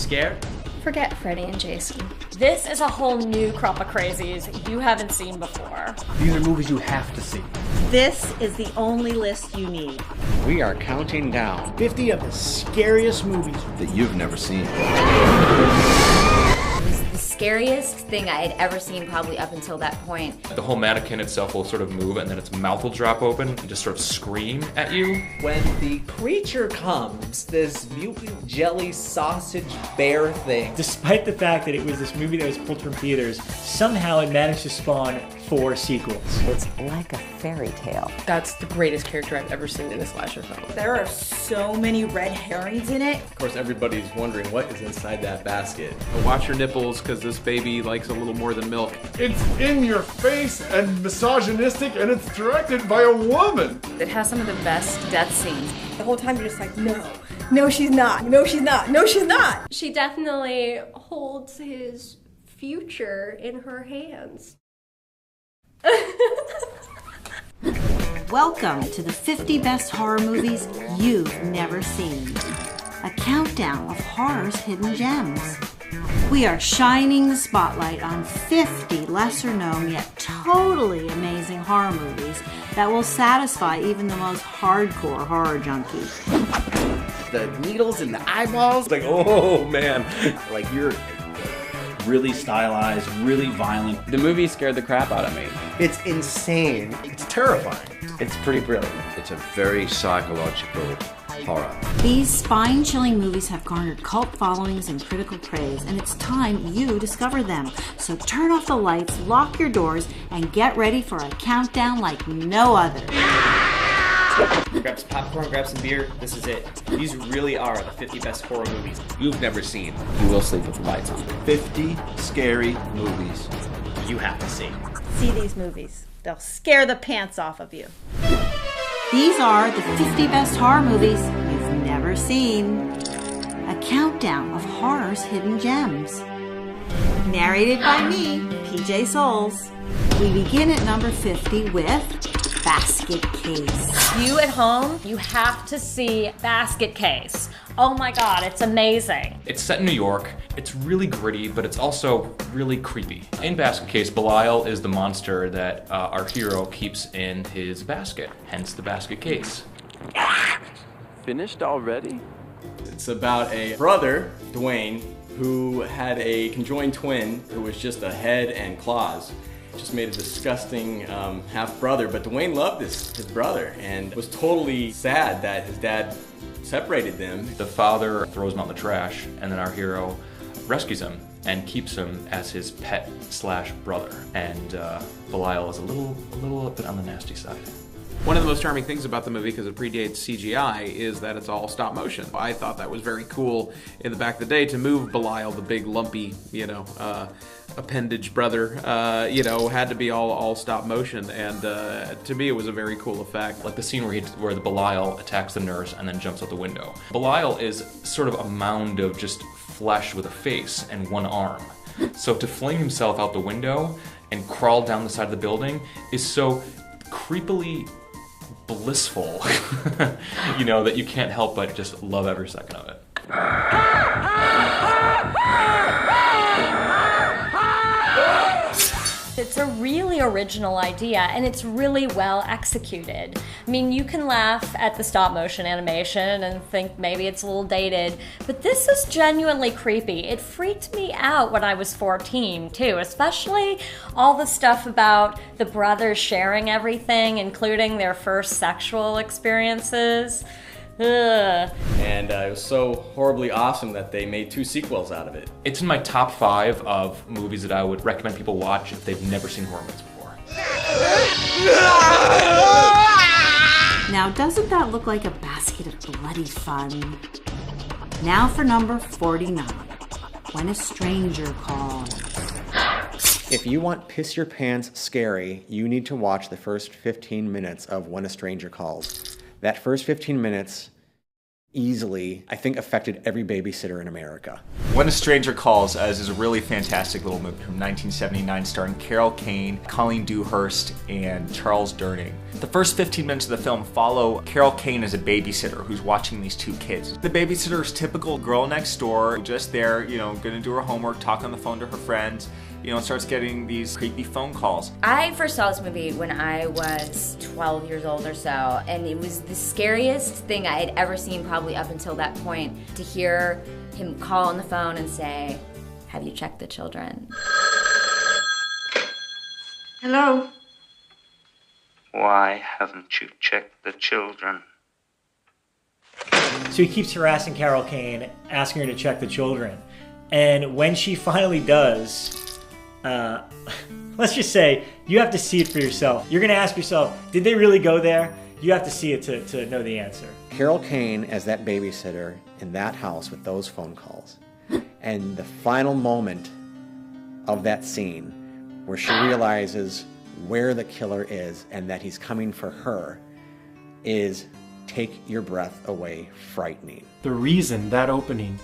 scared? Forget Freddy and Jason. This is a whole new crop of crazies you haven't seen before. These are movies you have to see. This is the only list you need. We are counting down 50 of the scariest movies that you've never seen. The scariest thing I had ever seen probably up until that point. The whole mannequin itself will sort of move and then its mouth will drop open and just sort of scream at you. When the creature comes, this mutant jelly sausage bear thing. Despite the fact that it was this movie that was pulled from theaters, somehow it managed to spawn 4 sequels. It's like a fairy tale. That's the greatest character I've ever seen in a slasher film. There are so many red herrings in it. Of course, everybody's wondering what is inside that basket. Watch your nipples, because this baby likes a little more than milk. It's in your face and misogynistic, and it's directed by a woman. It has some of the best death scenes. The whole time you're just like, no. No, she's not. No, she's not. No, she's not. She definitely holds his future in her hands. Welcome to the 50 best horror movies you've never seen. A countdown of horror's hidden gems. We are shining the spotlight on 50 lesser known yet totally amazing horror movies that will satisfy even the most hardcore horror junkie. The needles in the eyeballs. Like, oh man. Like you're really stylized, really violent. The movie scared the crap out of me. It's insane. It's terrifying. It's pretty brilliant. It's a very psychological horror. These spine-chilling movies have garnered cult followings and critical praise, and it's time you discover them. So turn off the lights, lock your doors, and get ready for a countdown like no other. Grab some popcorn, grab some beer. This is it. These really are the 50 best horror movies You've never seen. You will sleep with the lights on. 50 scary movies you have to see. See these movies. They'll scare the pants off of you. These are the 50 best horror movies you've never seen. A countdown of horror's hidden gems. Narrated by me, PJ Souls. We begin at number 50 with Basket Case. You at home, you have to see Basket Case. Oh my god, it's amazing. It's set in New York. It's really gritty, but it's also really creepy. In Basket Case, Belial is the monster that our hero keeps in his basket, hence the basket case. Finished already? It's about a brother, Dwayne, who had a conjoined twin who was just a head and claws. Just made a disgusting half-brother, but Dwayne loved his brother and was totally sad that his dad separated them. The father throws him out in the trash, and then our hero rescues him and keeps him as his pet slash brother. And Belial is a little bit on the nasty side. One of the most charming things about the movie, because it predates CGI, is that it's all stop motion. I thought that was very cool in the back of the day to move Belial, the big lumpy, appendage brother, had to be all stop motion, and to me it was a very cool effect. Like the scene where the Belial attacks the nurse and then jumps out the window. Belial is sort of a mound of just flesh with a face and one arm. So to fling himself out the window and crawl down the side of the building is so creepily blissful, that you can't help but just love every second of it. It's a really original idea, and it's really well executed. I mean, you can laugh at the stop motion animation and think maybe it's a little dated, but this is genuinely creepy. It freaked me out when I was 14 too, especially all the stuff about the brothers sharing everything, including their first sexual experiences. Ugh. And it was so horribly awesome that they made 2 sequels out of it. It's in my top 5 of movies that I would recommend people watch if they've never seen horror movies before. Now, doesn't that look like a basket of bloody fun? Now for number 49, When a Stranger Calls. If you want piss your pants scary, you need to watch the first 15 minutes of When a Stranger Calls. That first 15 minutes easily, I think, affected every babysitter in America. When a Stranger Calls is a really fantastic little movie from 1979 starring Carol Kane, Colleen Dewhurst, and Charles Durning. The first 15 minutes of the film follow Carol Kane as a babysitter who's watching these two kids. The babysitter's typical girl next door, just there, gonna do her homework, talk on the phone to her friends, starts getting these creepy phone calls. I first saw this movie when I was 12 years old or so, and it was the scariest thing I had ever seen probably up until that point, to hear him call on the phone and say, "Have you checked the children?" Hello? Why haven't you checked the children? So he keeps harassing Carol Kane, asking her to check the children. And when she finally does, let's just say, you have to see it for yourself. You're going to ask yourself, did they really go there? You have to see it to know the answer. Carol Kane as that babysitter in that house with those phone calls. And the final moment of that scene where she realizes where the killer is and that he's coming for her is take your breath away frightening. The reason that opening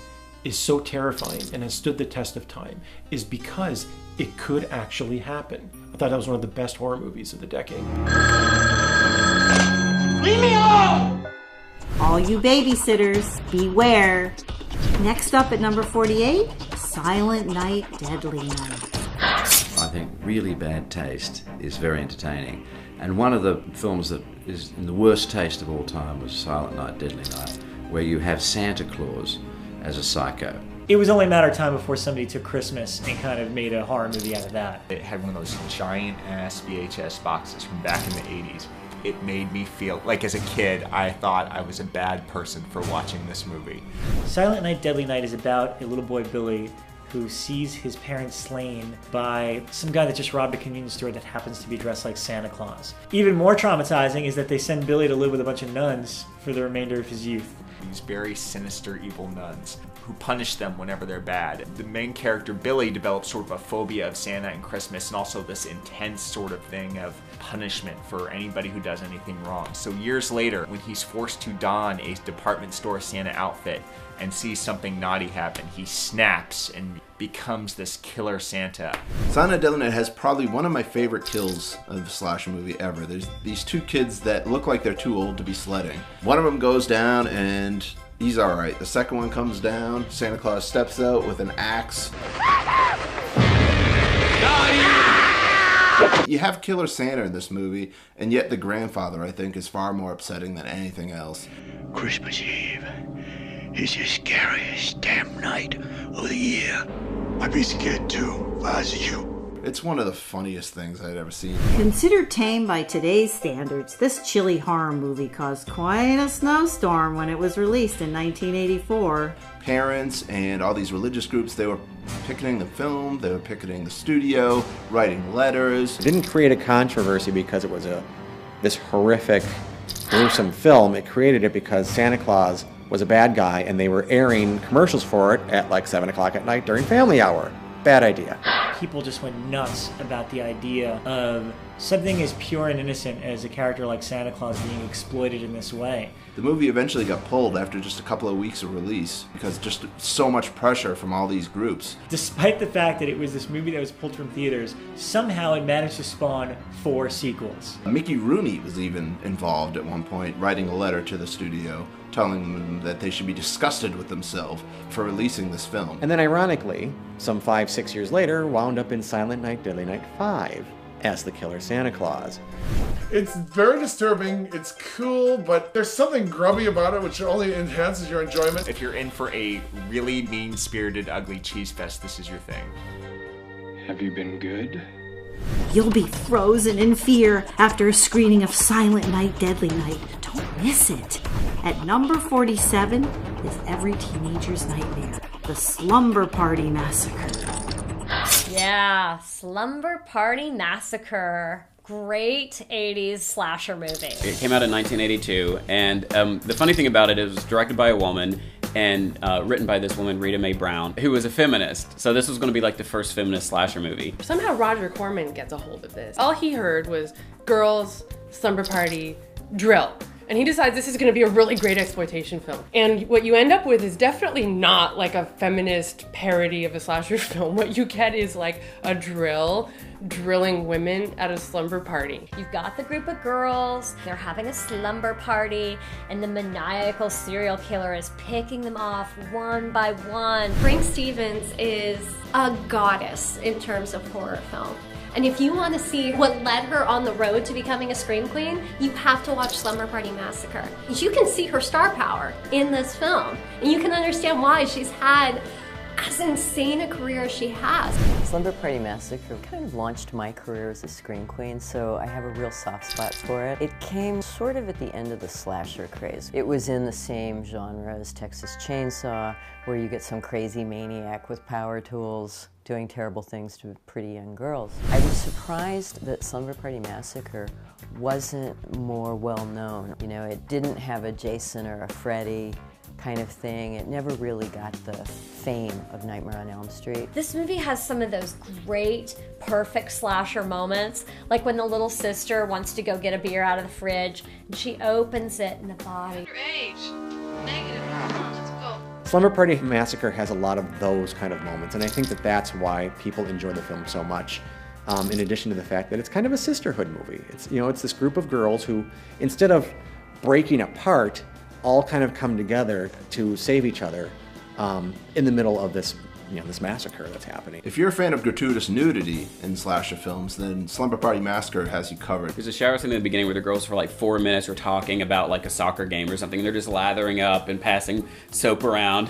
is so terrifying and has stood the test of time is because it could actually happen. I thought that was one of the best horror movies of the decade. Leave me alone! All you babysitters, beware. Next up at number 48, Silent Night, Deadly Night. I think really bad taste is very entertaining. And one of the films that is in the worst taste of all time was Silent Night, Deadly Night, where you have Santa Claus as a psycho. It was only a matter of time before somebody took Christmas and kind of made a horror movie out of that. It had one of those giant-ass VHS boxes from back in the 80s. It made me feel like, as a kid, I thought I was a bad person for watching this movie. Silent Night, Deadly Night is about a little boy, Billy, who sees his parents slain by some guy that just robbed a convenience store that happens to be dressed like Santa Claus. Even more traumatizing is that they send Billy to live with a bunch of nuns for the remainder of his youth. These very sinister, evil nuns who punish them whenever they're bad. The main character, Billy, develops sort of a phobia of Santa and Christmas, and also this intense sort of thing of punishment for anybody who does anything wrong. So years later, when he's forced to don a department store Santa outfit and sees something naughty happen, he snaps and becomes this killer Santa. Silent Night, Deadly Night has probably one of my favorite kills of a slasher movie ever. There's these two kids that look like they're too old to be sledding. One of them goes down and he's alright. The second one comes down, Santa Claus steps out with an axe. You have Killer Santa in this movie, and yet the grandfather, I think, is far more upsetting than anything else. Christmas Eve is the scariest damn night of the year. I'd be scared too, if I was you. It's one of the funniest things I'd ever seen. Considered tame by today's standards, this chilly horror movie caused quite a snowstorm when it was released in 1984. Parents and all these religious groups, they were picketing the film, they were picketing the studio, writing letters. It didn't create a controversy because it was this horrific, gruesome film. It created it because Santa Claus was a bad guy and they were airing commercials for it at like 7 o'clock at night during family hour. Bad idea. People just went nuts about the idea of something as pure and innocent as a character like Santa Claus being exploited in this way. The movie eventually got pulled after just a couple of weeks of release because just so much pressure from all these groups. Despite the fact that it was this movie that was pulled from theaters, somehow it managed to spawn 4 sequels. Mickey Rooney was even involved at one point, writing a letter to the studio telling them that they should be disgusted with themselves for releasing this film. And then ironically, some 5-6 years later, wound up in Silent Night, Deadly Night 5 as the killer Santa Claus. It's very disturbing, it's cool, but there's something grubby about it which only enhances your enjoyment. If you're in for a really mean-spirited, ugly cheese fest, this is your thing. Have you been good? You'll be frozen in fear after a screening of Silent Night, Deadly Night. Don't miss it. At number 47 is every teenager's nightmare, the Slumber Party Massacre. Yeah, Slumber Party Massacre. Great 80s slasher movie. It came out in 1982, and the funny thing about it is it was directed by a woman and written by this woman, Rita Mae Brown, who was a feminist. So this was going to be like the first feminist slasher movie. Somehow Roger Corman gets a hold of this. All he heard was girls, slumber party, drill. And he decides this is going to be a really great exploitation film. And what you end up with is definitely not like a feminist parody of a slasher film. What you get is like a drilling women at a slumber party. You've got the group of girls, they're having a slumber party, and the maniacal serial killer is picking them off one by one. Frank Stevens is a goddess in terms of horror film. And if you want to see what led her on the road to becoming a scream queen, you have to watch Slumber Party Massacre. You can see her star power in this film, and you can understand why she's had as insane a career as she has. Slumber Party Massacre kind of launched my career as a scream queen, so I have a real soft spot for it. It came sort of at the end of the slasher craze. It was in the same genre as Texas Chainsaw, where you get some crazy maniac with power tools doing terrible things to pretty young girls. I was surprised that Slumber Party Massacre wasn't more well known. You know, it didn't have a Jason or a Freddy kind of thing. It never really got the fame of Nightmare on Elm Street. This movie has some of those great, perfect slasher moments, like when the little sister wants to go get a beer out of the fridge, and she opens it and the body. Slumber Party Massacre has a lot of those kind of moments, and I think that that's why people enjoy the film so much. In addition to the fact that it's kind of a sisterhood movie. It's, you know, it's this group of girls who, instead of breaking apart, all kind of come together to save each other in the middle of this, you know, this massacre that's happening. If you're a fan of gratuitous nudity in slasher films, then Slumber Party Massacre has you covered. There's a shower scene in the beginning where the girls for like 4 minutes are talking about like a soccer game or something, and they're just lathering up and passing soap around,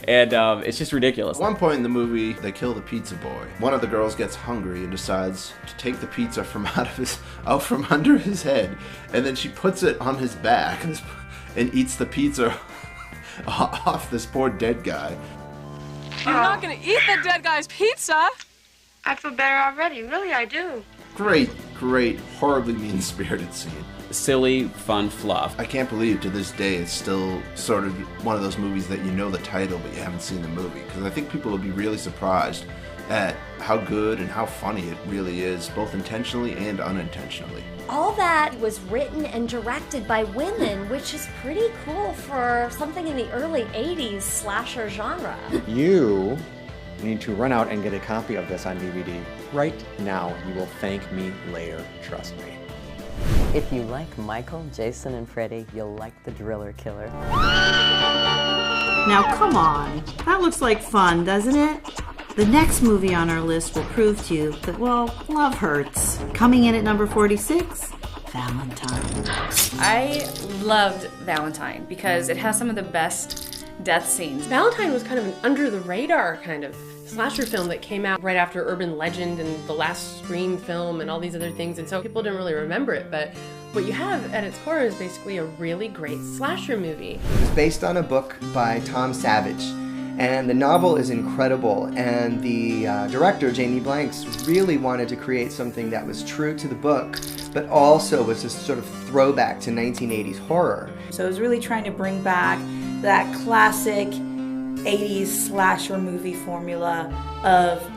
and it's just ridiculous. At one point in the movie, they kill the pizza boy. One of the girls gets hungry and decides to take the pizza from out from under his head, and then she puts it on his back and eats the pizza off this poor dead guy. You're not gonna eat the dead guy's pizza! I feel better already, really I do. Great, horribly mean-spirited scene. Silly, fun fluff. I can't believe to this day it's still sort of one of those movies that you know the title but you haven't seen the movie, because I think people will be really surprised at how good and how funny it really is, both intentionally and unintentionally. All that was written and directed by women, which is pretty cool for something in the early 80s slasher genre. You need to run out and get a copy of this on DVD right now. You will thank me later, trust me. If you like Michael, Jason, and Freddy, you'll like The Driller Killer. Now come on, that looks like fun, doesn't it? The next movie on our list will prove to you that, well, love hurts. Coming in at number 46, Valentine. I loved Valentine because it has some of the best death scenes. Valentine was kind of an under-the-radar kind of slasher film that came out right after Urban Legend and the last Scream film and all these other things, and so people didn't really remember it, but what you have at its core is basically a really great slasher movie. It was based on a book by Tom Savage, and the novel is incredible, and the director, Jamie Blanks, really wanted to create something that was true to the book, but also was a sort of throwback to 1980s horror. So it was really trying to bring back that classic 80s slasher movie formula of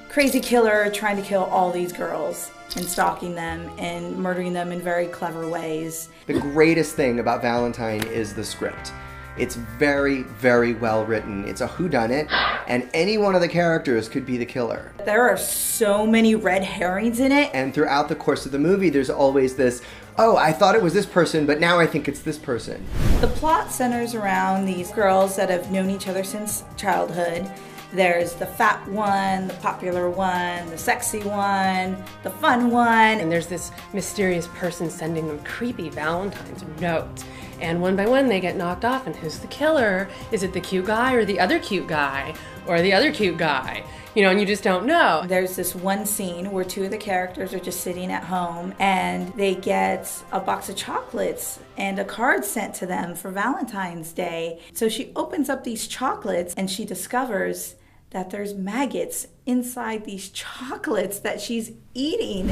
crazy killer trying to kill all these girls and stalking them and murdering them in very clever ways. The greatest thing about Valentine is the script. It's very, very well written. It's a whodunit, and any one of the characters could be the killer. There are so many red herrings in it. And throughout the course of the movie, there's always this, oh, I thought it was this person, but now I think it's this person. The plot centers around these girls that have known each other since childhood. There's the fat one, the popular one, the sexy one, the fun one. And there's this mysterious person sending them creepy Valentine's notes. And one by one they get knocked off, and who's the killer? Is it the cute guy or the other cute guy? Or the other cute guy? You know, and you just don't know. There's this one scene where two of the characters are just sitting at home and they get a box of chocolates and a card sent to them for Valentine's Day. So she opens up these chocolates and she discovers that there's maggots inside these chocolates that she's eating.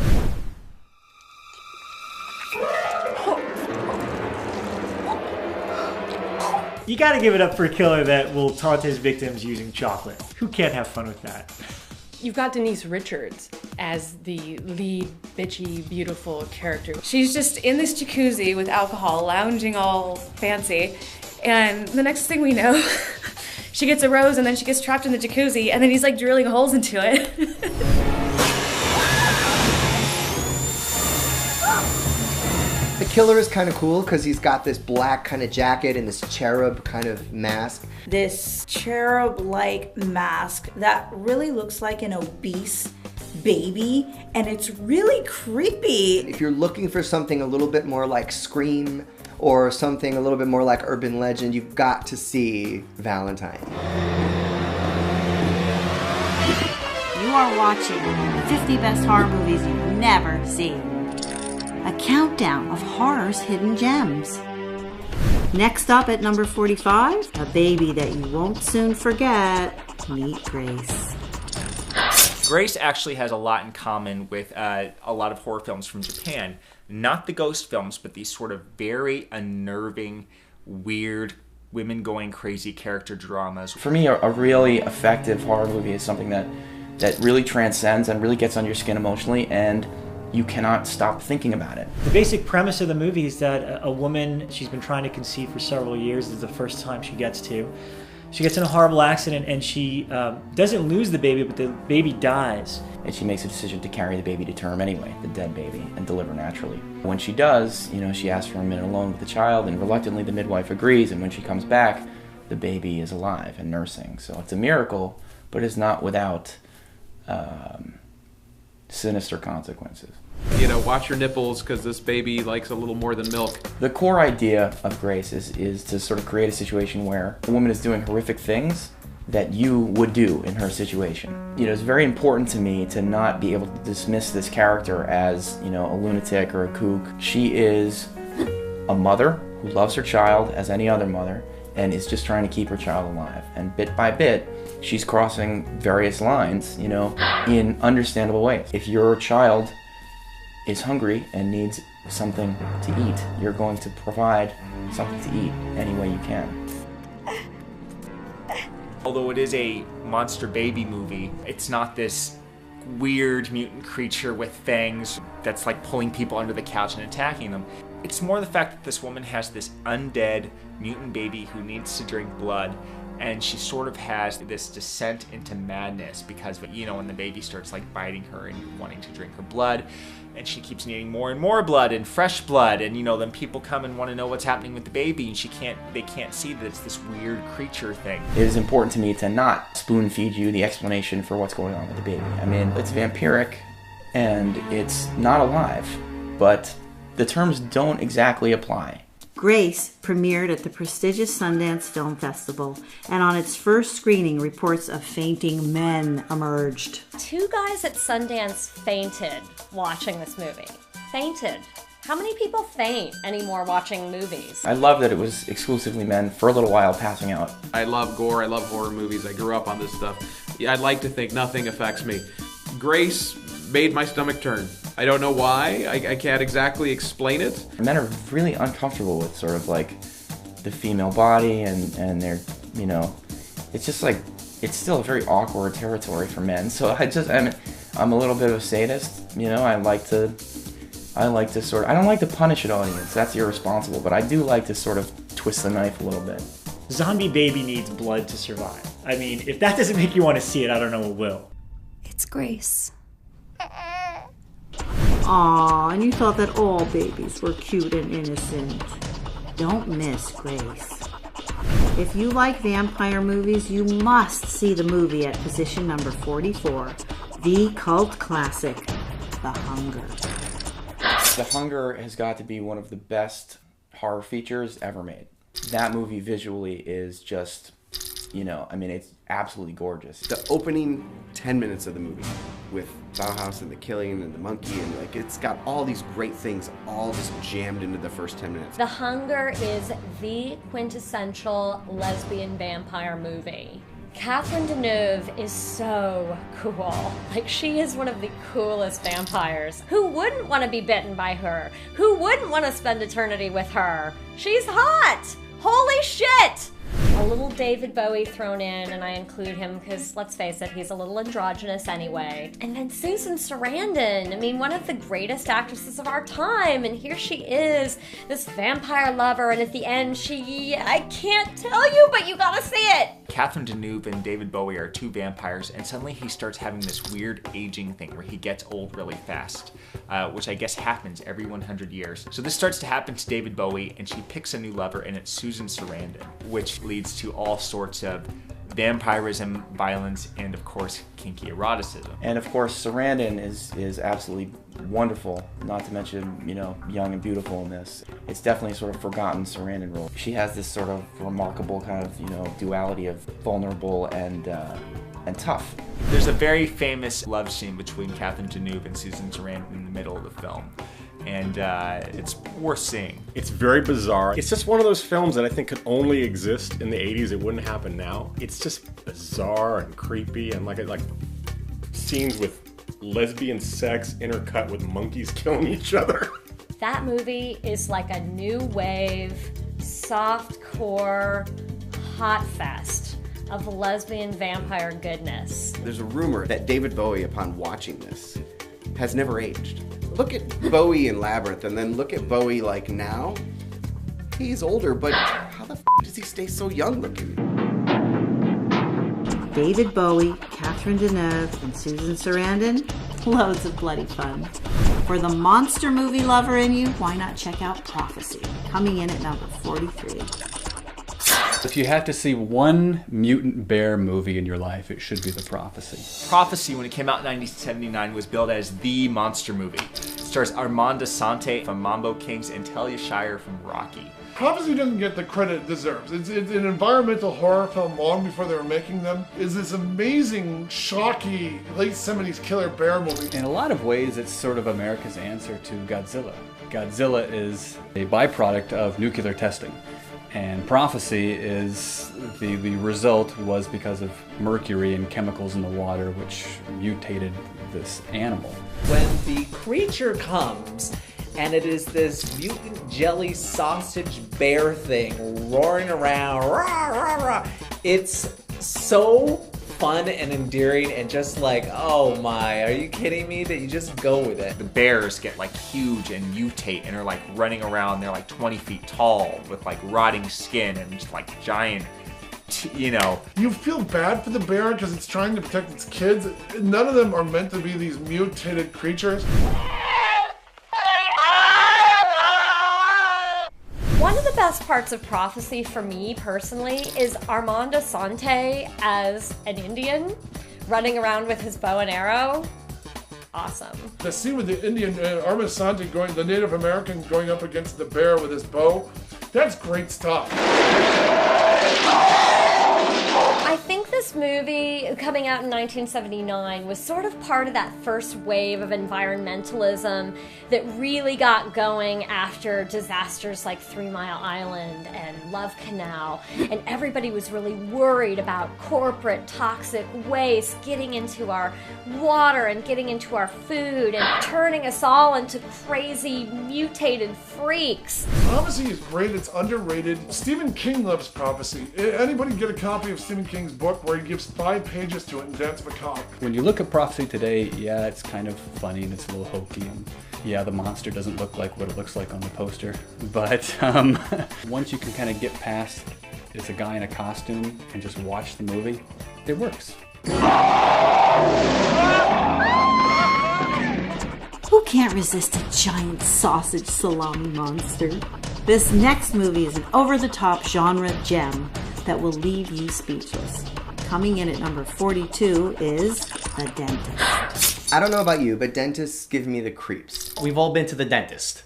You gotta give it up for a killer that will taunt his victims using chocolate. Who can't have fun with that? You've got Denise Richards, as the lead bitchy, beautiful character. She's just in this jacuzzi with alcohol, lounging all fancy, and the next thing we know, she gets a rose and then she gets trapped in the jacuzzi, and then he's like drilling holes into it. The killer is kind of cool because he's got this black kind of jacket and this cherub kind of mask. This cherub-like mask that really looks like an obese baby, and it's really creepy. If you're looking for something a little bit more like Scream or something a little bit more like Urban Legend, you've got to see Valentine. You are watching 50 Best Horror Movies You've Never Seen. A countdown of horror's hidden gems. Next up at number 45, a baby that you won't soon forget. Meet Grace. Grace actually has a lot in common with a lot of horror films from Japan. Not the ghost films, but these sort of very unnerving, weird, women going crazy character dramas. For me, a really effective horror movie is something that really transcends and really gets on your skin emotionally, and you cannot stop thinking about it. The basic premise of the movie is that a woman, she's been trying to conceive for several years. This is the first time she gets to. She gets in a horrible accident and she doesn't lose the baby, but the baby dies. And she makes a decision to carry the baby to term anyway, the dead baby, and deliver naturally. When she does, she asks for a minute alone with the child, and reluctantly the midwife agrees, and when she comes back, the baby is alive and nursing. So it's a miracle, but it's not without sinister consequences. Watch your nipples because this baby likes a little more than milk. The core idea of Grace is to sort of create a situation where the woman is doing horrific things that you would do in her situation. It's very important to me to not be able to dismiss this character as, a lunatic or a kook. She is a mother who loves her child as any other mother and is just trying to keep her child alive. And bit by bit, she's crossing various lines, in understandable ways. If your child is hungry and needs something to eat, you're going to provide something to eat any way you can. Although it is a monster baby movie, it's not this weird mutant creature with fangs that's like pulling people under the couch and attacking them. It's more the fact that this woman has this undead mutant baby who needs to drink blood, and she sort of has this descent into madness because, when the baby starts like biting her and wanting to drink her blood, and she keeps needing more and more blood and fresh blood, and then people come and want to know what's happening with the baby, and they can't see that it's this weird creature thing. It is important to me to not spoon feed you the explanation for what's going on with the baby. It's vampiric and it's not alive, but the terms don't exactly apply. Grace premiered at the prestigious Sundance Film Festival, and on its first screening, reports of fainting men emerged. 2 guys at Sundance fainted watching this movie. Fainted. How many people faint anymore watching movies? I love that it was exclusively men for a little while passing out. I love gore, I love horror movies, I grew up on this stuff. I'd like to think nothing affects me. Grace made my stomach turn. I don't know why, I can't exactly explain it. Men are really uncomfortable with sort of like the female body and they're, it's just like, it's still a very awkward territory for men. So I'm a little bit of a sadist, I like to I don't like to punish an audience, that's irresponsible, but I do like to sort of twist the knife a little bit. Zombie baby needs blood to survive. If that doesn't make you want to see it, I don't know what will. It's Grace. Aw, and you thought that all babies were cute and innocent. Don't miss Grace. If you like vampire movies, you must see the movie at position number 44, the cult classic, The Hunger. The Hunger has got to be one of the best horror features ever made. That movie visually is just, it's absolutely gorgeous. The opening 10 minutes of the movie with Bauhaus and the killing and the monkey, and it's got all these great things all just jammed into the first 10 minutes. The Hunger is the quintessential lesbian vampire movie. Catherine Deneuve is so cool. She is one of the coolest vampires. Who wouldn't want to be bitten by her? Who wouldn't want to spend eternity with her? She's hot! Holy shit! A little David Bowie thrown in, and I include him because, let's face it, he's a little androgynous anyway. And then Susan Sarandon, I mean, one of the greatest actresses of our time, and here she is, this vampire lover, and at the end I can't tell you, but you gotta see it! Catherine Deneuve and David Bowie are two vampires, and suddenly he starts having this weird aging thing where he gets old really fast, which I guess happens every 100 years. So this starts to happen to David Bowie, and she picks a new lover, and it's Susan Sarandon, which leads to all sorts of vampirism, violence, and of course, kinky eroticism. And of course, Sarandon is absolutely wonderful, not to mention, you know, young and beautiful in this. It's definitely a sort of forgotten Sarandon role. She has this sort of remarkable kind of, you know, duality of vulnerable and tough. There's a very famous love scene between Catherine Deneuve and Susan Sarandon in the middle of the film. And it's worth seeing. It's very bizarre. It's just one of those films that I think could only exist in the 80s. It wouldn't happen now. It's just bizarre and creepy, and like scenes with lesbian sex intercut with monkeys killing each other. That movie is like a new wave, softcore, hot fest of lesbian vampire goodness. There's a rumor that David Bowie, upon watching this, has never aged. Look at Bowie in Labyrinth, and then look at Bowie like now. He's older, but how the f does he stay so young looking? David Bowie, Catherine Deneuve, and Susan Sarandon. Loads of bloody fun. For the monster movie lover in you, why not check out Prophecy, coming in at number 43. If you had to see one mutant bear movie in your life, it should be The Prophecy. Prophecy, when it came out in 1979, was billed as the monster movie. It stars Armand Assante from Mambo Kings and Talia Shire from Rocky. Prophecy doesn't get the credit it deserves. It's an environmental horror film long before they were making them. It's this amazing, shocky, late 70s killer bear movie. In a lot of ways, it's sort of America's answer to Godzilla. Godzilla is a byproduct of nuclear testing. And Prophecy is the result was because of mercury and chemicals in the water which mutated this animal. When the creature comes and it is this mutant jelly sausage bear thing roaring around, rah, rah, rah, it's so fun and endearing and just like, oh my, are you kidding me? That you just go with it. The bears get like huge and mutate and are like running around. They're like 20 feet tall with like rotting skin and just like giant, you know. You feel bad for the bear because it's trying to protect its kids. None of them are meant to be these mutated creatures. One of the best parts of Prophecy for me personally is Armand Assante as an Indian running around with his bow and arrow. Awesome. The scene with the Indian Armand Assante the Native American going up against the bear with his bow, that's great stuff. I think this movie, coming out in 1979, was sort of part of that first wave of environmentalism that really got going after disasters like 3 Mile Island and Love Canal, and everybody was really worried about corporate toxic waste getting into our water and getting into our food and turning us all into crazy mutated freaks. Prophecy is great, it's underrated. Stephen King loves Prophecy. Anybody get a copy of Stephen King's book where he gives 5 pages to it and Dance Macabre? When you look at Prophecy today, yeah, it's kind of funny and it's a little hokey, and yeah, the monster doesn't look like what it looks like on the poster. But once you can kind of get past it's a guy in a costume and just watch the movie, it works. Who can't resist a giant sausage salami monster? This next movie is an over-the-top genre gem that will leave you speechless. Coming in at number 42 is The Dentist. I don't know about you, but dentists give me the creeps. We've all been to the dentist,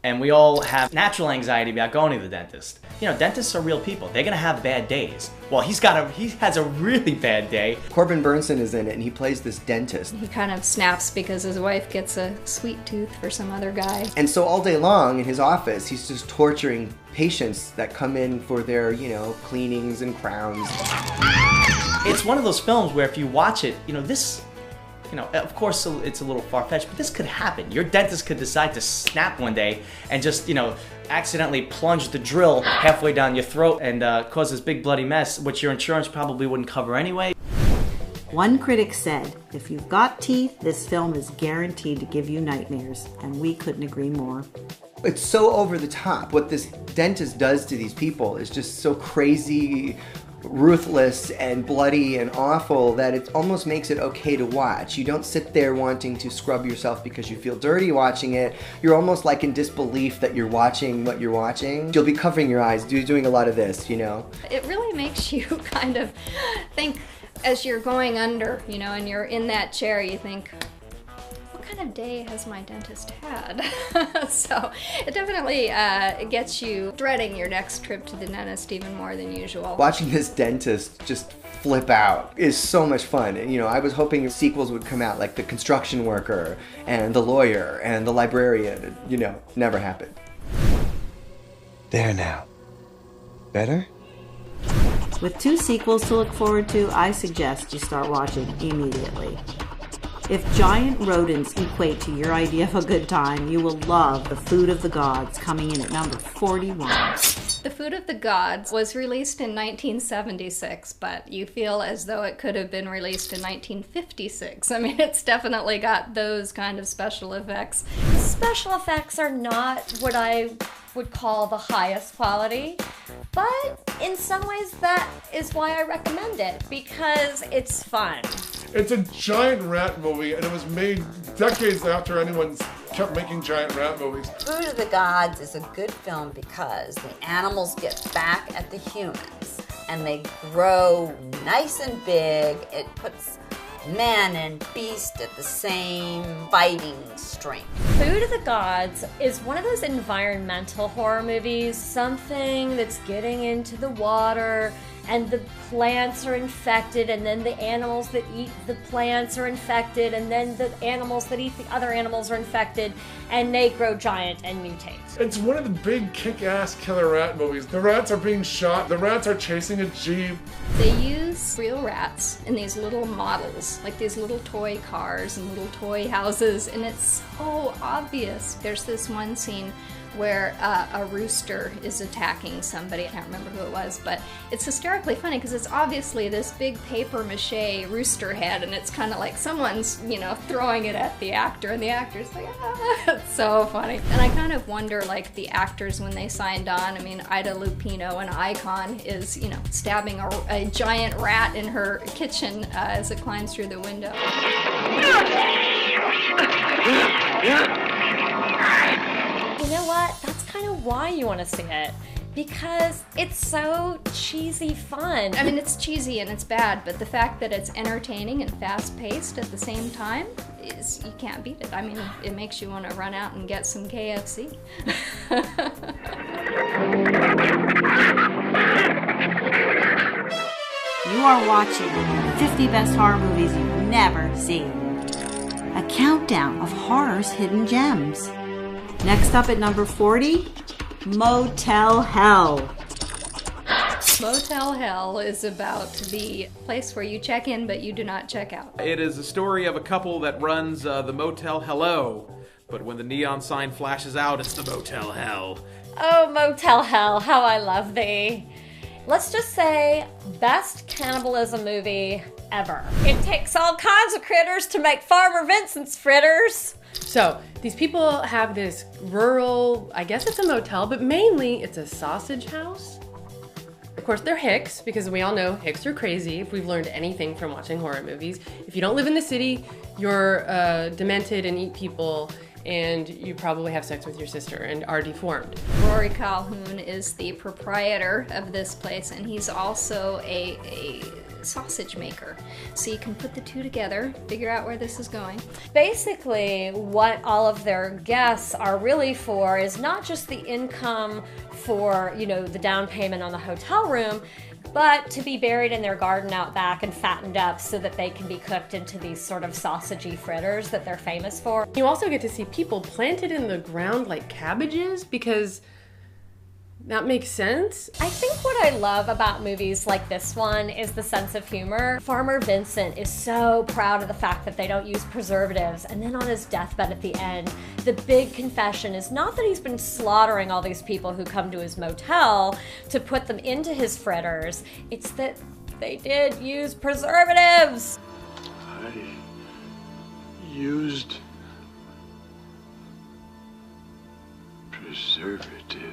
and we all have natural anxiety about going to the dentist. You know, dentists are real people. They're gonna have bad days. Well, he has a really bad day. Corbin Burnson is in it, and he plays this dentist. He kind of snaps because his wife gets a sweet tooth for some other guy. And so all day long in his office, he's just torturing patients that come in for their, you know, cleanings and crowns. It's one of those films where if you watch it, You know, of course it's a little far-fetched, but this could happen. Your dentist could decide to snap one day and just, you know, accidentally plunge the drill halfway down your throat and cause this big bloody mess, which your insurance probably wouldn't cover anyway. One critic said, if you've got teeth, this film is guaranteed to give you nightmares, and we couldn't agree more. It's so over the top. What this dentist does to these people is just so crazy, ruthless, and bloody and awful that it almost makes it okay to watch. You don't sit there wanting to scrub yourself because you feel dirty watching it. You're almost like in disbelief that you're watching what you're watching. You'll be covering your eyes, doing a lot of this, you know? It really makes you kind of think, as you're going under, you know, and you're in that chair, you think, what kind of day has my dentist had? So it definitely gets you dreading your next trip to the dentist even more than usual. Watching this dentist just flip out is so much fun. You know, I was hoping sequels would come out, like The Construction Worker and The Lawyer and The Librarian. You know, never happened. There now. Better? With 2 sequels to look forward to, I suggest you start watching immediately. If giant rodents equate to your idea of a good time, you will love The Food of the Gods, coming in at number 41. The Food of the Gods was released in 1976, but you feel as though it could have been released in 1956. I mean, it's definitely got those kind of special effects. Special effects are not what I would call the highest quality, but in some ways that is why I recommend it, because it's fun. It's a giant rat movie, and it was made decades after anyone's kept making giant rat movies. Food of the Gods is a good film because the animals get back at the humans, and they grow nice and big. It puts man and beast at the same fighting strength. Food of the Gods is one of those environmental horror movies, something that's getting into the water, and the plants are infected, and then the animals that eat the plants are infected, and then the animals that eat the other animals are infected, and they grow giant and mutate. It's one of the big kick-ass killer rat movies. The rats are being shot, the rats are chasing a jeep. They use real rats in these little models, like these little toy cars and little toy houses, and it's so obvious. There's this one scene where a rooster is attacking somebody. I can't remember who it was, but it's hysterically funny because it's obviously this big paper mache rooster head, and it's kind of like someone's, you know, throwing it at the actor, and the actor's like, ah, it's so funny. And I kind of wonder, like, the actors when they signed on. I mean, Ida Lupino, an icon, is, you know, stabbing a giant rat in her kitchen as it climbs through the window. You know what? That's kind of why you want to see it. Because it's so cheesy fun. I mean, it's cheesy and it's bad, but the fact that it's entertaining and fast-paced at the same time is, you can't beat it. I mean, it makes you want to run out and get some KFC. You are watching 50 Best Horror Movies You've Never Seen. A countdown of horror's hidden gems. Next up at number 40, Motel Hell. Motel Hell is about the place where you check in but you do not check out. It is a story of a couple that runs the Motel Hello, but when the neon sign flashes out, it's the Motel Hell. Oh, Motel Hell, how I love thee. Let's just say, best cannibalism movie ever. It takes all kinds of critters to make Farmer Vincent's fritters. So, these people have this rural, I guess it's a motel, but mainly it's a sausage house. Of course, they're hicks, because we all know hicks are crazy, if we've learned anything from watching horror movies. If you don't live in the city, you're demented and eat people, and you probably have sex with your sister and are deformed. Rory Calhoun is the proprietor of this place, and he's also a sausage maker. So you can put the two together, figure out where this is going. Basically, what all of their guests are really for is not just the income for, you know, the down payment on the hotel room, but to be buried in their garden out back and fattened up so that they can be cooked into these sort of sausagey fritters that they're famous for. You also get to see people planted in the ground like cabbages, because That makes sense. I think what I love about movies like this one is the sense of humor. Farmer Vincent is so proud of the fact that they don't use preservatives, and then on his deathbed at the end, the big confession is not that he's been slaughtering all these people who come to his motel to put them into his fritters, it's that they did use preservatives. I used preservatives.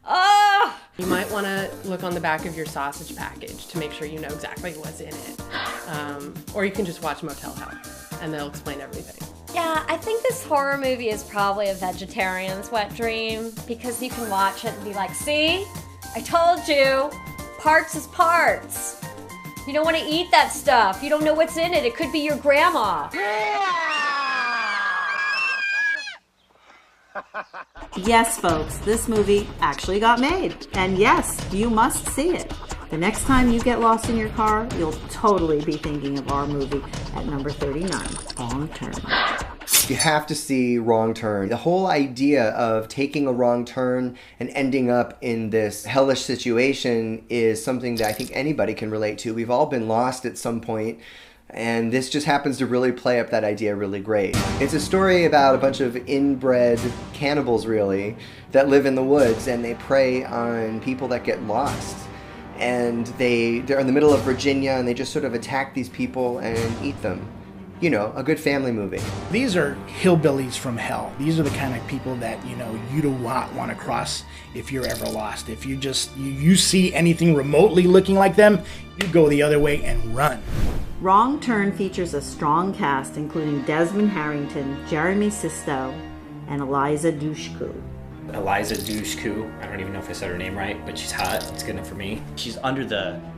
Ah! You might want to look on the back of your sausage package to make sure you know exactly what's in it. Or you can just watch Motel Hell, and they'll explain everything. Yeah, I think this horror movie is probably a vegetarian's wet dream, because you can watch it and be like, see? I told you, parts is parts. You don't want to eat that stuff. You don't know what's in it. It could be your grandma. Yes, folks, this movie actually got made. And yes, you must see it. The next time you get lost in your car, you'll totally be thinking of our movie at number 39, Wrong Turn. You have to see Wrong Turn. The whole idea of taking a wrong turn and ending up in this hellish situation is something that I think anybody can relate to. We've all been lost at some point. And this just happens to really play up that idea really great. It's a story about a bunch of inbred cannibals, really, that live in the woods, and they prey on people that get lost. And they're in the middle of Virginia, and they just sort of attack these people and eat them. You know, a good family movie. These are hillbillies from hell. These are the kind of people that, you do not want to cross if you're ever lost. If you see anything remotely looking like them, you go the other way and run. Wrong Turn features a strong cast including Desmond Harrington, Jeremy Sisto, and Eliza Dushku. Eliza Dushku, I don't even know if I said her name right, but she's hot. It's good enough for me. She's under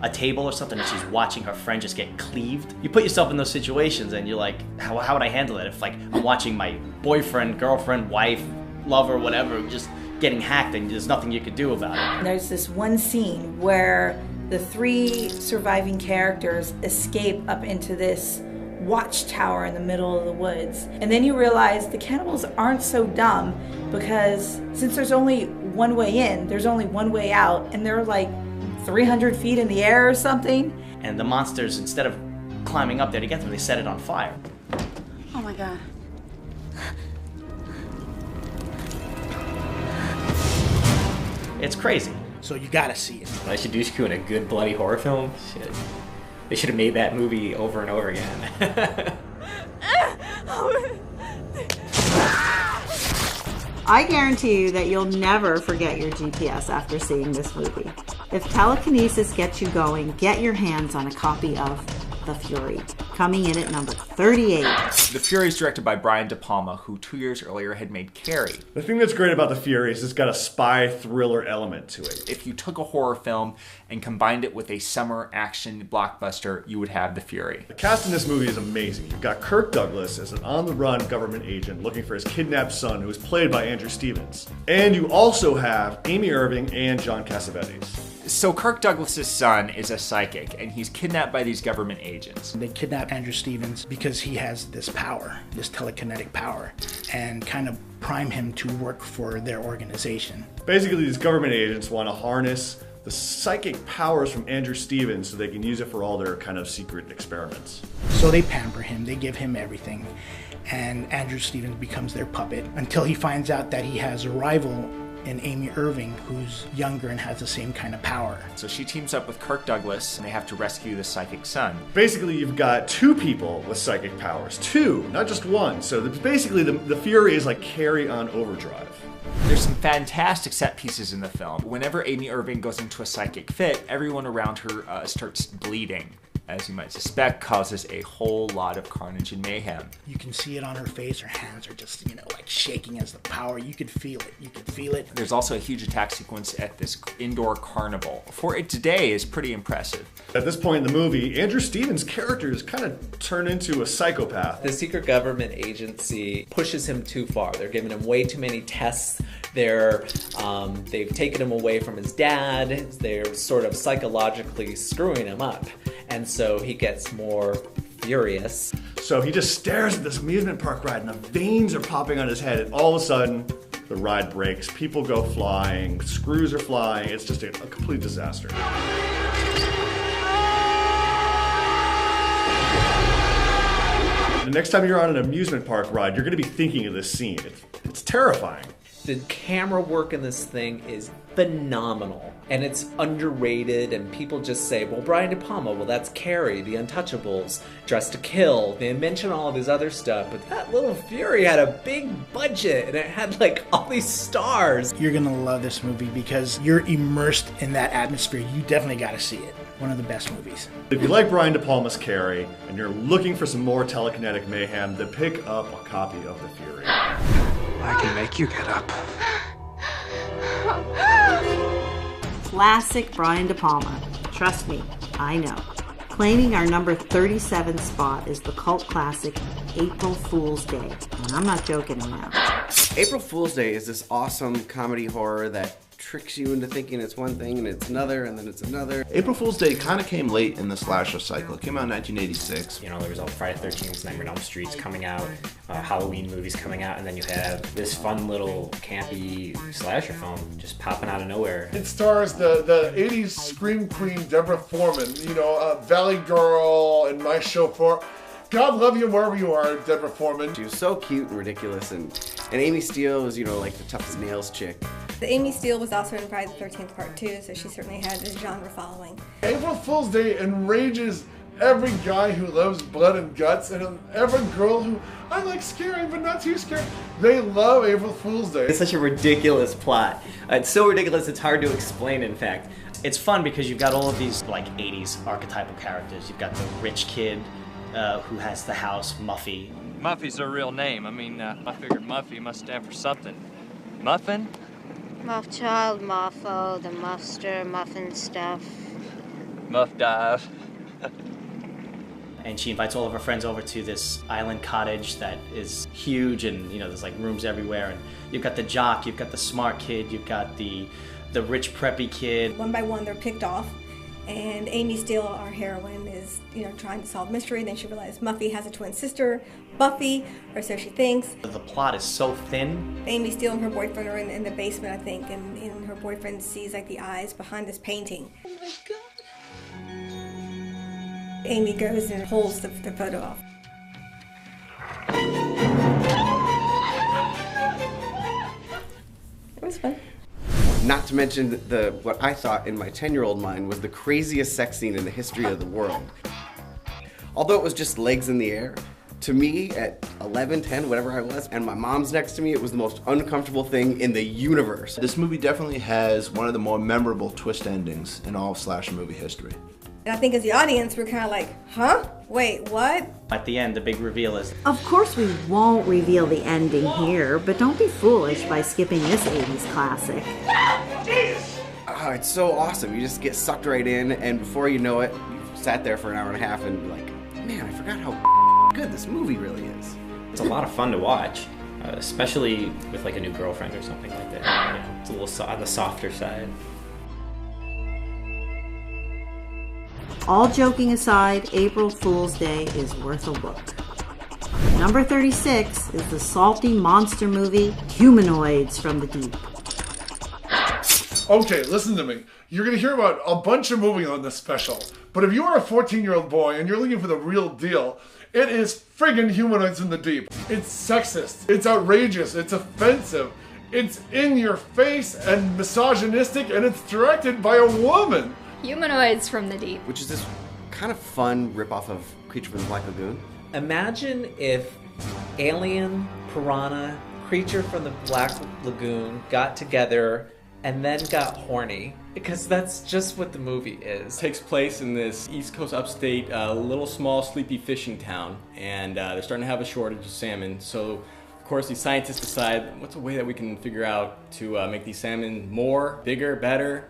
a table or something and she's watching her friend just get cleaved. You put yourself in those situations and you're like, how would I handle it if I'm watching my boyfriend, girlfriend, wife, lover, whatever, just getting hacked and there's nothing you could do about it. There's this one scene where the three surviving characters escape up into this watchtower in the middle of the woods. And then you realize the cannibals aren't so dumb, because since there's only one way in, there's only one way out, and they're like 300 feet in the air or something. And the monsters, instead of climbing up there to get them, they set it on fire. Oh my God. It's crazy. So you gotta see it. Eliza Dushku in a good bloody horror film? Shit. They should have made that movie over and over again. I guarantee you that you'll never forget your GPS after seeing this movie. If telekinesis gets you going, get your hands on a copy of The Fury, coming in at number 38. The Fury is directed by Brian De Palma, who 2 years earlier had made Carrie. The thing that's great about The Fury is it's got a spy thriller element to it. If you took a horror film and combined it with a summer action blockbuster, you would have The Fury. The cast in this movie is amazing. You've got Kirk Douglas as an on-the-run government agent looking for his kidnapped son, who is played by Andrew Stevens. And you also have Amy Irving and John Cassavetes. So Kirk Douglas' son is a psychic, and he's kidnapped by these government agents. They kidnap Andrew Stevens because he has this power, this telekinetic power, and kind of prime him to work for their organization. Basically, these government agents want to harness the psychic powers from Andrew Stevens so they can use it for all their kind of secret experiments. So they pamper him, they give him everything, and Andrew Stevens becomes their puppet until he finds out that he has a rival in Amy Irving, who's younger and has the same kind of power. So she teams up with Kirk Douglas, and they have to rescue the psychic son. Basically, you've got two people with psychic powers. Two, not just one. So basically, the Fury is like Carrie on overdrive. There's some fantastic set pieces in the film. Whenever Amy Irving goes into a psychic fit, everyone around her starts bleeding. As you might suspect, causes a whole lot of carnage and mayhem. You can see it on her face. Her hands are just, like shaking as the power. You could feel it. You could feel it. There's also a huge attack sequence at this indoor carnival. For it today is pretty impressive. At this point in the movie, Andrew Stevens' character is kind of turned into a psychopath. The secret government agency pushes him too far. They're giving him way too many tests. They've taken him away from his dad. They're sort of psychologically screwing him up. And so he gets more furious. So he just stares at this amusement park ride and the veins are popping on his head, and all of a sudden, The ride breaks, people go flying, screws are flying. It's just a complete disaster. The next time you're on an amusement park ride, you're going to be thinking of this scene. It's terrifying. The camera work in this thing is phenomenal, and it's underrated, and people just say, well, Brian De Palma, well, that's Carrie, The Untouchables, Dressed to Kill. They mention all of his other stuff, but that Little Fury had a big budget, and it had, like, all these stars. You're gonna love this movie because you're immersed in that atmosphere. You definitely gotta see it. One of the best movies. If you like Brian De Palma's Carrie, and you're looking for some more telekinetic mayhem, then pick up a copy of The Fury. I can make you get up. Classic Brian De Palma. Trust me, I know. Claiming our number 37 spot is the cult classic April Fool's Day. And I'm not joking around. April Fool's Day is this awesome comedy horror that tricks you into thinking it's one thing and it's another and then it's another. April Fool's Day kind of came late in the slasher cycle. It came out in 1986. You know, there was all Friday the 13th, Nightmare on Elm Street's coming out, Halloween movies coming out, and then you have this fun little campy slasher film just popping out of nowhere. It stars the 80s scream queen Deborah Foreman, you know, Valley Girl and My Chauffeur. God love you wherever you are, Deborah Foreman. She was so cute and ridiculous, and Amy Steele was, you know, like the tough as nails chick. The Amy Steele was also in Friday the 13th Part 2, so she certainly had this genre following. April Fool's Day enrages every guy who loves blood and guts, and every girl who, I like scary, but not too scary. They love April Fool's Day. It's such a ridiculous plot. It's so ridiculous it's hard to explain, in fact. It's fun because you've got all of these, like, 80s archetypal characters. You've got the rich kid who has the house, Muffy. Muffy's her real name. I mean, I figured Muffy must stand for something. Muffin? Muff Child, Muffo, the Muffster, Muffin Stuff. Muff Dive. And she invites all of her friends over to this island cottage that is huge, and you know there's like rooms everywhere. And you've got the jock, you've got the smart kid, you've got the rich preppy kid. One by one, they're picked off, and Amy Steele, our heroine, is trying to solve mystery. Then she realizes Muffy has a twin sister, Buffy, or so she thinks. The plot is so thin. Amy Steele and her boyfriend are in the basement, I think, and her boyfriend sees like the eyes behind this painting. Oh my God. Amy goes and pulls the photo off. It was fun. Not to mention what I thought in my 10-year-old mind was the craziest sex scene in the history of the world. Although it was just legs in the air, to me at 11, 10, whatever I was, and my mom's next to me, it was the most uncomfortable thing in the universe. This movie definitely has one of the more memorable twist endings in all of slasher movie history. And I think as the audience, we're kind of like, huh? Wait, what? At the end, the big reveal is... Of course we won't reveal the ending here, but don't be foolish by skipping this 80s classic. Oh, it's so awesome. You just get sucked right in, and before you know it, you've sat there for an hour and a half and you're like, man, I forgot how good this movie really is. It's a lot of fun to watch, especially with like a new girlfriend or something like that. You know, it's a little on the softer side. All joking aside, April Fool's Day is worth a look. Number 36 is the salty monster movie Humanoids from the Deep. Okay, listen to me. You're going to hear about a bunch of movies on this special, but if you are a 14-year-old boy and you're looking for the real deal, it is friggin' Humanoids in the Deep. It's sexist, it's outrageous, it's offensive, it's in your face and misogynistic, and it's directed by a woman. Humanoids from the Deep. Which is this kind of fun ripoff of Creature from the Black Lagoon. Imagine if Alien, Piranha, Creature from the Black Lagoon got together and then got horny, because that's just what the movie is. It takes place in this East Coast upstate, little small sleepy fishing town, and they're starting to have a shortage of salmon. So, of course, these scientists decide, what's a way that we can figure out to make these salmon more, bigger, better?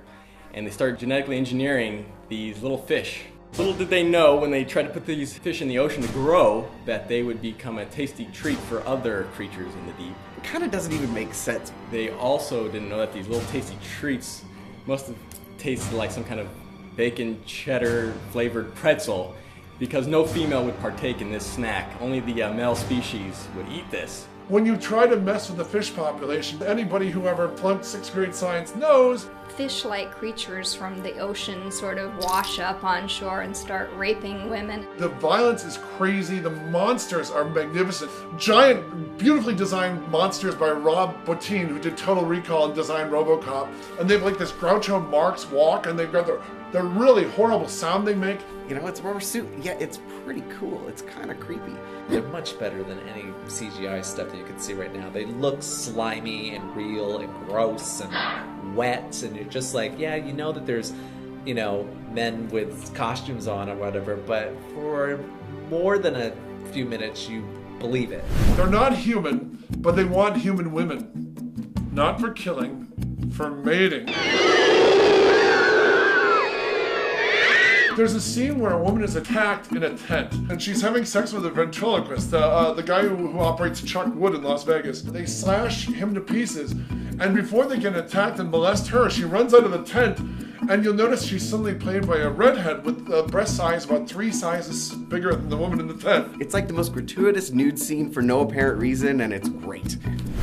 And they start genetically engineering these little fish. Little did they know when they tried to put these fish in the ocean to grow that they would become a tasty treat for other creatures in the deep. It kind of doesn't even make sense. They also didn't know that these little tasty treats must have tasted like some kind of bacon cheddar flavored pretzel, because no female would partake in this snack. Only the male species would eat this. when you try to mess with the fish population, anybody who ever flunked 6th grade science knows Fish-like creatures from the ocean sort of wash up on shore and start raping women. the violence is crazy, the monsters are magnificent. Giant, beautifully designed monsters by Rob Bottin, who did Total Recall and designed RoboCop. And they have like this Groucho Marx walk, and they've got the really horrible sound they make. You know, it's a rubber suit. Yeah, it's pretty cool. It's kind of creepy. They're much better than any CGI stuff that you can see right now. They look slimy and real and gross and wet, and you're just like, yeah, you know that there's, you know, men with costumes on or whatever, but for more than a few minutes, you believe it. They're not human, but they want human women. Not for killing, for mating. There's a scene where a woman is attacked in a tent, and she's having sex with a ventriloquist, the guy who operates Chuck Wood in Las Vegas. They slash him to pieces, and before they can attack and molest her, she runs out of the tent, and you'll notice she's suddenly played by a redhead with a breast size about 3 sizes bigger than the woman in the tent. It's like the most gratuitous nude scene for no apparent reason, and it's great.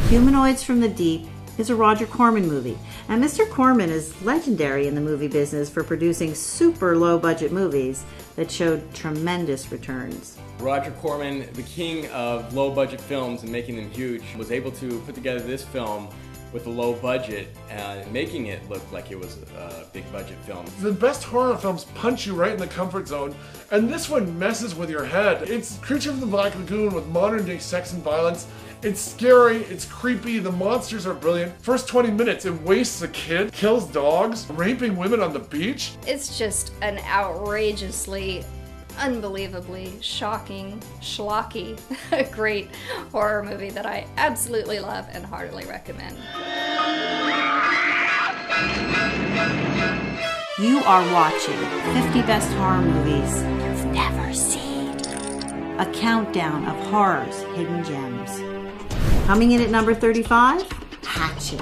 Humanoids from the Deep is a Roger Corman movie. And Mr. Corman is legendary in the movie business for producing super low-budget movies that showed tremendous returns. Roger Corman, the king of low-budget films and making them huge, was able to put together this film with a low budget and making it look like it was a big budget film. The best horror films punch you right in the comfort zone, and this one messes with your head. It's Creature from the Black Lagoon with modern day sex and violence. It's scary, it's creepy, the monsters are brilliant. First 20 minutes, it wastes a kid, kills dogs, raping women on the beach. It's just an outrageously, unbelievably shocking, schlocky, great horror movie that I absolutely love and heartily recommend. You are watching 50 Best Horror Movies You've Never Seen. A countdown of horror's hidden gems. Coming in at number 35, Hatchet.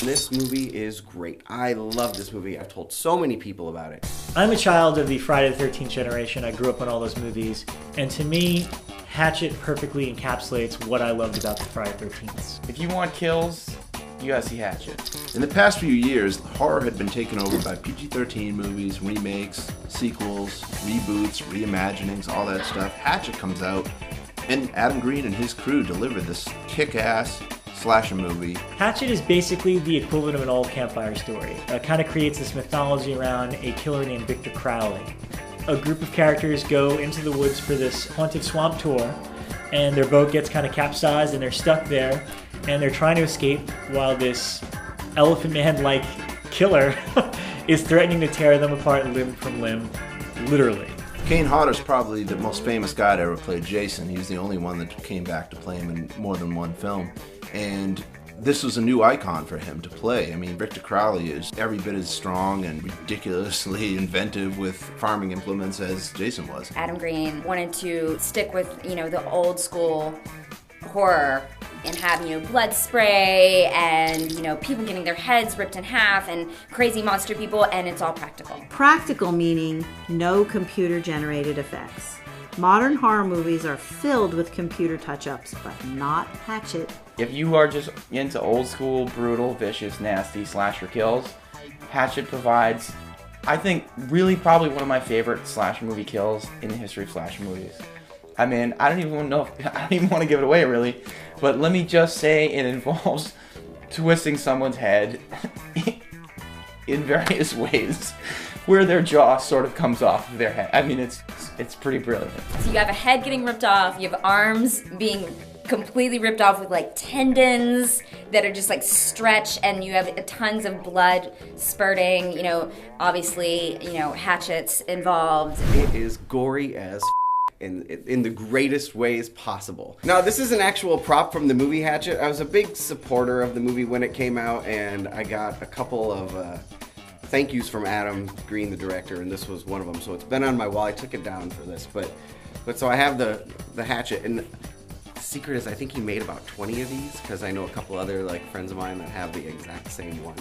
This movie is great. I love this movie. I've told so many people about it. I'm a child of the Friday the 13th generation. I grew up on all those movies. And to me, Hatchet perfectly encapsulates what I loved about the Friday the 13th. If you want kills, you gotta see Hatchet. In the past few years, horror had been taken over by PG-13 movies, remakes, sequels, reboots, reimaginings, all that stuff. Hatchet comes out, and Adam Green and his crew delivered this kick-ass slasher movie. Hatchet is basically the equivalent of an old campfire story. It kind of creates this mythology around a killer named Victor Crowley. A group of characters go into the woods for this haunted swamp tour, and their boat gets kind of capsized and they're stuck there, and they're trying to escape while this elephant man-like killer is threatening to tear them apart limb from limb, literally. Kane Hodder's probably the most famous guy to ever play Jason. He's the only one that came back to play him in more than one film. And this was a new icon for him to play. I mean, Victor Crowley is every bit as strong and ridiculously inventive with farming implements as Jason was. Adam Green wanted to stick with, the old school horror and have, blood spray and, people getting their heads ripped in half and crazy monster people, and it's all practical. Practical meaning no computer-generated effects. Modern horror movies are filled with computer touch-ups, but not Hatchet. If you are just into old school, brutal, vicious, nasty slasher kills, Hatchet provides, I think, really probably one of my favorite slasher movie kills in the history of slasher movies. I mean, I don't even want to give it away, really, but let me just say it involves twisting someone's head in various ways where their jaw sort of comes off of their head. I mean, it's pretty brilliant. So you have a head getting ripped off, you have arms being completely ripped off with tendons that are just stretched, and you have tons of blood spurting, obviously, hatchets involved. It is gory as in the greatest ways possible. Now, this is an actual prop from the movie Hatchet. I was a big supporter of the movie when it came out, and I got a couple of thank yous from Adam Green, the director, and this was one of them. So it's been on my wall. I took it down for this, but so I have the Hatchet, and the secret is I think he made about 20 of these because I know a couple other friends of mine that have the exact same one.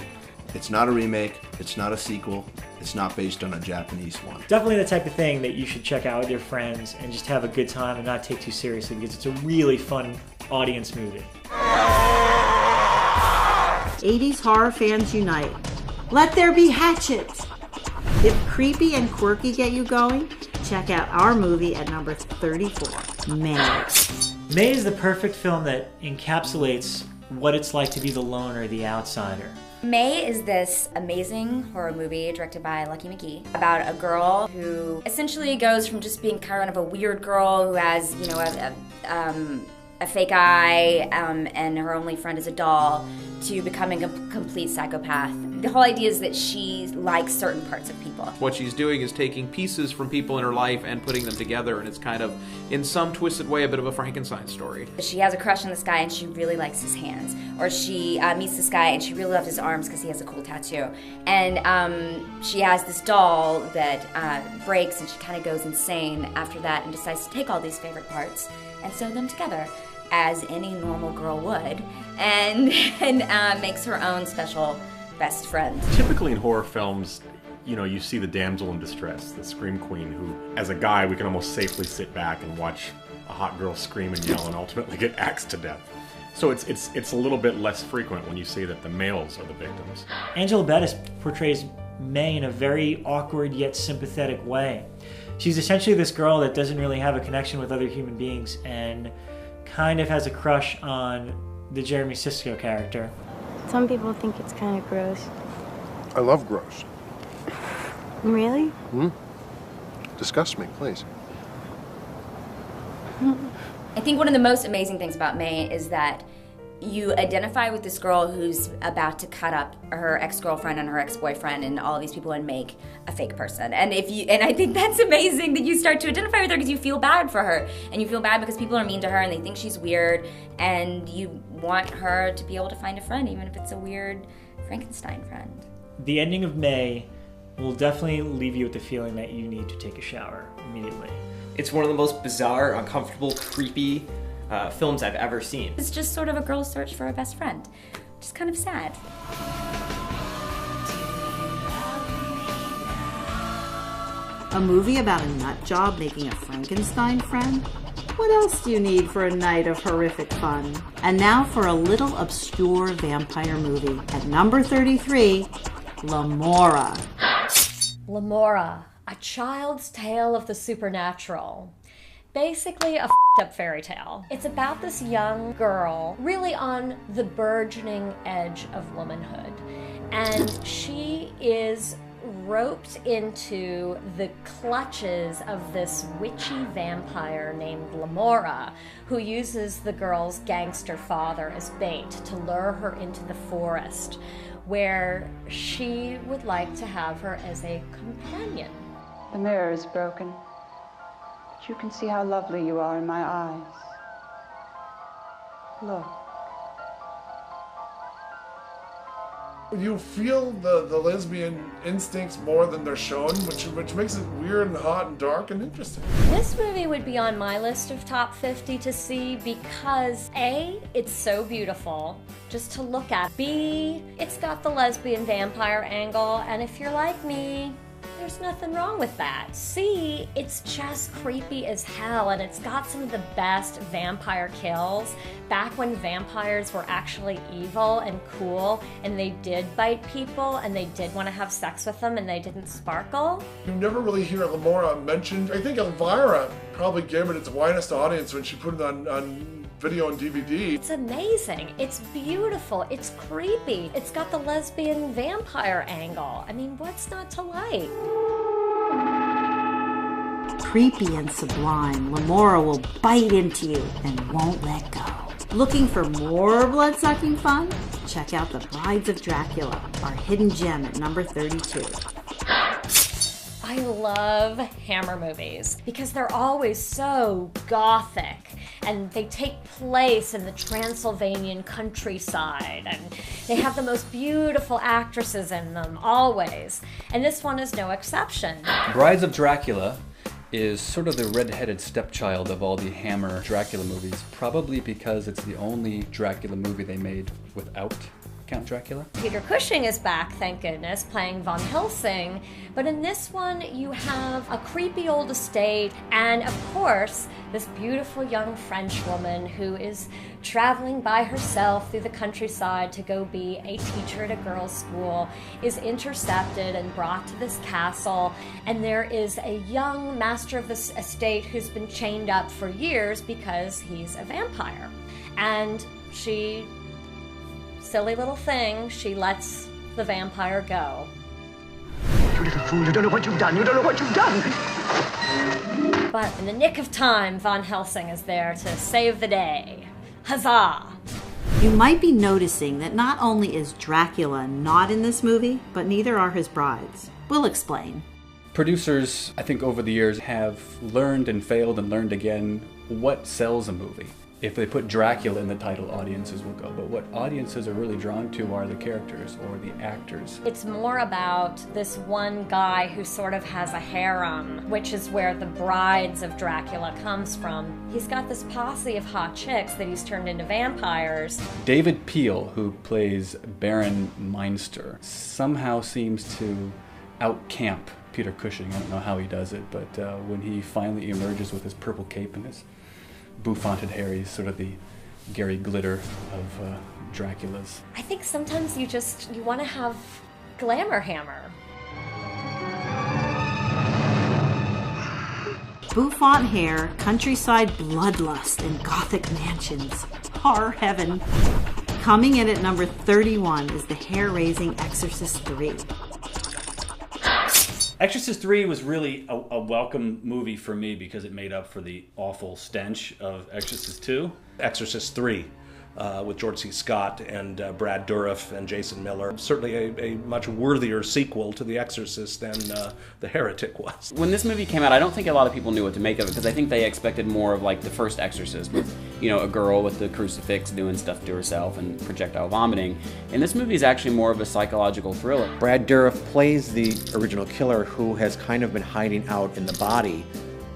It's not a remake, it's not a sequel, it's not based on a Japanese one. Definitely the type of thing that you should check out with your friends and just have a good time and not take too seriously, because it's a really fun audience movie. 80s horror fans unite. Let there be hatchets! If creepy and quirky get you going, check out our movie at number 34, May. May is the perfect film that encapsulates what it's like to be the loner, the outsider. May is this amazing horror movie directed by Lucky McGee about a girl who essentially goes from just being kind of a weird girl who has, you know, a fake eye and her only friend is a doll to becoming a complete psychopath. The whole idea is that she likes certain parts of people. What she's doing is taking pieces from people in her life and putting them together, and it's kind of, in some twisted way, a bit of a Frankenstein story. She has a crush on this guy and she really likes his hands. Or she meets this guy and she really loves his arms because he has a cool tattoo. And she has this doll that breaks and she kind of goes insane after that and decides to take all these favorite parts and sew them together, as any normal girl would, and makes her own special best friend. Typically in horror films, you know, you see the damsel in distress, the scream queen, who, as a guy, we can almost safely sit back and watch a hot girl scream and yell and ultimately get axed to death. So it's a little bit less frequent when you say that the males are the victims. Angela Bettis portrays May in a very awkward yet sympathetic way. She's essentially this girl that doesn't really have a connection with other human beings and kind of has a crush on the Jeremy Sisko character. Some people think it's kind of gross. I love gross. Really? Disgust me, please. I think one of the most amazing things about May is that you identify with this girl who's about to cut up her ex-girlfriend and her ex-boyfriend and all of these people and make a fake person. And I think that's amazing that you start to identify with her because you feel bad for her. And you feel bad because people are mean to her and they think she's weird, and you want her to be able to find a friend, even if it's a weird Frankenstein friend. The ending of May will definitely leave you with the feeling that you need to take a shower immediately. It's one of the most bizarre, uncomfortable, creepy films I've ever seen. It's just sort of a girl's search for a best friend, which is kind of sad. A movie about a nut job making a Frankenstein friend? What else do you need for a night of horrific fun? And now for a little obscure vampire movie. At number 33, Lamora. Lamora, a child's tale of the supernatural. Basically a f***ed up fairy tale. It's about this young girl really on the burgeoning edge of womanhood. And she is roped into the clutches of this witchy vampire named Lamora, who uses the girl's gangster father as bait to lure her into the forest, where she would like to have her as a companion. The mirror is broken. You can see how lovely you are in my eyes. Look. You feel the lesbian instincts more than they're shown, which makes it weird and hot and dark and interesting. This movie would be on my list of top 50 to see because A, it's so beautiful just to look at. B, it's got the lesbian vampire angle, and if you're like me, there's nothing wrong with that. C, it's just creepy as hell, and it's got some of the best vampire kills back when vampires were actually evil and cool and they did bite people and they did want to have sex with them and they didn't sparkle. You never really hear Lamora mentioned. I think Elvira probably gave it its widest audience when she put it on video and DVD. It's amazing. It's beautiful. It's creepy. It's got the lesbian vampire angle. I mean, what's not to like? Creepy and sublime, Lamora will bite into you and won't let go. Looking for more blood-sucking fun? Check out The Brides of Dracula, our hidden gem at number 32. I love Hammer movies because they're always so gothic and they take place in the Transylvanian countryside and they have the most beautiful actresses in them, always. And this one is no exception. Brides of Dracula is sort of the red-headed stepchild of all the Hammer Dracula movies, probably because it's the only Dracula movie they made without Count Dracula. Peter Cushing is back, thank goodness, playing Von Helsing. But in this one, you have a creepy old estate and, of course, this beautiful young French woman who is traveling by herself through the countryside to go be a teacher at a girls' school, is intercepted and brought to this castle, and there is a young master of this estate who's been chained up for years because he's a vampire. And she, silly little thing, she lets the vampire go. You little fool, you don't know what you've done, you don't know what you've done! But in the nick of time, Von Helsing is there to save the day. Huzzah! You might be noticing that not only is Dracula not in this movie, but neither are his brides. We'll explain. Producers, I think over the years, have learned and failed and learned again what sells a movie. If they put Dracula in the title, audiences will go. But what audiences are really drawn to are the characters or the actors. It's more about this one guy who sort of has a harem, which is where the brides of Dracula comes from. He's got this posse of hot chicks that he's turned into vampires. David Peel, who plays Baron Meinster, somehow seems to outcamp Peter Cushing. I don't know how he does it, but when he finally emerges with his purple cape and his bouffanted hair, he's sort of the Gary Glitter of Dracula's. I think sometimes you want to have glamour hammer. Bouffant hair, countryside bloodlust, and gothic mansions. Horror heaven. Coming in at number 31 is the hair-raising Exorcist 3. Exorcist 3 was really a welcome movie for me because it made up for the awful stench of Exorcist 2. Exorcist 3 with George C. Scott and Brad Dourif and Jason Miller. Certainly a much worthier sequel to The Exorcist than The Heretic was. When this movie came out, I don't think a lot of people knew what to make of it because I think they expected more of like the first Exorcist with, you know, a girl with the crucifix doing stuff to herself and projectile vomiting. And this movie is actually more of a psychological thriller. Brad Dourif plays the original killer who has kind of been hiding out in the body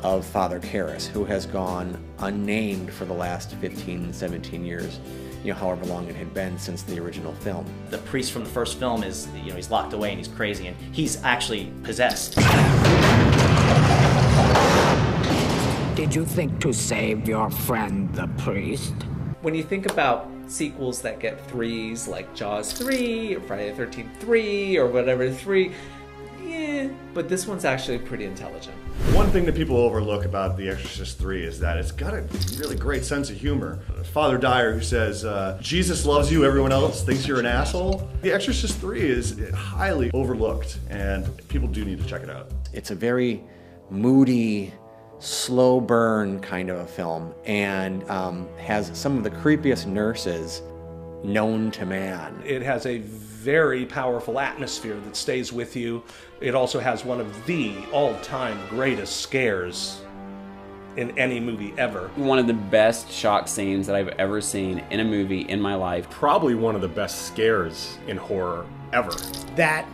of Father Karras, who has gone unnamed for the last 15, 17 years, you know, however long it had been since the original film. The priest from the first film is, you know, he's locked away and he's crazy and he's actually possessed. Did you think to save your friend, the priest? When you think about sequels that get 3s, like Jaws 3, or Friday the 13th 3, or whatever 3, yeah, but this one's actually pretty intelligent. One thing that people overlook about The Exorcist 3 is that it's got a really great sense of humor. Father Dyer, who says, Jesus loves you, everyone else thinks you're an asshole. The Exorcist 3 is highly overlooked, and people do need to check it out. It's a very moody, slow burn kind of a film, and has some of the creepiest nurses known to man. It has a very powerful atmosphere that stays with you. It also has one of the all-time greatest scares in any movie ever. One of the best shock scenes that I've ever seen in a movie in my life. Probably one of the best scares in horror ever. That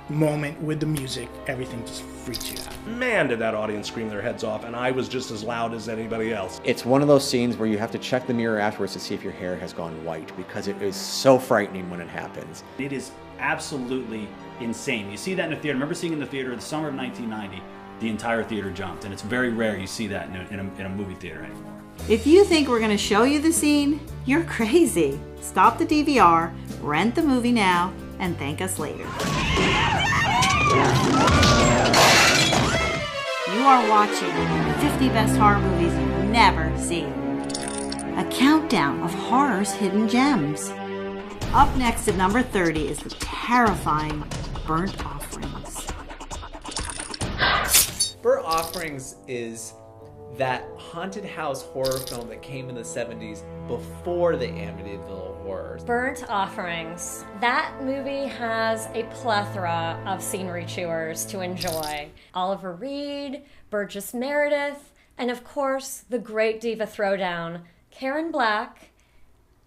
moment with the music, everything just freaks you out. Man, did that audience scream their heads off, and I was just as loud as anybody else. It's one of those scenes where you have to check the mirror afterwards to see if your hair has gone white, because it is so frightening when it happens. It is absolutely insane. You see that in the theater. I remember seeing it in the theater in the summer of 1990. The entire theater jumped, and it's very rare you see that in a movie theater anymore. If you think we're going to show you the scene, you're crazy. Stop the DVR, rent the movie now, and thank us later. You are watching 50 Best Horror Movies You've Never Seen. A countdown of horror's hidden gems. Up next at number 30 is the terrifying Burnt Offerings. Burnt Offerings is that haunted house horror film that came in the 70s before the Amityville Horrors. Burnt Offerings. That movie has a plethora of scenery chewers to enjoy. Oliver Reed, Burgess Meredith, and of course, the great diva throwdown, Karen Black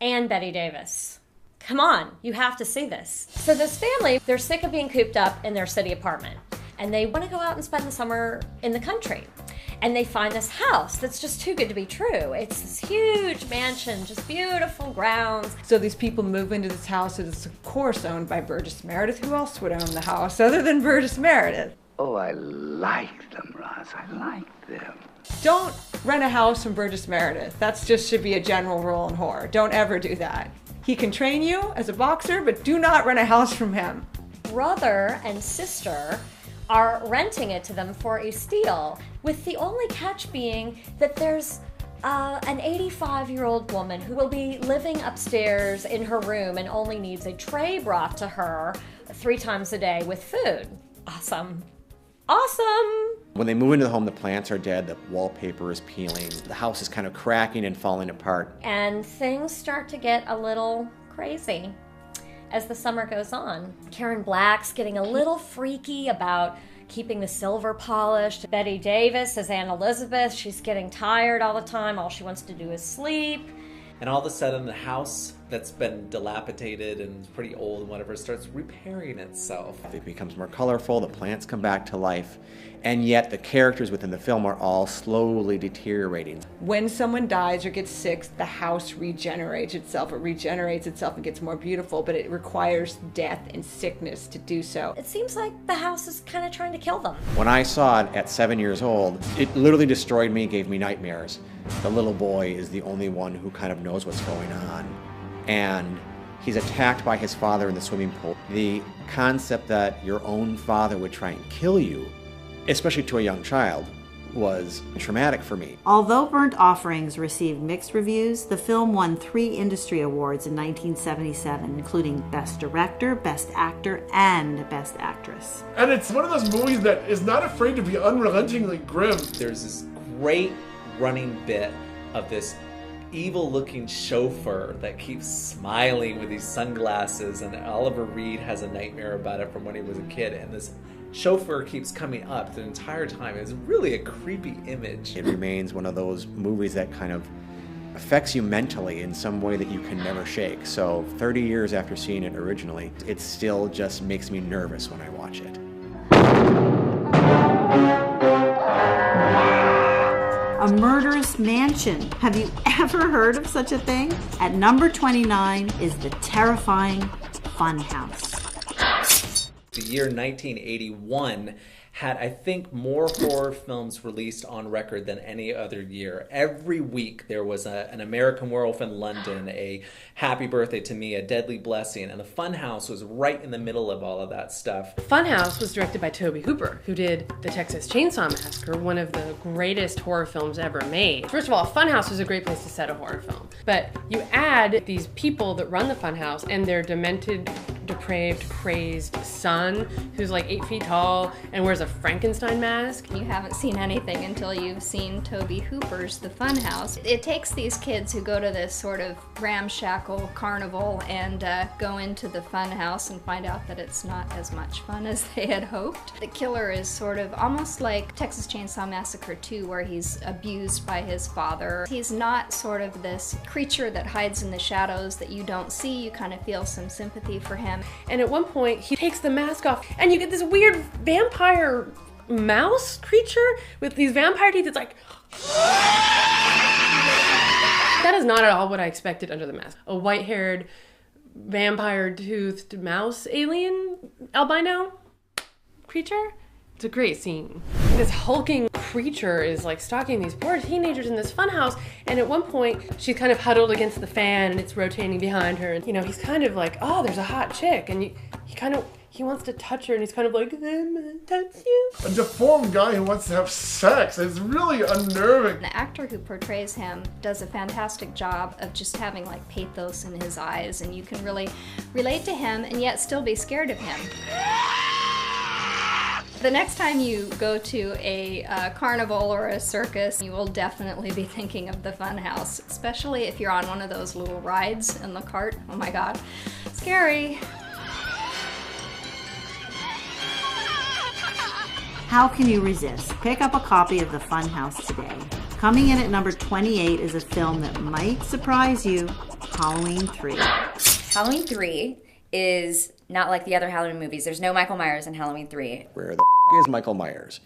and Bette Davis. Come on, you have to see this. So this family, they're sick of being cooped up in their city apartment, and they want to go out and spend the summer in the country. And they find this house that's just too good to be true. It's this huge mansion, just beautiful grounds. So these people move into this house that is, of course, owned by Burgess Meredith. Who else would own the house other than Burgess Meredith? Oh, I like them, Roz. I like them. Don't rent a house from Burgess Meredith. That's just should be a general rule in horror. Don't ever do that. He can train you as a boxer, but do not rent a house from him. Brother and sister are renting it to them for a steal, with the only catch being that there's an 85-year-old woman who will be living upstairs in her room and only needs a tray brought to her 3 times a day with food. Awesome. Awesome! When they move into the home, the plants are dead, the wallpaper is peeling, the house is kind of cracking and falling apart. And things start to get a little crazy as the summer goes on. Karen Black's getting a little freaky about keeping the silver polished. Betty Davis as Anne Elizabeth, she's getting tired all the time. All she wants to do is sleep. And all of a sudden, the house that's been dilapidated and pretty old and whatever starts repairing itself. It becomes more colorful, the plants come back to life, and yet the characters within the film are all slowly deteriorating. When someone dies or gets sick, the house regenerates itself. It regenerates itself and gets more beautiful, but it requires death and sickness to do so. It seems like the house is kind of trying to kill them. When I saw it at 7 years old, it literally destroyed me, gave me nightmares. The little boy is the only one who kind of knows what's going on. And he's attacked by his father in the swimming pool. The concept that your own father would try and kill you, especially to a young child, was traumatic for me. Although Burnt Offerings received mixed reviews, the film won 3 industry awards in 1977, including Best Director, Best Actor, and Best Actress. And it's one of those movies that is not afraid to be unrelentingly grim. There's this great running bit of this evil-looking chauffeur that keeps smiling with these sunglasses, and Oliver Reed has a nightmare about it from when he was a kid, and this chauffeur keeps coming up the entire time. It's really a creepy image. It remains one of those movies that kind of affects you mentally in some way that you can never shake. So 30 years after seeing it originally, it still just makes me nervous when I watch it. A murderous mansion. Have you ever heard of such a thing? At number 29 is the terrifying Funhouse. The year 1981 had, I think, more horror films released on record than any other year. Every week there was an American Werewolf in London, a Happy Birthday to Me, a Deadly Blessing, and the Funhouse was right in the middle of all of that stuff. Funhouse was directed by Tobe Hooper, who did The Texas Chainsaw Massacre, one of the greatest horror films ever made. First of all, Funhouse was a great place to set a horror film. But you add these people that run the Funhouse and their demented, depraved, crazed son, who's like 8 feet tall and wears a Frankenstein mask. You haven't seen anything until you've seen Tobe Hooper's The Funhouse. It takes these kids who go to this sort of ramshackle carnival and go into the Funhouse and find out that it's not as much fun as they had hoped. The killer is sort of almost like Texas Chainsaw Massacre 2, where he's abused by his father. He's not sort of this creature that hides in the shadows that you don't see. You kind of feel some sympathy for him. And at one point, he takes the mask off, and you get this weird vampire mouse creature with these vampire teeth. It's like... That is not at all what I expected under the mask. A white-haired, vampire-toothed mouse alien albino creature. It's a great scene. This hulking creature is like stalking these poor teenagers in this funhouse, and at one point she's kind of huddled against the fan and it's rotating behind her, and he's kind of like, oh, there's a hot chick, and he wants to touch her, and he's kind of like, touch you. A deformed guy who wants to have sex. It's really unnerving. The actor who portrays him does a fantastic job of just having like pathos in his eyes, and you can really relate to him and yet still be scared of him. The next time you go to a carnival or a circus, you will definitely be thinking of the Funhouse, especially if you're on one of those little rides in the cart. Oh my God, scary. How can you resist? Pick up a copy of The Funhouse today. Coming in at number 28 is a film that might surprise you, Halloween 3. Halloween 3 is not like the other Halloween movies. There's no Michael Myers in Halloween 3. Where the is Michael Myers?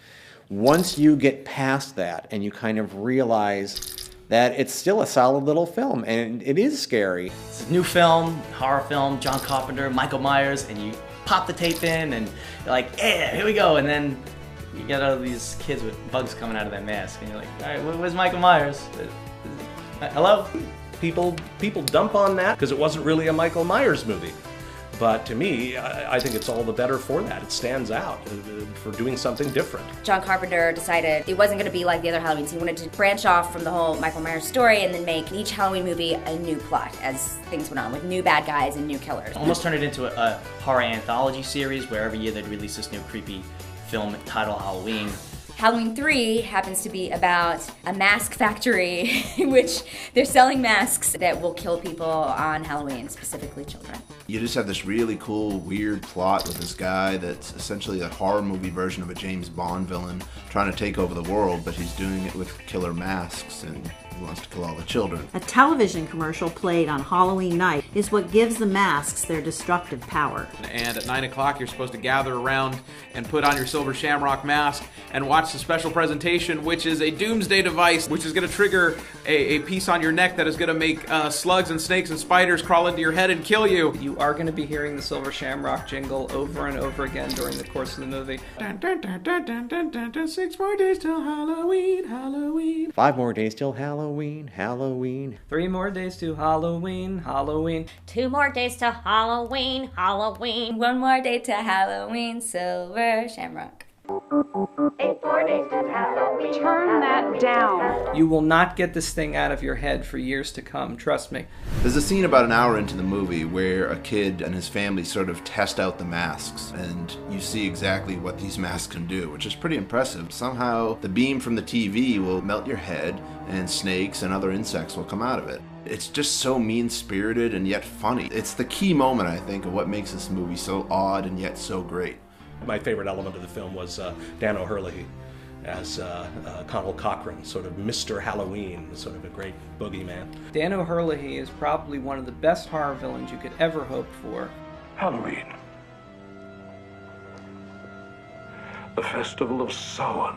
Once you get past that and you kind of realize that it's still a solid little film and it is scary. It's a new film, horror film, John Carpenter, Michael Myers, and you pop the tape in and you're like, yeah, here we go. And then you get all these kids with bugs coming out of their mask and you're like, all right, where's Michael Myers? Hello? People dump on that because it wasn't really a Michael Myers movie. But to me, I think it's all the better for that. It stands out for doing something different. John Carpenter decided it wasn't going to be like the other Halloweens. He wanted to branch off from the whole Michael Myers story and then make each Halloween movie a new plot as things went on with new bad guys and new killers. Almost turned it into a horror anthology series where every year they'd release this new creepy film titled Halloween. Halloween 3 happens to be about a mask factory in which they're selling masks that will kill people on Halloween, specifically children. You just have this really cool, weird plot with this guy that's essentially a horror movie version of a James Bond villain trying to take over the world, but he's doing it with killer masks and he wants to kill all the children. A television commercial played on Halloween night is what gives the masks their destructive power. And at 9 o'clock, you're supposed to gather around and put on your silver shamrock mask and watch the special presentation, which is a doomsday device, which is going to trigger a piece on your neck that is going to make slugs and snakes and spiders crawl into your head and kill you. You are going to be hearing the silver shamrock jingle over and over again during the course of the movie. Dun, dun, dun, dun, dun, dun, dun, dun. 6 more days till Halloween, Halloween. 5 more days till Halloween, Halloween. 3 more days to Halloween, Halloween. 2 more days to Halloween, Halloween. 1 more day to Halloween, silver shamrock. 8 more days to Halloween. Turn that down. You will not get this thing out of your head for years to come, trust me. There's a scene about an hour into the movie where a kid and his family sort of test out the masks, and you see exactly what these masks can do, which is pretty impressive. Somehow the beam from the TV will melt your head and snakes and other insects will come out of it. It's just so mean-spirited and yet funny. It's the key moment, I think, of what makes this movie so odd and yet so great. My favorite element of the film was Dan O'Hurley as Conal Cochran, sort of Mr. Halloween, sort of a great boogeyman. Dan O'Hurley is probably one of the best horror villains you could ever hope for. Halloween. The Festival of Samhain.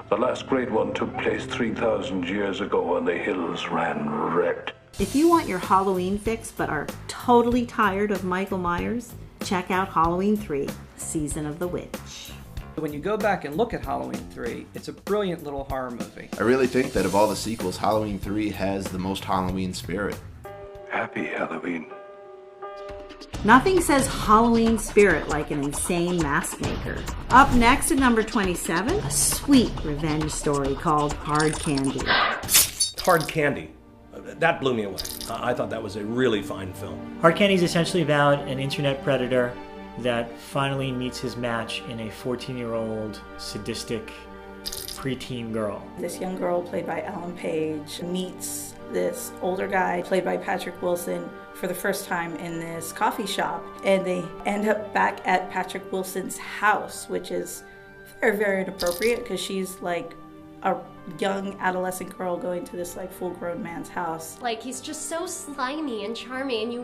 The last great one took place 3,000 years ago and the hills ran red. If you want your Halloween fix but are totally tired of Michael Myers, check out Halloween 3, Season of the Witch. When you go back and look at Halloween 3, it's a brilliant little horror movie. I really think that of all the sequels, Halloween 3 has the most Halloween spirit. Happy Halloween. Nothing says Halloween spirit like an insane mask maker. Up next at number 27, a sweet revenge story called Hard Candy. Hard Candy. That blew me away. I thought that was a really fine film. Hard Candy is essentially about an internet predator that finally meets his match in a 14-year-old sadistic preteen girl. This young girl, played by Ellen Page, meets this older guy, played by Patrick Wilson, for the first time in this coffee shop. And they end up back at Patrick Wilson's house, which is very, very inappropriate because she's like a young adolescent girl going to this like full-grown man's house. Like, he's just so slimy and charming, and you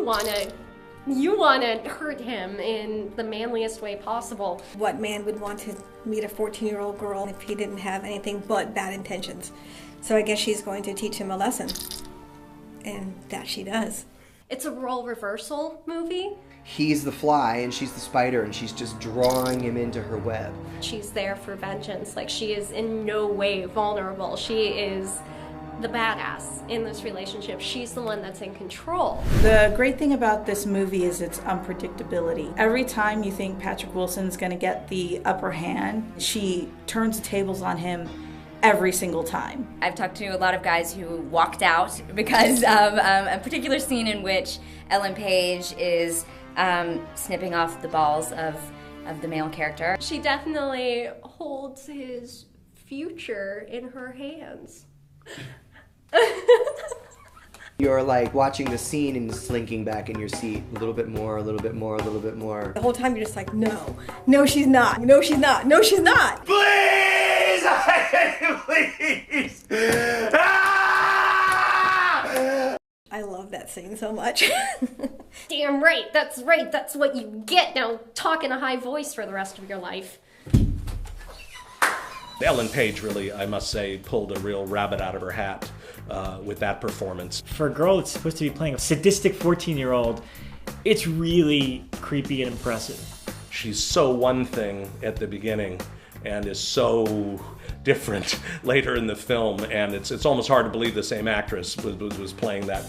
wanna hurt him in the manliest way possible. What man would want to meet a 14-year-old girl if he didn't have anything but bad intentions? So I guess she's going to teach him a lesson. And that she does. It's a role reversal movie. He's the fly and she's the spider and she's just drawing him into her web. She's there for vengeance. Like, she is in no way vulnerable. She is the badass in this relationship. She's the one that's in control. The great thing about this movie is its unpredictability. Every time you think Patrick Wilson's gonna get the upper hand, she turns the tables on him every single time. I've talked to a lot of guys who walked out because of a particular scene in which Ellen Page is snipping off the balls of the male character. She definitely holds his future in her hands. You're like watching the scene and slinking back in your seat a little bit more, a little bit more, a little bit more. The whole time you're just like, no, no she's not, no she's not, no she's not. Please! Please! I love that scene so much. Damn right, that's what you get. Now talk in a high voice for the rest of your life. Ellen Page really, I must say, pulled a real rabbit out of her hat with that performance. For a girl that's supposed to be playing a sadistic 14-year-old, it's really creepy and impressive. She's so one thing at the beginning and is so different later in the film, and it's almost hard to believe the same actress was playing that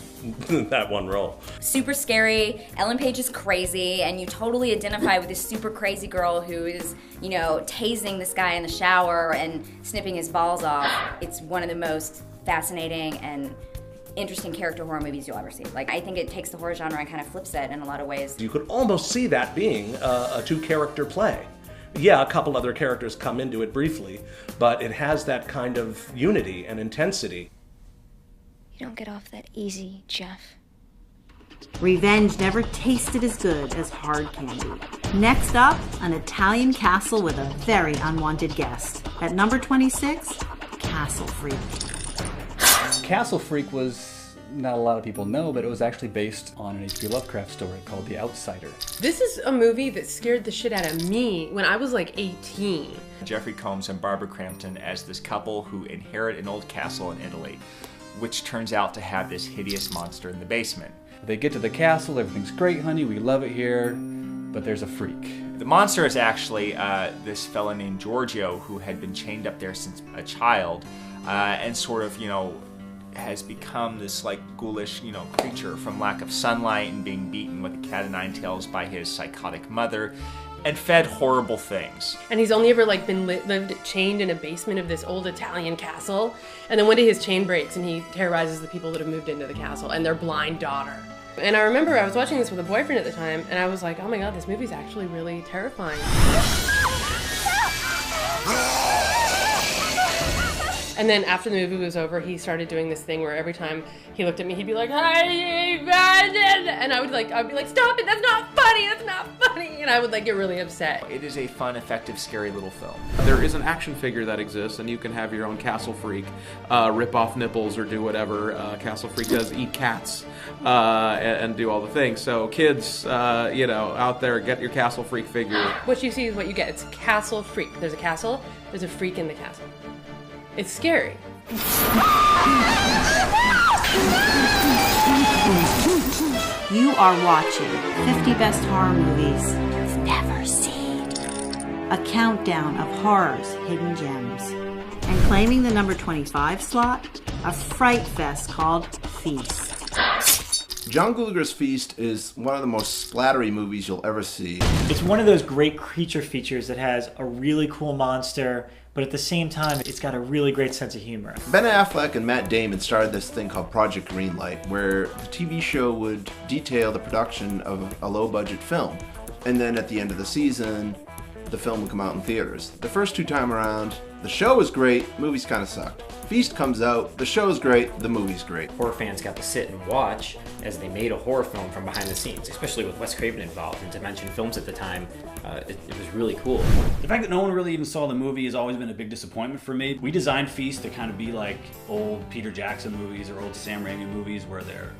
that one role. Super scary. Ellen Page is crazy, and you totally identify with this super crazy girl who is, you know, tasing this guy in the shower and snipping his balls off. It's one of the most fascinating and interesting character horror movies you'll ever see. Like, I think it takes the horror genre and kind of flips it in a lot of ways. You could almost see that being a two-character play. Yeah, a couple other characters come into it briefly, but it has that kind of unity and intensity. You don't get off that easy, Jeff. Revenge never tasted as good as hard candy. Next up, an Italian castle with a very unwanted guest. At number 26, Castle Freak. Castle Freak was, not a lot of people know, but it was actually based on an H.P. Lovecraft story called The Outsider. This is a movie that scared the shit out of me when I was like 18. Jeffrey Combs and Barbara Crampton as this couple who inherit an old castle in Italy, which turns out to have this hideous monster in the basement. They get to the castle, everything's great, honey, we love it here, but there's a freak. The monster is actually this fella named Giorgio who had been chained up there since a child and sort of, you know, has become this like ghoulish, you know, creature from lack of sunlight and being beaten with a cat o' nine tails by his psychotic mother and fed horrible things. And he's only ever like been lived chained in a basement of this old Italian castle. And then one day his chain breaks and he terrorizes the people that have moved into the castle and their blind daughter. And I remember I was watching this with a boyfriend at the time and I was like, oh my god, this movie's actually really terrifying. And then after the movie was over, he started doing this thing where every time he looked at me, he'd be like, "Hi, Brandon," and I'd be like, "Stop it! That's not funny! That's not funny!" And I would like get really upset. It is a fun, effective, scary little film. There is an action figure that exists, and you can have your own Castle Freak, rip off nipples or do whatever. Castle Freak does eat cats and do all the things. So kids, you know, out there, get your Castle Freak figure. What you see is what you get. It's Castle Freak. There's a castle. There's a freak in the castle. It's scary. You are watching 50 Best Horror Movies You've Never Seen. A countdown of horror's hidden gems. And claiming the number 25 slot, a fright fest called Feast. John Gulager's Feast is one of the most splattery movies you'll ever see. It's one of those great creature features that has a really cool monster, but at the same time, it's got a really great sense of humor. Ben Affleck and Matt Damon started this thing called Project Greenlight, where the TV show would detail the production of a low-budget film. And then at the end of the season, the film would come out in theaters. The first two time around, the show was great, movies kind of sucked. Feast comes out, the show's great, the movie's great. Horror fans got to sit and watch as they made a horror film from behind the scenes, especially with Wes Craven involved and Dimension Films at the time. It was really cool. The fact that no one really even saw the movie has always been a big disappointment for me. We designed Feast to kind of be like old Peter Jackson movies or old Sam Raimi movies where they're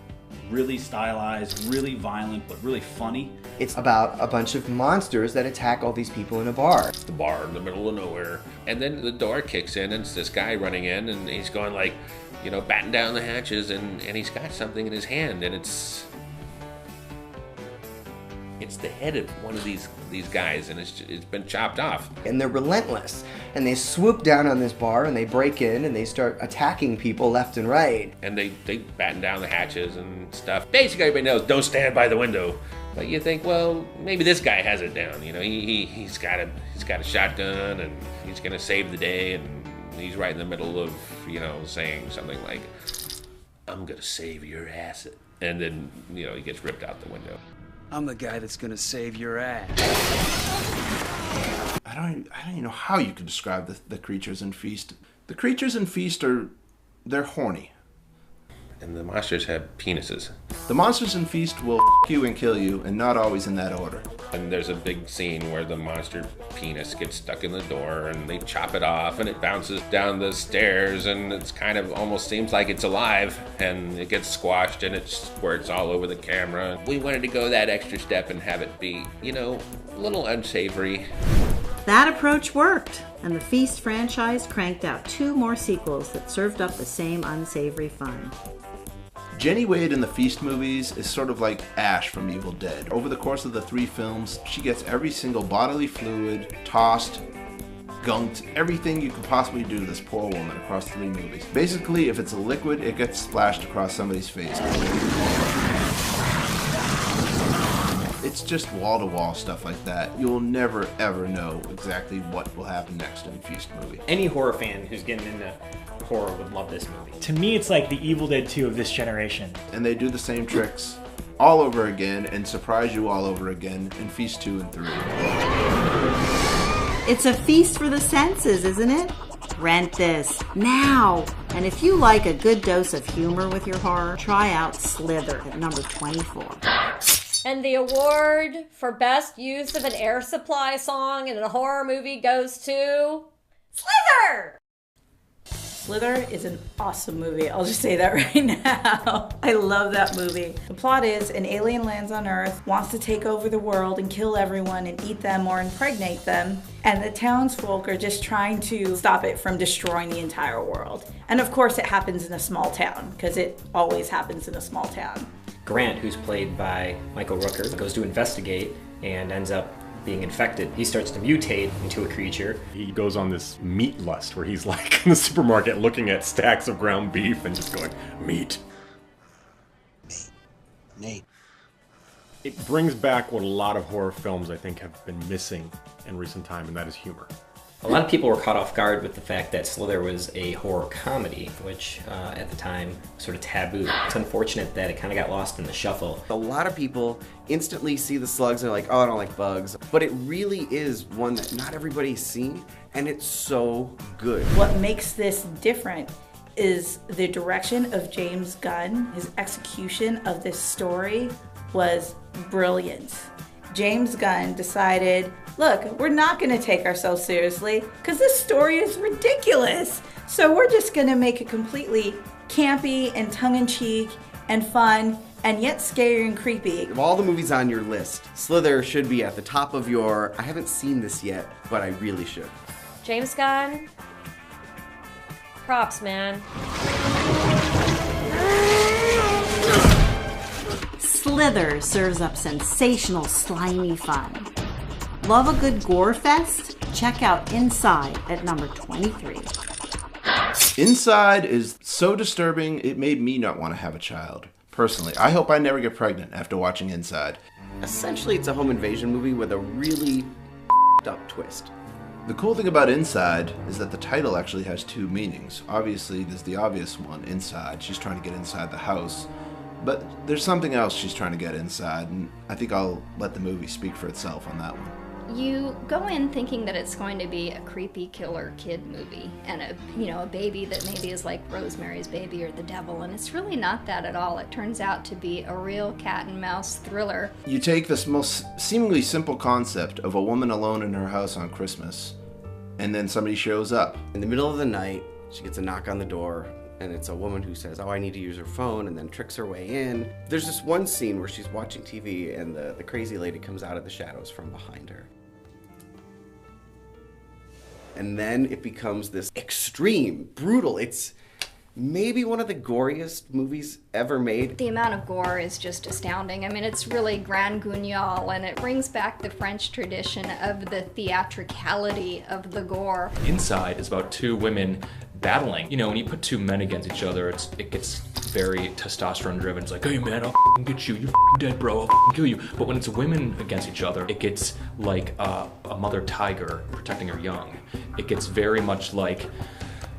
really stylized, really violent, but really funny. It's about a bunch of monsters that attack all these people in a bar. The bar in the middle of nowhere. And then the door kicks in and it's this guy running in and he's going like, you know, batten down the hatches and he's got something in his hand and it's the head of one of these guys and it's been chopped off. And they're relentless. And they swoop down on this bar and they break in and they start attacking people left and right. And they batten down the hatches and stuff. Basically everybody knows, don't stand by the window. But you think, well, maybe this guy has it down. You know, he's got a shotgun and he's gonna save the day and he's right in the middle of, you know, saying something like, I'm gonna save your ass. And then, you know, he gets ripped out the window. I'm the guy that's gonna save your ass. I don't even know how you could describe the creatures in Feast. The creatures in Feast they're horny. And the monsters have penises. The monsters in Feast will you and kill you, and not always in that order. And there's a big scene where the monster penis gets stuck in the door and they chop it off and it bounces down the stairs and it's kind of almost seems like it's alive and it gets squashed and it squirts all over the camera. We wanted to go that extra step and have it be, you know, a little unsavory. That approach worked, and the Feast franchise cranked out 2 more sequels that served up the same unsavory fun. Jenny Wade in the Feast movies is sort of like Ash from Evil Dead. Over the course of the 3 films, she gets every single bodily fluid, tossed, gunked, everything you could possibly do to this poor woman across 3 movies. Basically, if it's a liquid, it gets splashed across somebody's face. It's just wall-to-wall stuff like that. You'll never ever know exactly what will happen next in a Feast movie. Any horror fan who's getting into horror would love this movie. To me, it's like the Evil Dead 2 of this generation. And they do the same tricks all over again and surprise you all over again in Feast 2 and 3. It's a feast for the senses, isn't it? Rent this now. And if you like a good dose of humor with your horror, try out Slither at number 24. And the award for best use of an air supply song in a horror movie goes to Slither! Slither is an awesome movie. I'll just say that right now. I love that movie. The plot is an alien lands on Earth, wants to take over the world and kill everyone and eat them or impregnate them. And the townsfolk are just trying to stop it from destroying the entire world. And of course it happens in a small town, because it always happens in a small town. Grant, who's played by Michael Rooker, goes to investigate and ends up being infected. He starts to mutate into a creature. He goes on this meat lust where he's like in the supermarket looking at stacks of ground beef and just going, meat. Meat. It brings back what a lot of horror films I think have been missing in recent time, and that is humor. A lot of people were caught off guard with the fact that Slither was a horror comedy, which at the time sort of taboo. It's unfortunate that it kind of got lost in the shuffle. A lot of people instantly see the slugs and are like, oh, I don't like bugs. But it really is one that not everybody's seen, and it's so good. What makes this different is the direction of James Gunn. His execution of this story was brilliant. James Gunn decided, look, we're not going to take ourselves seriously because this story is ridiculous. So we're just going to make it completely campy and tongue-in-cheek and fun and yet scary and creepy. Of all the movies on your list, Slither should be at the top of your, I haven't seen this yet, but I really should. James Gunn, props, man. Slither serves up sensational, slimy fun. Love a good gore fest? Check out Inside at number 23. Inside is so disturbing, it made me not want to have a child. Personally, I hope I never get pregnant after watching Inside. Essentially, it's a home invasion movie with a really up twist. The cool thing about Inside is that the title actually has 2 meanings. Obviously, there's the obvious one, inside. She's trying to get inside the house. But there's something else she's trying to get inside, and I think I'll let the movie speak for itself on that one. You go in thinking that it's going to be a creepy killer kid movie and a baby that maybe is like Rosemary's Baby or The Devil, and it's really not that at all. It turns out to be a real cat and mouse thriller. You take this most seemingly simple concept of a woman alone in her house on Christmas, and then somebody shows up. In the middle of the night, she gets a knock on the door, and it's a woman who says, oh, I need to use her phone, and then tricks her way in. There's this one scene where she's watching TV, and the crazy lady comes out of the shadows from behind her. And then it becomes this extreme, brutal, it's maybe one of the goriest movies ever made. The amount of gore is just astounding. I mean, it's really grand guignol, and it brings back the French tradition of the theatricality of the gore. Inside is about 2 women battling. You know, when you put 2 men against each other, it gets very testosterone driven. It's like, hey man, I'll get you, you're dead, bro, I'll kill you. But when it's women against each other, it gets like a mother tiger protecting her young. It gets very much like,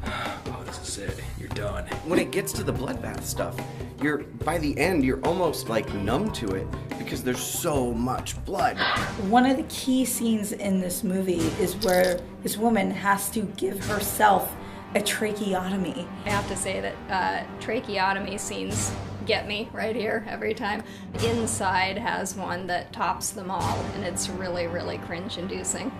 oh, this is it, you're done. When it gets to the bloodbath stuff, by the end, you're almost like numb to it because there's so much blood. One of the key scenes in this movie is where this woman has to give herself a tracheotomy. I have to say that tracheotomy scenes get me right here every time. Inside has one that tops them all, and it's really, really cringe-inducing.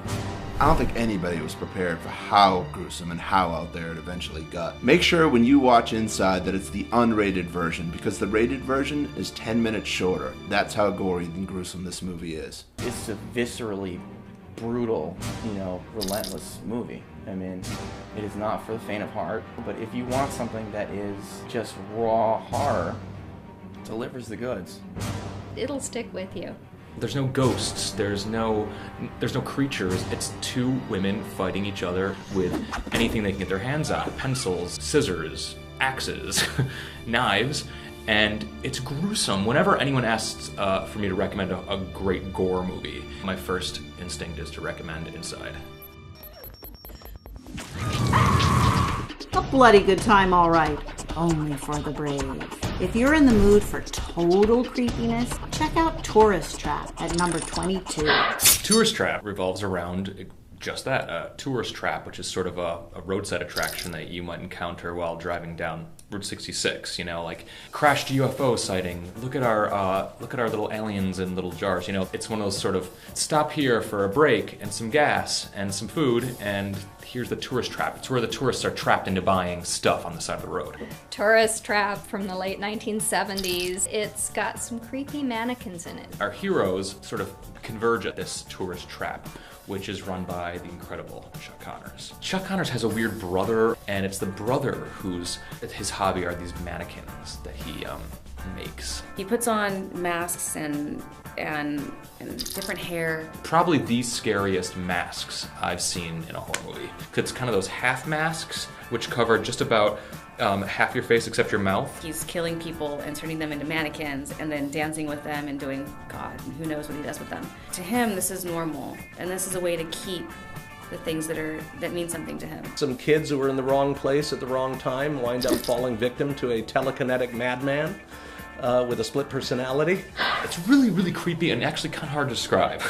I don't think anybody was prepared for how gruesome and how out there it eventually got. Make sure when you watch Inside that it's the unrated version, because the rated version is 10 minutes shorter. That's how gory and gruesome this movie is. It's a viscerally brutal, relentless movie. I mean, it is not for the faint of heart, but if you want something that is just raw horror, it delivers the goods. It'll stick with you. There's no ghosts, there's no creatures. It's two women fighting each other with anything they can get their hands on. Pencils, scissors, axes, knives, and it's gruesome. Whenever anyone asks for me to recommend a great gore movie, my first instinct is to recommend Inside. A bloody good time, all right. Only for the brave. If you're in the mood for total creepiness, check out Tourist Trap at number 22. Tourist Trap revolves around just that, a tourist trap, which is sort of a roadside attraction that you might encounter while driving down Route 66. Like crashed UFO sighting. Look at our little aliens in little jars. It's one of those sort of stop here for a break and some gas and some food, and here's the tourist trap. It's where the tourists are trapped into buying stuff on the side of the road. Tourist Trap from the late 1970s. It's got some creepy mannequins in it. Our heroes sort of converge at this tourist trap, which is run by the incredible Chuck Connors. Chuck Connors has a weird brother, and it's the brother his hobby are these mannequins that he makes. He puts on masks and different hair. Probably the scariest masks I've seen in a horror movie. It's kind of those half masks, which cover just about half your face except your mouth. He's killing people and turning them into mannequins and then dancing with them and doing, God, who knows what he does with them. To him, this is normal, and this is a way to keep the things that mean something to him. Some kids who were in the wrong place at the wrong time wind up falling victim to a telekinetic madman with a split personality. It's really, really creepy and actually kind of hard to describe.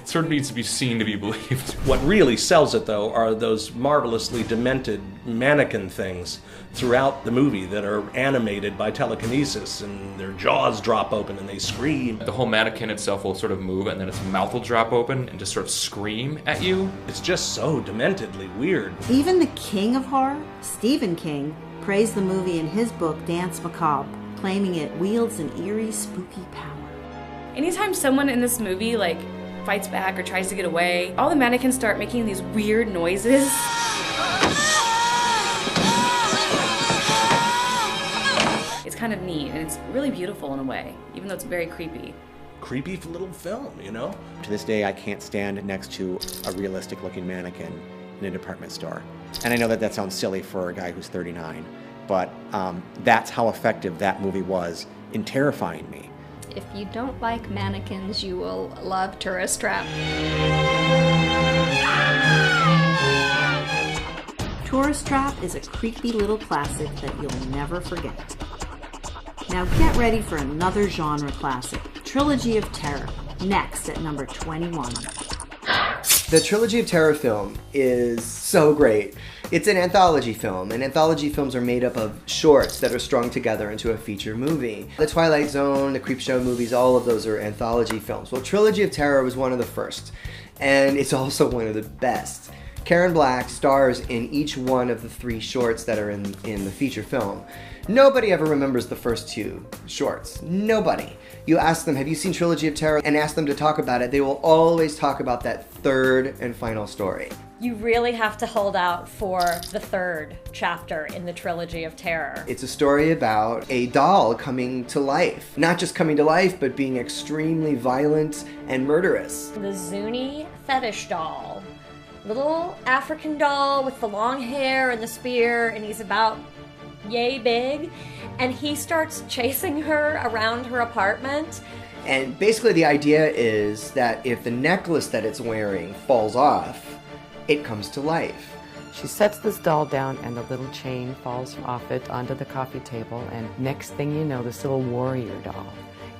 It sort of needs to be seen to be believed. What really sells it, though, are those marvelously demented mannequin things throughout the movie that are animated by telekinesis, and their jaws drop open and they scream. The whole mannequin itself will sort of move, and then its mouth will drop open and just sort of scream at you. It's just so dementedly weird. Even the king of horror, Stephen King, praised the movie in his book Dance Macabre, claiming it wields an eerie, spooky power. Anytime someone in this movie fights back or tries to get away, all the mannequins start making these weird noises. It's kind of neat, and it's really beautiful in a way, even though it's very creepy. Creepy little film, To this day, I can't stand next to a realistic-looking mannequin in a department store. And I know that sounds silly for a guy who's 39, but that's how effective that movie was in terrifying me. If you don't like mannequins, you will love Tourist Trap. Tourist Trap is a creepy little classic that you'll never forget. Now get ready for another genre classic, Trilogy of Terror, next at number 21. The Trilogy of Terror film is so great. It's an anthology film, and anthology films are made up of shorts that are strung together into a feature movie. The Twilight Zone, the Creepshow movies, all of those are anthology films. Well, Trilogy of Terror was one of the first, and it's also one of the best. Karen Black stars in each one of the 3 shorts that are in the feature film. Nobody ever remembers the first 2 shorts. Nobody. You ask them, have you seen Trilogy of Terror, and ask them to talk about it, they will always talk about that 3rd and final story. You really have to hold out for the 3rd chapter in the Trilogy of Terror. It's a story about a doll coming to life. Not just coming to life, but being extremely violent and murderous. The Zuni fetish doll. Little African doll with the long hair and the spear, and he's about yay big, and he starts chasing her around her apartment. And basically the idea is that if the necklace that it's wearing falls off, it comes to life. She sets this doll down and the little chain falls off it onto the coffee table, and next thing you know, this little warrior doll.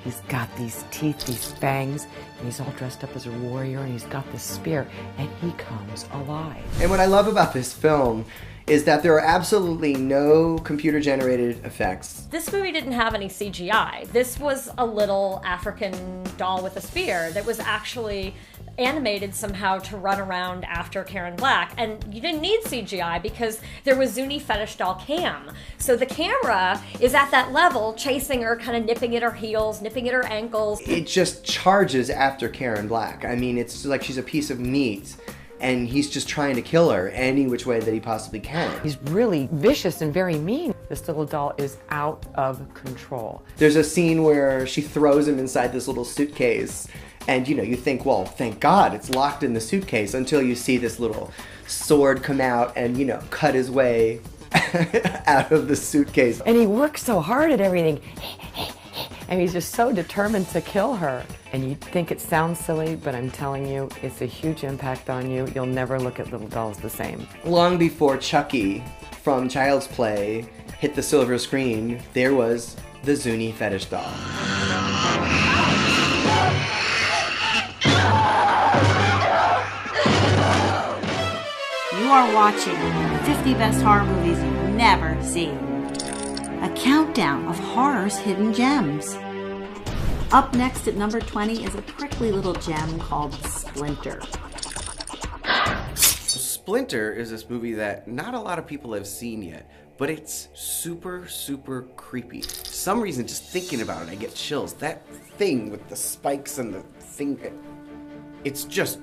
He's got these teeth, these fangs, and he's all dressed up as a warrior, and he's got this spear, and he comes alive. And what I love about this film is that there are absolutely no computer-generated effects. This movie didn't have any CGI. This was a little African doll with a spear that was actually animated somehow to run around after Karen Black. And you didn't need CGI because there was Zuni fetish doll cam. So the camera is at that level, chasing her, kind of nipping at her heels, nipping at her ankles. It just charges after Karen Black. I mean, it's like she's a piece of meat, and he's just trying to kill her any which way that he possibly can. He's really vicious and very mean. This little doll is out of control. There's a scene where she throws him inside this little suitcase, and you think, well, thank God it's locked in the suitcase, until you see this little sword come out and, cut his way out of the suitcase. And he works so hard at everything. And he's just so determined to kill her. And you think it sounds silly, but I'm telling you, it's a huge impact on you. You'll never look at little dolls the same. Long before Chucky from Child's Play hit the silver screen, there was the Zuni fetish doll. You are watching 50 Best Horror Movies You've Never Seen. A countdown of horror's hidden gems. Up next at number 20 is a prickly little gem called Splinter. Splinter is this movie that not a lot of people have seen yet, but it's super, super creepy. For some reason, just thinking about it, I get chills. That thing with the spikes and the thing, it's just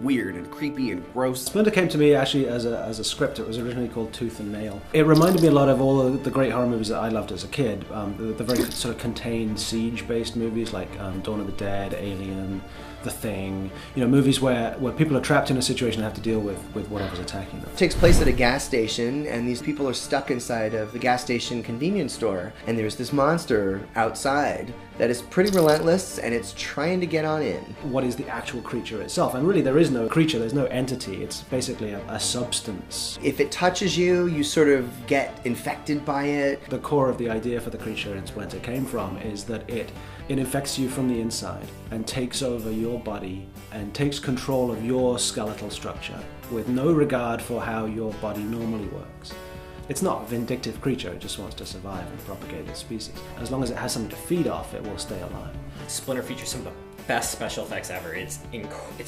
weird and creepy and gross. Splinter came to me actually as a script. It was originally called Tooth and Nail. It reminded me a lot of all of the great horror movies that I loved as a kid. The very sort of contained siege-based movies like Dawn of the Dead, Alien, The Thing. Movies where people are trapped in a situation and have to deal with whatever's attacking them. It takes place at a gas station, and these people are stuck inside of the gas station convenience store, and there's this monster outside that is pretty relentless, and it's trying to get on in. What is the actual creature itself? And really there is no creature, there's no entity, it's basically a substance. If it touches you, you sort of get infected by it. The core of the idea for the creature in Splinter came from is that it infects you from the inside and takes over your body and takes control of your skeletal structure with no regard for how your body normally works. It's not a vindictive creature, it just wants to survive and propagate its species. As long as it has something to feed off, it will stay alive. Splinter features some of the best special effects ever. It's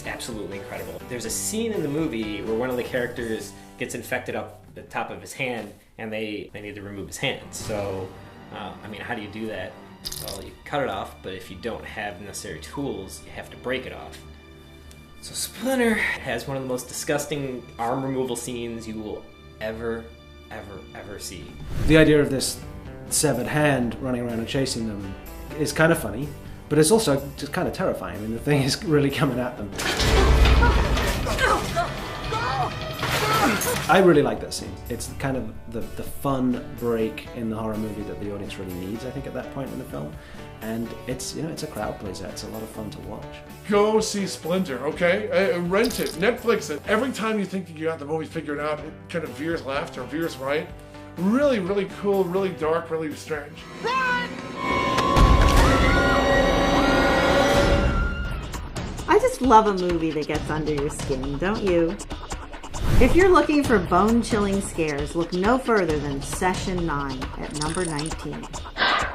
absolutely incredible. There's a scene in the movie where one of the characters gets infected up the top of his hand, and they need to remove his hand. So, how do you do that? Well, you cut it off, but if you don't have the necessary tools, you have to break it off. So Splinter has one of the most disgusting arm removal scenes you will ever see. The idea of this severed hand running around and chasing them is kind of funny, but it's also just kind of terrifying. I mean, the thing is really coming at them. I really like that scene. It's kind of the fun break in the horror movie that the audience really needs, I think, at that point in the film. And it's a crowd pleaser. It's a lot of fun to watch. Go see Splinter, okay? Rent it, Netflix it. Every time you think you got the movie figured out, it kind of veers left or veers right. Really, really cool, really dark, really strange. I just love a movie that gets under your skin, don't you? If you're looking for bone-chilling scares, look no further than Session 9 at number 19.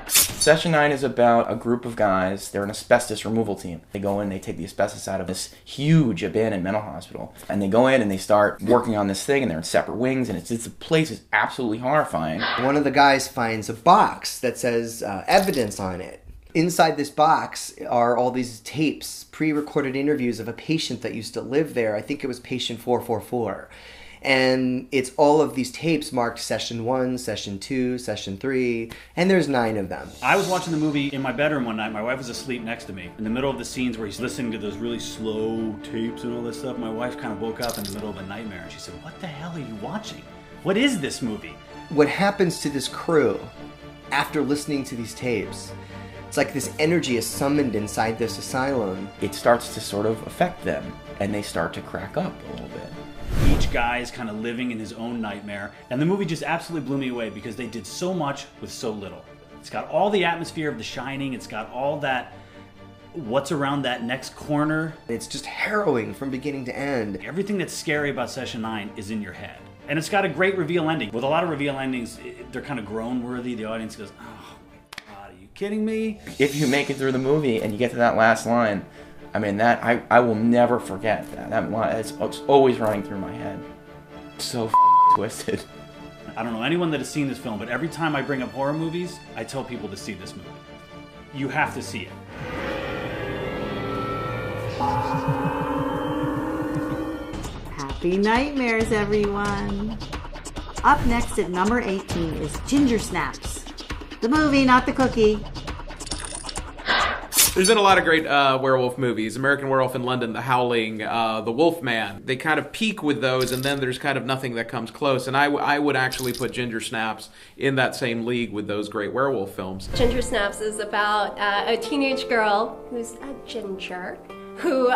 Session 9 is about a group of guys. They're an asbestos removal team. They go in, they take the asbestos out of this huge abandoned mental hospital. And they go in and they start working on this thing, and they're in separate wings, and the place is absolutely horrifying. One of the guys finds a box that says evidence on it. Inside this box are all these tapes, pre-recorded interviews of a patient that used to live there. I think it was patient 444. And it's all of these tapes marked Session 1, Session 2, Session 3, and there's 9 of them. I was watching the movie in my bedroom one night. My wife was asleep next to me. In the middle of the scenes where he's listening to those really slow tapes and all this stuff, my wife kind of woke up in the middle of a nightmare and she said, "What the hell are you watching? What is this movie?" What happens to this crew after listening to these tapes? It's like this energy is summoned inside this asylum. It starts to sort of affect them, and they start to crack up a little bit. Each guy is kind of living in his own nightmare, and the movie just absolutely blew me away because they did so much with so little. It's got all the atmosphere of The Shining, it's got all that, what's around that next corner. It's just harrowing from beginning to end. Everything that's scary about Session 9 is in your head. And it's got a great reveal ending. With a lot of reveal endings, they're kind of groan-worthy. The audience goes, oh my God, are you kidding me? If you make it through the movie and you get to that last line, I mean, that I will never forget that. That line, it's always running through my head. So twisted. I don't know anyone that has seen this film, but every time I bring up horror movies, I tell people to see this movie. You have to see it. Happy nightmares, everyone. Up next at number 18 is Ginger Snaps. The movie, not the cookie. There's been a lot of great werewolf movies. American Werewolf in London, The Howling, The Wolfman. They kind of peak with those, and then there's kind of nothing that comes close. And I would actually put Ginger Snaps in that same league with those great werewolf films. Ginger Snaps is about a teenage girl who's a ginger who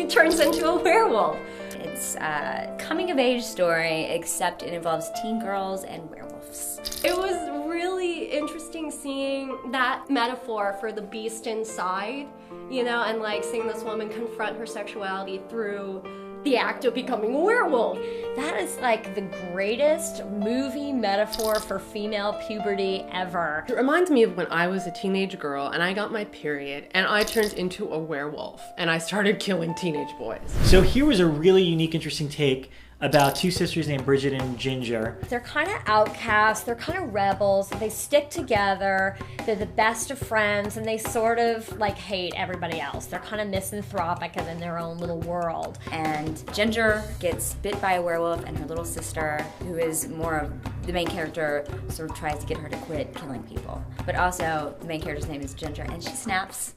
turns into a werewolf. It's a coming-of-age story, except it involves teen girls and werewolves. It was really interesting seeing that metaphor for the beast inside, you know, and like seeing this woman confront her sexuality through the act of becoming a werewolf. That is like the greatest movie metaphor for female puberty ever. It reminds me of when I was a teenage girl and I got my period and I turned into a werewolf and I started killing teenage boys. So here was a really unique, interesting take about two sisters named Bridget and Ginger. They're kind of outcasts, they're kind of rebels, they stick together, they're the best of friends, and they sort of like hate everybody else. They're kind of misanthropic and in their own little world. And Ginger gets bit by a werewolf, and her little sister, who is more of the main character, sort of tries to get her to quit killing people. But also, the main character's name is Ginger, and she snaps,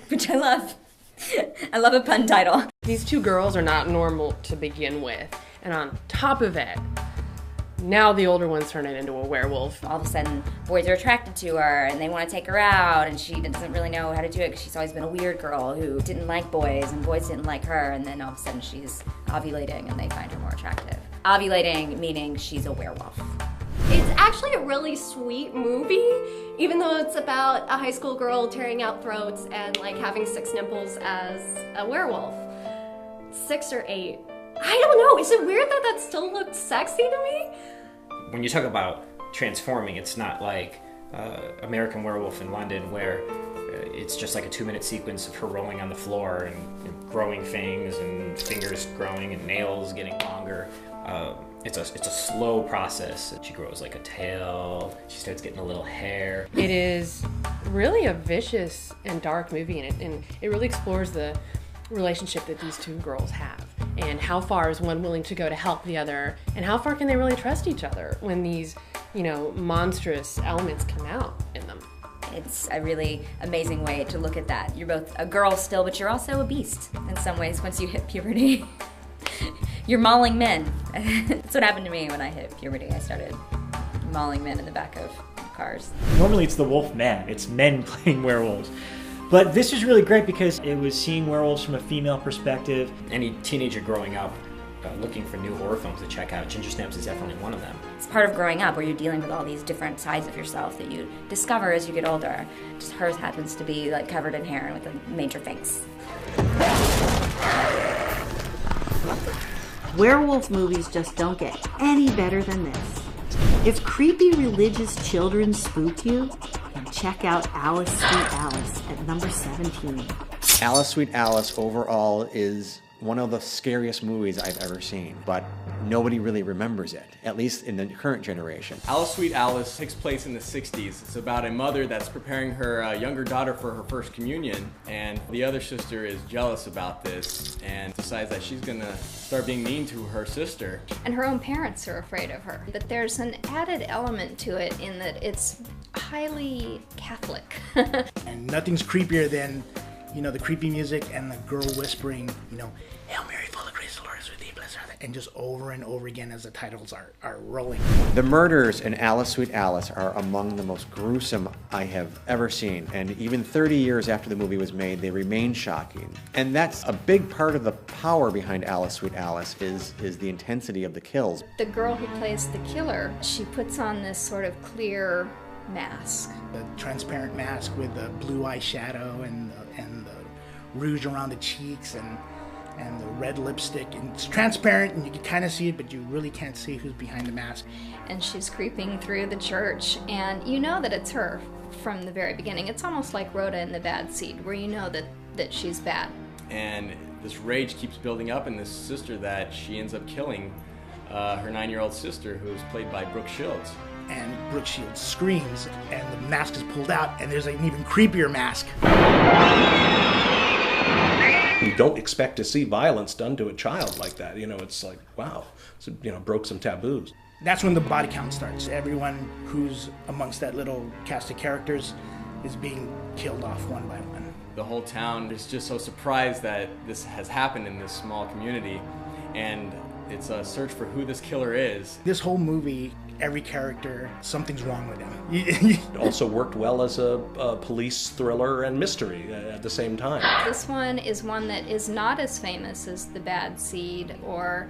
which I love. I love a pun title. These two girls are not normal to begin with. And on top of it, now the older one's turning into a werewolf. All of a sudden, boys are attracted to her and they want to take her out, and she doesn't really know how to do it because she's always been a weird girl who didn't like boys and boys didn't like her, and then all of a sudden she's ovulating and they find her more attractive. Ovulating meaning she's a werewolf. It's actually a really sweet movie, even though it's about a high school girl tearing out throats and like having 6 nipples as a werewolf. 6 or 8. I don't know, is it weird that that still looked sexy to me? When you talk about transforming, it's not like American Werewolf in London where it's just like a 2-minute sequence of her rolling on the floor and growing fangs and fingers growing and nails getting longer. It's a slow process. She grows like a tail, she starts getting a little hair. It is really a vicious and dark movie, and it really explores the relationship that these two girls have, and how far is one willing to go to help the other, and how far can they really trust each other when these, you know, monstrous elements come out in them. It's a really amazing way to look at that. You're both a girl still, but you're also a beast in some ways once you hit puberty. You're mauling men. That's what happened to me when I hit puberty. I started mauling men in the back of cars. Normally it's the wolf man, it's men playing werewolves. But this was really great because it was seeing werewolves from a female perspective. Any teenager growing up looking for new horror films to check out, Ginger Snaps is definitely one of them. It's part of growing up where you're dealing with all these different sides of yourself that you discover as you get older. Just hers happens to be like covered in hair and with a major face. Werewolf movies just don't get any better than this. If creepy religious children spook you, then check out Alice Sweet Alice at number 17. Alice Sweet Alice overall is one of the scariest movies I've ever seen, but nobody really remembers it, at least in the current generation. Alice Sweet Alice takes place in the 60s. It's about a mother that's preparing her younger daughter for her first communion, and the other sister is jealous about this and decides that she's gonna start being mean to her sister. And her own parents are afraid of her. But there's an added element to it in that it's highly Catholic. And nothing's creepier than, you know, the creepy music and the girl whispering, you know, Hail Mary, full of grace, the Lord is with thee, blessed art thou, and just over and over again as the titles are rolling. The murders in Alice Sweet Alice are among the most gruesome I have ever seen, and even 30 years after the movie was made, they remain shocking. And that's a big part of the power behind Alice Sweet Alice is the intensity of the kills. The girl who plays the killer, she puts on this sort of clear mask. The transparent mask with the blue eyeshadow and the rouge around the cheeks, and and the red lipstick, and it's transparent and you can kind of see it, but you really can't see who's behind the mask. And she's creeping through the church, and you know that it's her from the very beginning. It's almost like Rhoda in The Bad Seed, where you know that she's bad. And this rage keeps building up in this sister that she ends up killing her 9-year-old sister, who's played by Brooke Shields. And Brooke Shields screams, and the mask is pulled out, and there's an even creepier mask. You don't expect to see violence done to a child like that. You know, it's like, wow, so, you know, broke some taboos. That's when the body count starts. Everyone who's amongst that little cast of characters is being killed off one by one. The whole town is just so surprised that this has happened in this small community, and it's a search for who this killer is. This whole movie, every character, something's wrong with them. It also worked well as a police thriller and mystery at the same time. This one is one that is not as famous as The Bad Seed or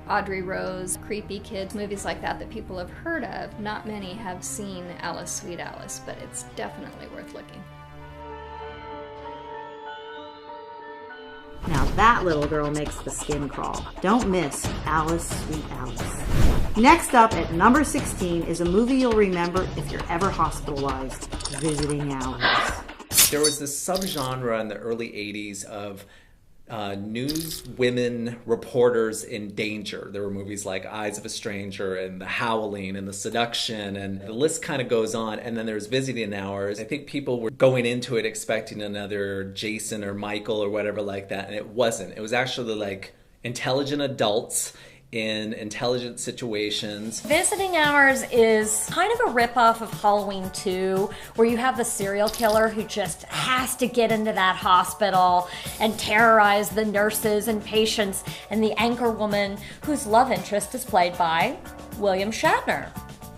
Audrey Rose, Creepy Kids, movies like that people have heard of. Not many have seen Alice, Sweet Alice, but it's definitely worth looking. Now that little girl makes the skin crawl. Don't miss Alice, Sweet Alice. Next up at number 16 is a movie you'll remember if you're ever hospitalized, Visiting Hours. There was this subgenre in the early 80s of news women reporters in danger. There were movies like Eyes of a Stranger and The Howling and The Seduction, and the list kind of goes on. And then there's Visiting Hours. I think people were going into it expecting another Jason or Michael or whatever like that, and it wasn't. It was actually like intelligent adults in intelligent situations. Visiting Hours is kind of a ripoff of Halloween 2, where you have the serial killer who just has to get into that hospital and terrorize the nurses and patients, and the anchor woman whose love interest is played by William Shatner.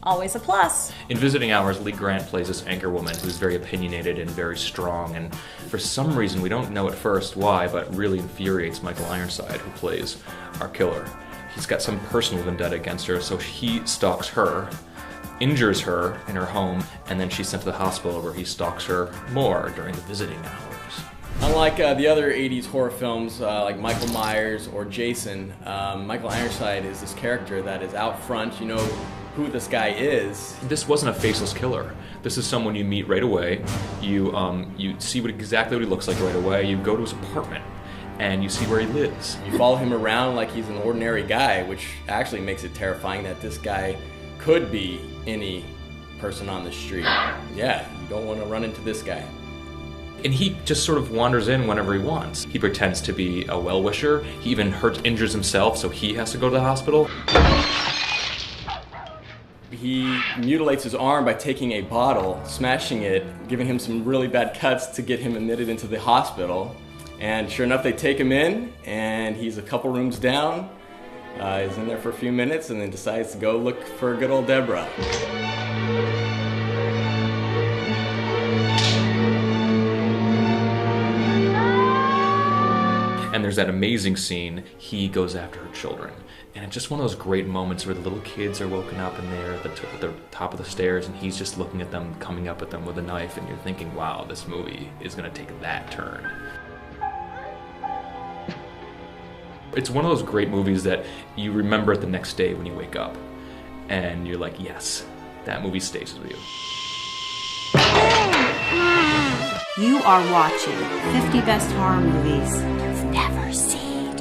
Always a plus. In Visiting Hours, Lee Grant plays this anchor woman who's very opinionated and very strong, and for some reason, we don't know at first why, but really infuriates Michael Ironside, who plays our killer. He's got some personal vendetta against her, so he stalks her, injures her in her home, and then she's sent to the hospital where he stalks her more during the visiting hours. Unlike the other 80s horror films like Michael Myers or Jason, Michael Ironside is this character that is out front. You know who this guy is. This wasn't a faceless killer. This is someone you meet right away. You see exactly what he looks like right away. You go to his apartment, and you see where he lives. You follow him around like he's an ordinary guy, which actually makes it terrifying that this guy could be any person on the street. Yeah, you don't want to run into this guy. And he just sort of wanders in whenever he wants. He pretends to be a well-wisher. He even injures himself, so he has to go to the hospital. He mutilates his arm by taking a bottle, smashing it, giving him some really bad cuts to get him admitted into the hospital. And sure enough, they take him in, and he's a couple rooms down. He's in there for a few minutes, and then decides to go look for good old Deborah. And there's that amazing scene, he goes after her children. And it's just one of those great moments where the little kids are woken up and they're at the top of the stairs, and he's just looking at them, coming up at them with a knife, and you're thinking, wow, this movie is going to take that turn. It's one of those great movies that you remember it the next day when you wake up. And you're like, yes, that movie stays with you. You are watching 50 Best Horror Movies You've Never Seen.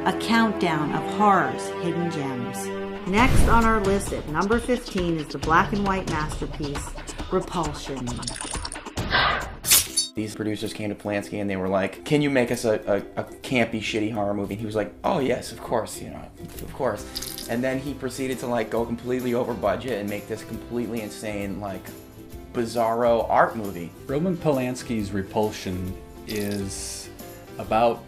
A countdown of horror's hidden gems. Next on our list at number 15 is the black and white masterpiece, Repulsion. These producers came to Polanski and they were like, can you make us a campy, shitty horror movie? And he was like, oh yes, of course, of course. And then he proceeded to like go completely over budget and make this completely insane, like, bizarro art movie. Roman Polanski's Repulsion is about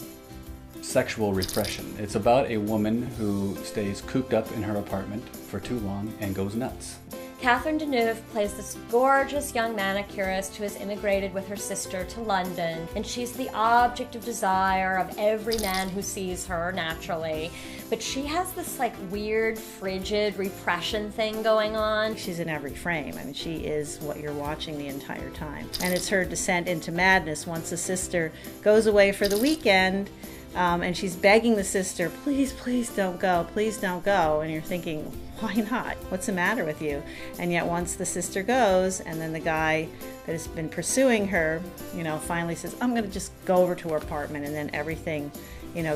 sexual repression. It's about a woman who stays cooped up in her apartment for too long and goes nuts. Catherine Deneuve plays this gorgeous young manicurist who has immigrated with her sister to London, and she's the object of desire of every man who sees her, naturally. But she has this like weird, frigid repression thing going on. She's in every frame. I mean, she is what you're watching the entire time. And it's her descent into madness once the sister goes away for the weekend And she's begging the sister, please, please don't go, please don't go. And you're thinking, why not? What's the matter with you? And yet once the sister goes, and then the guy that has been pursuing her, finally says, I'm going to just go over to her apartment, and then everything,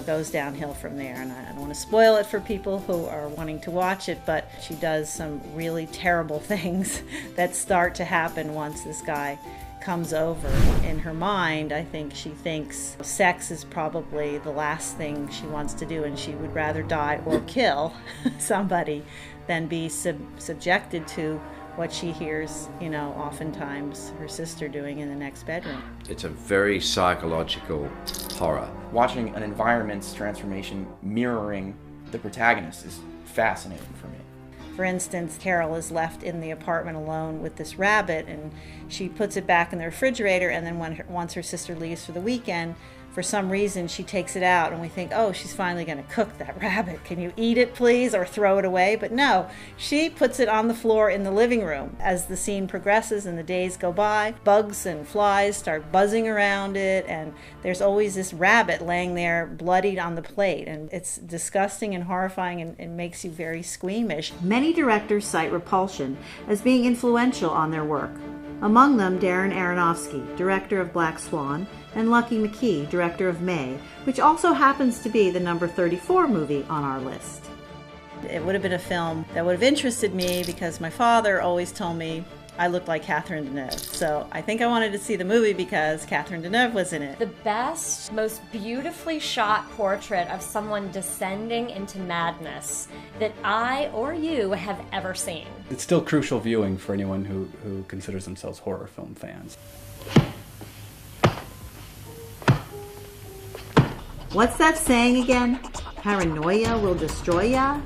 goes downhill from there. And I don't want to spoil it for people who are wanting to watch it, but she does some really terrible things that start to happen once this guy comes over. In her mind, I think she thinks sex is probably the last thing she wants to do, and she would rather die or kill somebody than be subjected to what she hears, oftentimes her sister doing in the next bedroom. It's a very psychological horror. Watching an environment's transformation mirroring the protagonist is fascinating for me. For instance, Carol is left in the apartment alone with this rabbit, and she puts it back in the refrigerator, and then once her sister leaves for the weekend, for some reason she takes it out, and we think, oh, she's finally going to cook that rabbit. Can you eat it, please, or throw it away? But no, she puts it on the floor in the living room. As the scene progresses and the days go by, bugs and flies start buzzing around it, and there's always this rabbit laying there bloodied on the plate, and it's disgusting and horrifying, and it makes you very squeamish. Many directors cite Repulsion as being influential on their work. Among them, Darren Aronofsky, director of Black Swan, and Lucky McKee, director of May, which also happens to be the number 34 movie on our list. It would have been a film that would have interested me because my father always told me I looked like Catherine Deneuve. So I think I wanted to see the movie because Catherine Deneuve was in it. The best, most beautifully shot portrait of someone descending into madness that I or you have ever seen. It's still crucial viewing for anyone who considers themselves horror film fans. What's that saying again? Paranoia will destroy ya?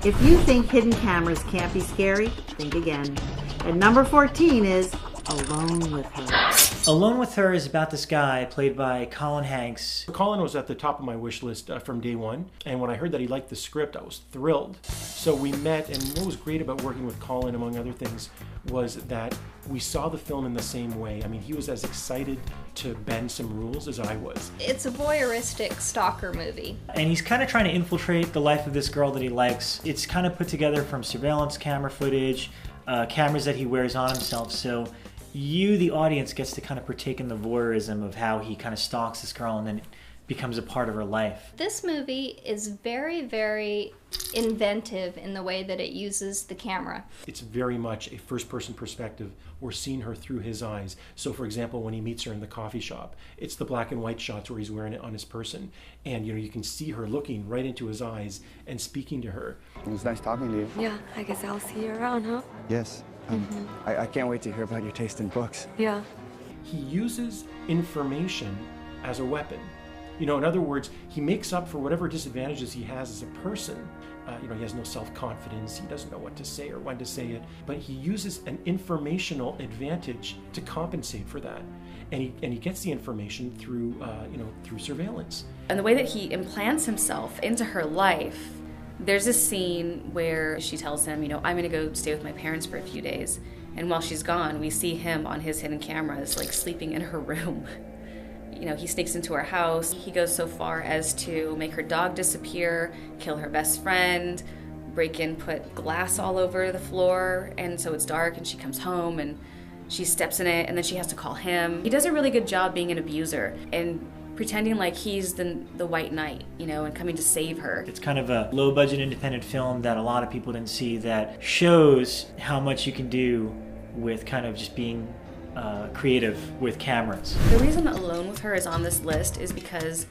If you think hidden cameras can't be scary, think again. And number 14 is Alone with Her. Alone with Her is about this guy played by Colin Hanks. Colin was at the top of my wish list from day one, and when I heard that he liked the script, I was thrilled. So we met, and what was great about working with Colin, among other things, was that we saw the film in the same way. I mean, he was as excited to bend some rules as I was. It's a voyeuristic stalker movie. And he's kind of trying to infiltrate the life of this girl that he likes. It's kind of put together from surveillance camera footage, cameras that he wears on himself, so you, the audience, gets to kind of partake in the voyeurism of how he kind of stalks this girl and then becomes a part of her life. This movie is very, very inventive in the way that it uses the camera. It's very much a first-person perspective. We're seeing her through his eyes. So, for example, when he meets her in the coffee shop, it's the black and white shots where he's wearing it on his person. And, you can see her looking right into his eyes and speaking to her. It was nice talking to you. Yeah, I guess I'll see you around, huh? Yes. I can't wait to hear about your taste in books. Yeah. He uses information as a weapon. In other words, he makes up for whatever disadvantages he has as a person. He has no self-confidence, he doesn't know what to say or when to say it, but he uses an informational advantage to compensate for that. And he gets the information through, through surveillance. And the way that he implants himself into her life, there's a scene where she tells him, I'm gonna go stay with my parents for a few days. And while she's gone, we see him on his hidden cameras, like sleeping in her room. He sneaks into her house. He goes so far as to make her dog disappear, kill her best friend, break in, put glass all over the floor, and so it's dark and she comes home and she steps in it and then she has to call him. He does a really good job being an abuser and pretending like he's the white knight, and coming to save her. It's kind of a low-budget independent film that a lot of people didn't see that shows how much you can do with kind of just being creative with cameras. The reason Alone with Her is on this list is because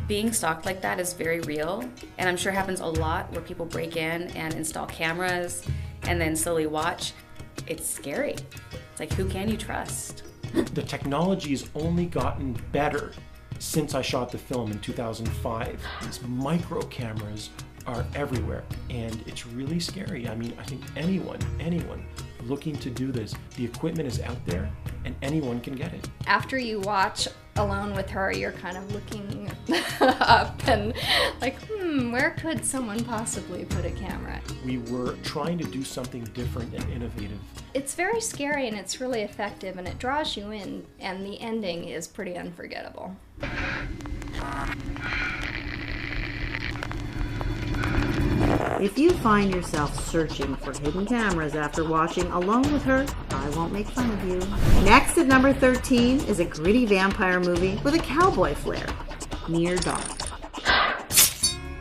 being stalked like that is very real, and I'm sure happens a lot where people break in and install cameras and then slowly watch. It's scary. It's like, who can you trust? The technology has only gotten better since I shot the film in 2005. These micro cameras are everywhere, and it's really scary. I mean, I think anyone looking to do this, the equipment is out there and anyone can get it. After you watch Alone with Her, you're kind of looking up and like, where could someone possibly put a camera? We were trying to do something different and innovative. It's very scary and it's really effective and it draws you in, and the ending is pretty unforgettable. If you find yourself searching for hidden cameras after watching Alone with Her, I won't make fun of you. Next at number 13 is a gritty vampire movie with a cowboy flair, Near Dark.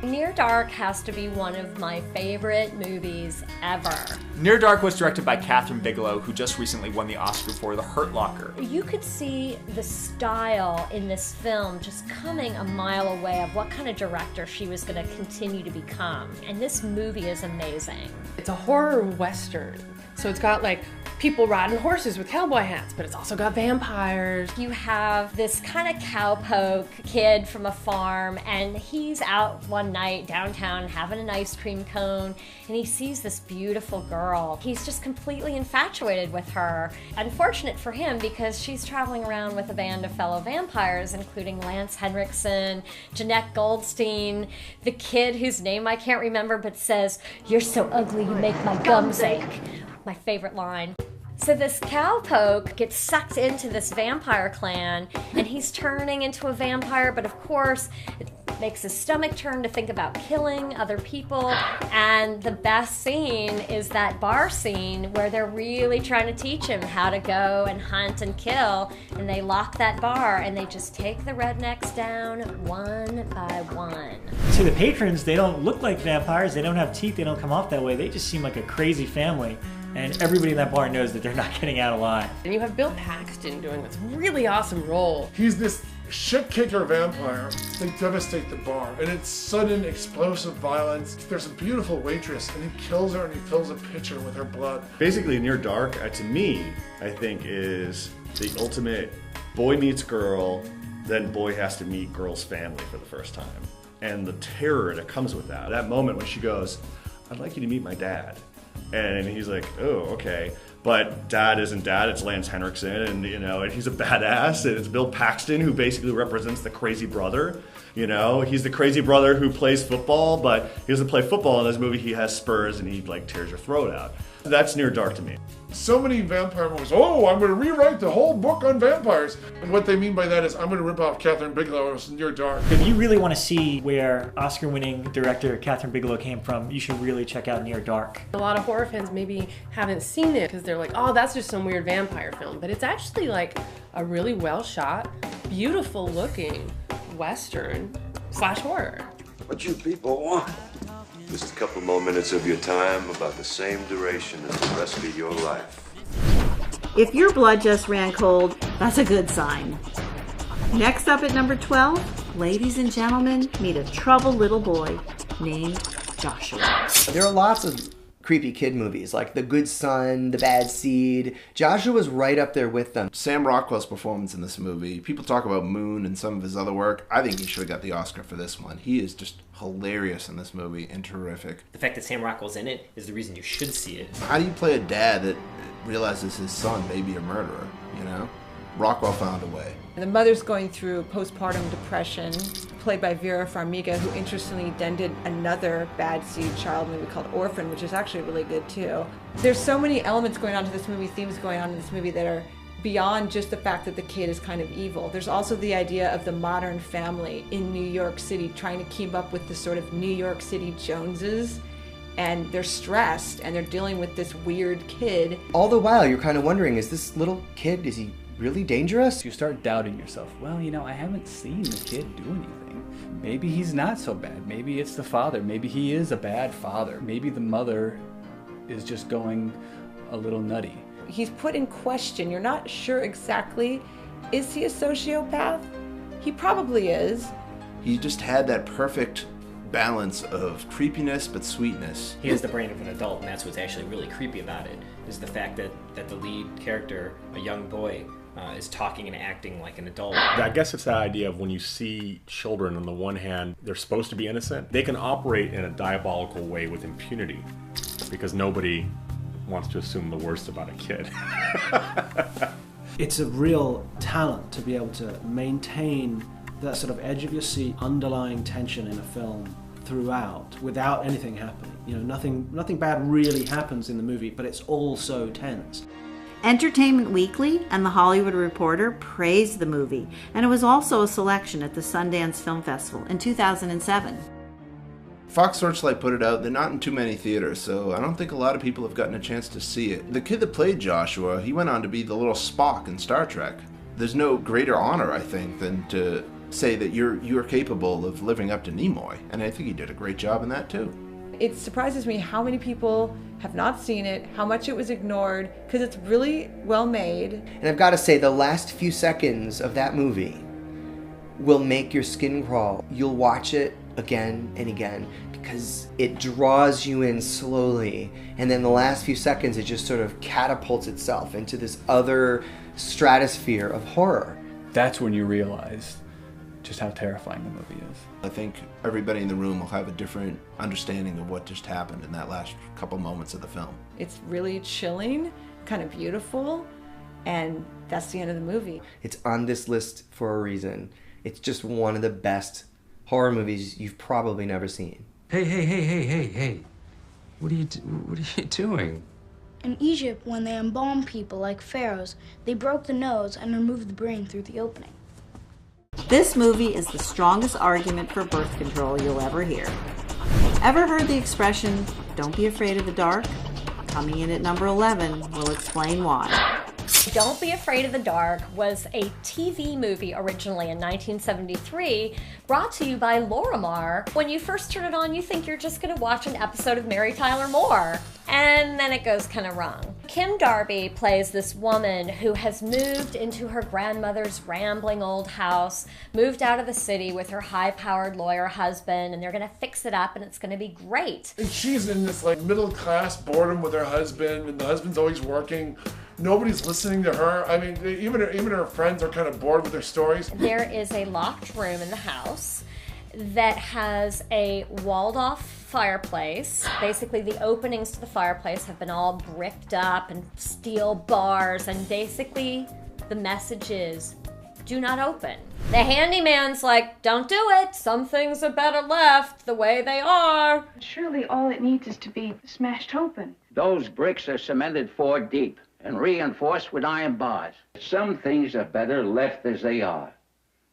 Near Dark has to be one of my favorite movies ever. Near Dark was directed by Catherine Bigelow, who just recently won the Oscar for The Hurt Locker. You could see the style in this film just coming a mile away of what kind of director she was going to continue to become. And this movie is amazing. It's a horror western. So it's got like people riding horses with cowboy hats, but it's also got vampires. You have this kind of cowpoke kid from a farm, and he's out one night downtown having an ice cream cone, and he sees this beautiful girl. He's just completely infatuated with her. Unfortunate for him, because she's traveling around with a band of fellow vampires, including Lance Henriksen, Jeanette Goldstein, the kid whose name I can't remember but says, "You're so ugly you make my gums ache." My favorite line. So this cowpoke gets sucked into this vampire clan, and he's turning into a vampire, but of course it makes his stomach turn to think about killing other people. And the best scene is that bar scene where they're really trying to teach him how to go and hunt and kill, and they lock that bar and they just take the rednecks down one by one. To the patrons, they don't look like vampires, they don't have teeth, they don't come off that way, they just seem like a crazy family. And everybody in that bar knows that they're not getting out alive. And you have Bill Paxton doing this really awesome role. He's this shit-kicker vampire. They devastate the bar, and it's sudden, explosive violence. There's a beautiful waitress, and he kills her, and he fills a pitcher with her blood. Basically, Near Dark, to me, I think, is the ultimate boy meets girl, then boy has to meet girl's family for the first time. And the terror that comes with that. That moment when she goes, "I'd like you to meet my dad." And he's like, "Oh, okay." But dad isn't dad, it's Lance Henriksen, and and he's a badass, and it's Bill Paxton who basically represents the crazy brother. He's the crazy brother who plays football, but he doesn't play football in this movie. He has spurs and he tears your throat out. That's Near Dark to me. So many vampire movies. Oh, I'm going to rewrite the whole book on vampires. And what they mean by that is I'm going to rip off Catherine Bigelow's Near Dark. If you really want to see where Oscar-winning director Catherine Bigelow came from, you should really check out Near Dark. A lot of horror fans maybe haven't seen it because they're like, oh, that's just some weird vampire film. But it's actually like a really well shot, beautiful looking Western / horror. What you people want? Just a couple more minutes of your time, about the same duration as the rest of your life. If your blood just ran cold, that's a good sign. Next up at number 12, ladies and gentlemen, meet a troubled little boy named Joshua. There are lots of creepy kid movies, like The Good Son, The Bad Seed. Joshua's right up there with them. Sam Rockwell's performance in this movie, people talk about Moon and some of his other work. I think he should have got the Oscar for this one. He is just hilarious in this movie and terrific. The fact that Sam Rockwell's in it is the reason you should see it. How do you play a dad that realizes his son may be a murderer, Rockwell found a way. The mother's going through postpartum depression, played by Vera Farmiga, who interestingly then did another Bad Seed child movie called Orphan, which is actually really good too. There's so many elements going on to this movie, themes going on in this movie that are beyond just the fact that the kid is kind of evil. There's also the idea of the modern family in New York City trying to keep up with the sort of New York City Joneses, and they're stressed and they're dealing with this weird kid. All the while, you're kind of wondering, is this little kid, is he really dangerous? You start doubting yourself. Well, I haven't seen the kid do anything. Maybe he's not so bad. Maybe it's the father. Maybe he is a bad father. Maybe the mother is just going a little nutty. He's put in question. You're not sure exactly, is he a sociopath? He probably is. He just had that perfect balance of creepiness but sweetness. He has the brain of an adult, and that's what's actually really creepy about it, is the fact that the lead character, a young boy, is talking and acting like an adult. I guess it's that idea of when you see children, on the one hand, they're supposed to be innocent. They can operate in a diabolical way with impunity because nobody wants to assume the worst about a kid. It's a real talent to be able to maintain that sort of edge of your seat, underlying tension in a film throughout without anything happening. Nothing bad really happens in the movie, but it's all so tense. Entertainment Weekly and The Hollywood Reporter praised the movie, and it was also a selection at the Sundance Film Festival in 2007. Fox Searchlight put it out. They're not in too many theaters, so I don't think a lot of people have gotten a chance to see it. The kid that played Joshua, he went on to be the little Spock in Star Trek. There's no greater honor, I think, than to say that you're capable of living up to Nimoy, and I think he did a great job in that too. It surprises me how many people have not seen it, how much it was ignored, because it's really well made. And I've got to say, the last few seconds of that movie will make your skin crawl. You'll watch it again and again because it draws you in slowly, and then the last few seconds it just sort of catapults itself into this other stratosphere of horror. That's when you realize just how terrifying the movie is. I think everybody in the room will have a different understanding of what just happened in that last couple moments of the film. It's really chilling, kind of beautiful, and that's the end of the movie. It's on this list for a reason. It's just one of the best horror movies you've probably never seen. Hey. What are you doing? In Egypt, when they embalmed people like pharaohs, they broke the nose and removed the brain through the opening. This movie is the strongest argument for birth control you'll ever hear. Ever heard the expression, "Don't be afraid of the dark"? Coming in at number 11, we'll explain why. Don't Be Afraid of the Dark was a TV movie originally in 1973, brought to you by Lorimar. When you first turn it on, you think you're just going to watch an episode of Mary Tyler Moore, and then it goes kind of wrong. Kim Darby plays this woman who has moved into her grandmother's rambling old house, moved out of the city with her high-powered lawyer husband, and they're going to fix it up, and it's going to be great. And she's in this like middle-class boredom with her husband, and the husband's always working. Nobody's listening to her. I mean, even her friends are kind of bored with their stories. There is a locked room in the house that has a walled-off fireplace. Basically, the openings to the fireplace have been all bricked up and steel bars, and basically the message is, do not open. The handyman's like, don't do it. Some things are better left the way they are. Surely all it needs is to be smashed open. Those bricks are cemented 4 deep and reinforced with iron bars. Some things are better left as they are,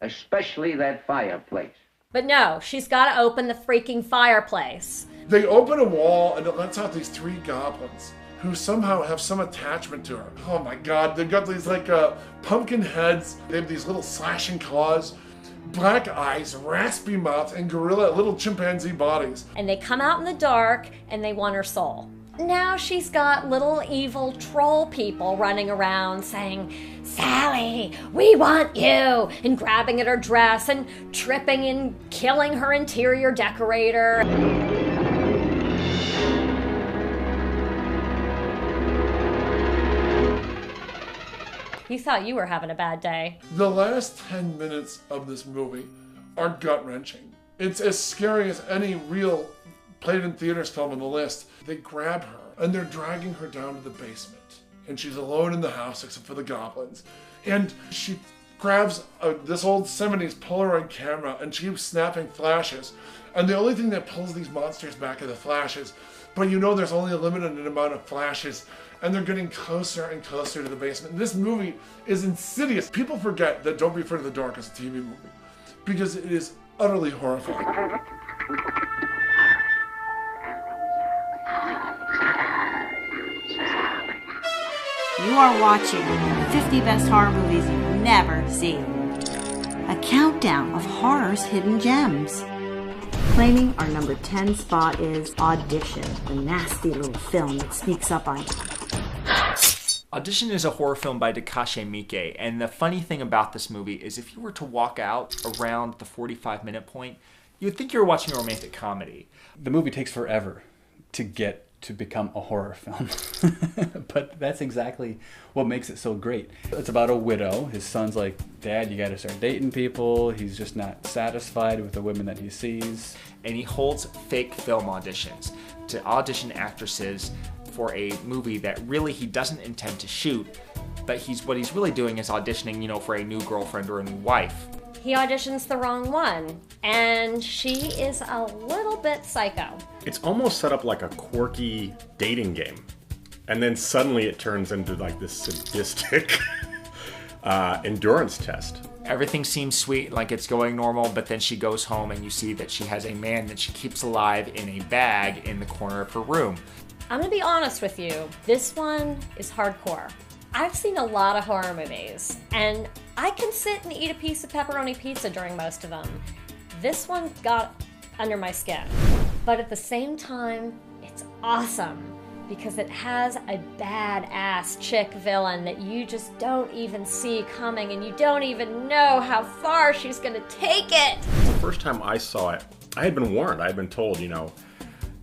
especially that fireplace. But no, she's got to open the freaking fireplace. They open a wall and it lets out these 3 goblins who somehow have some attachment to her. Oh my god, they've got these like pumpkin heads. They have these little slashing claws, black eyes, raspy mouths, and little chimpanzee bodies. And they come out in the dark and they want her soul. Now she's got little evil troll people running around saying, Sally, we want you, and grabbing at her dress and tripping and killing her interior decorator. You thought you were having a bad day. The last 10 minutes of this movie are gut-wrenching. It's as scary as any real played in theaters film on the list. They grab her and they're dragging her down to the basement. And she's alone in the house except for the goblins. And she grabs this old 70s Polaroid camera and she keeps snapping flashes. And the only thing that pulls these monsters back are the flashes. But you know there's only a limited amount of flashes. And they're getting closer and closer to the basement. And this movie is insidious. People forget that Don't Be Afraid of the Dark is a TV movie. Because it is utterly horrifying. You are watching 50 Best Horror Movies You've Never Seen. A countdown of horror's hidden gems. Claiming our number 10 spot is Audition, the nasty little film that sneaks up on you. Audition is a horror film by Takashi Miike, and the funny thing about this movie is if you were to walk out around the 45-minute point, you would think you were watching a romantic comedy. The movie takes forever to get to become a horror film. But that's exactly what makes it so great. It's about a widow. His son's like, Dad, you gotta start dating people. He's just not satisfied with the women that he sees. And he holds fake film auditions to audition actresses for a movie that really he doesn't intend to shoot, but what he's really doing is auditioning, for a new girlfriend or a new wife. He auditions the wrong one, and she is a little bit psycho. It's almost set up like a quirky dating game. And then suddenly it turns into like this sadistic endurance test. Everything seems sweet, like it's going normal, but then she goes home and you see that she has a man that she keeps alive in a bag in the corner of her room. I'm gonna be honest with you, this one is hardcore. I've seen a lot of horror movies, and I can sit and eat a piece of pepperoni pizza during most of them. This one got under my skin. But at the same time, it's awesome because it has a badass chick villain that you just don't even see coming, and you don't even know how far she's gonna take it. The first time I saw it, I had been warned. I had been told, you know,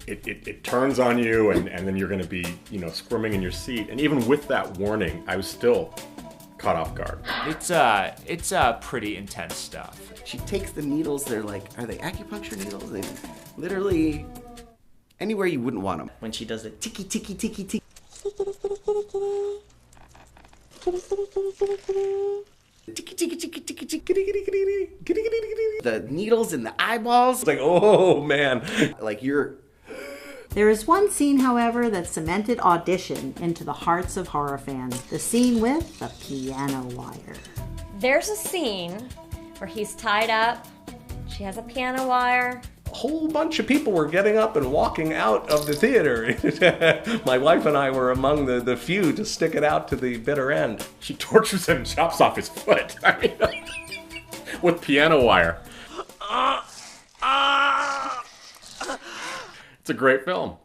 it turns on you and then you're gonna be, you know, squirming in your seat. And even with that warning, I was still caught off guard. It's pretty intense stuff. She takes the needles, they're like, are they acupuncture needles? They literally anywhere you wouldn't want them. When she does the ticky ticky ticky ticky. The needles in the eyeballs. It's like, oh man. Like you're... There is one scene, however, that cemented Audition into the hearts of horror fans. The scene with the piano wire. There's a scene where he's tied up, she has a piano wire. A whole bunch of people were getting up and walking out of the theater. My wife and I were among the few to stick it out to the bitter end. She tortures him and chops off his foot. I mean, with piano wire. It's a great film.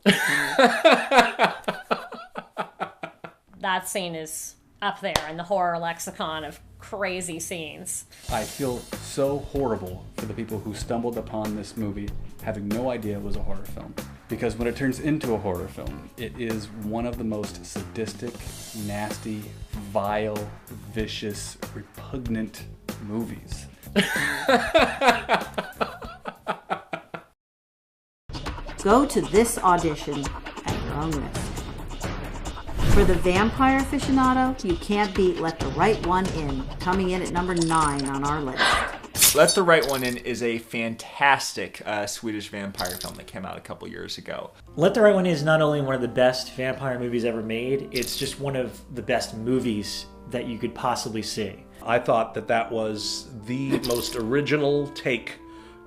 That scene is up there in the horror lexicon of crazy scenes. I feel so horrible for the people who stumbled upon this movie having no idea it was a horror film. Because when it turns into a horror film, it is one of the most sadistic, nasty, vile, vicious, repugnant movies. Go to this audition at your own risk. For the vampire aficionado, you can't beat Let the Right One In, coming in at number 9 on our list. Let the Right One In is a fantastic Swedish vampire film that came out a couple years ago. Let the Right One In is not only one of the best vampire movies ever made, it's just one of the best movies that you could possibly see. I thought that was the most original take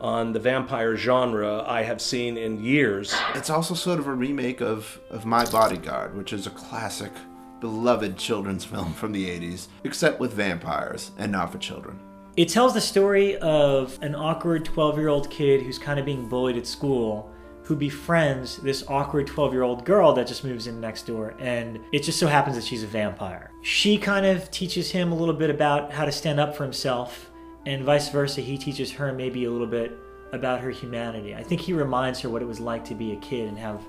on the vampire genre I have seen in years. It's also sort of a remake of My Bodyguard, which is a classic, beloved children's film from the 80s, except with vampires and not for children. It tells the story of an awkward 12-year-old kid who's kind of being bullied at school, who befriends this awkward 12-year-old girl that just moves in next door, and it just so happens that she's a vampire. She kind of teaches him a little bit about how to stand up for himself, and vice versa, he teaches her maybe a little bit about her humanity. I think he reminds her what it was like to be a kid and have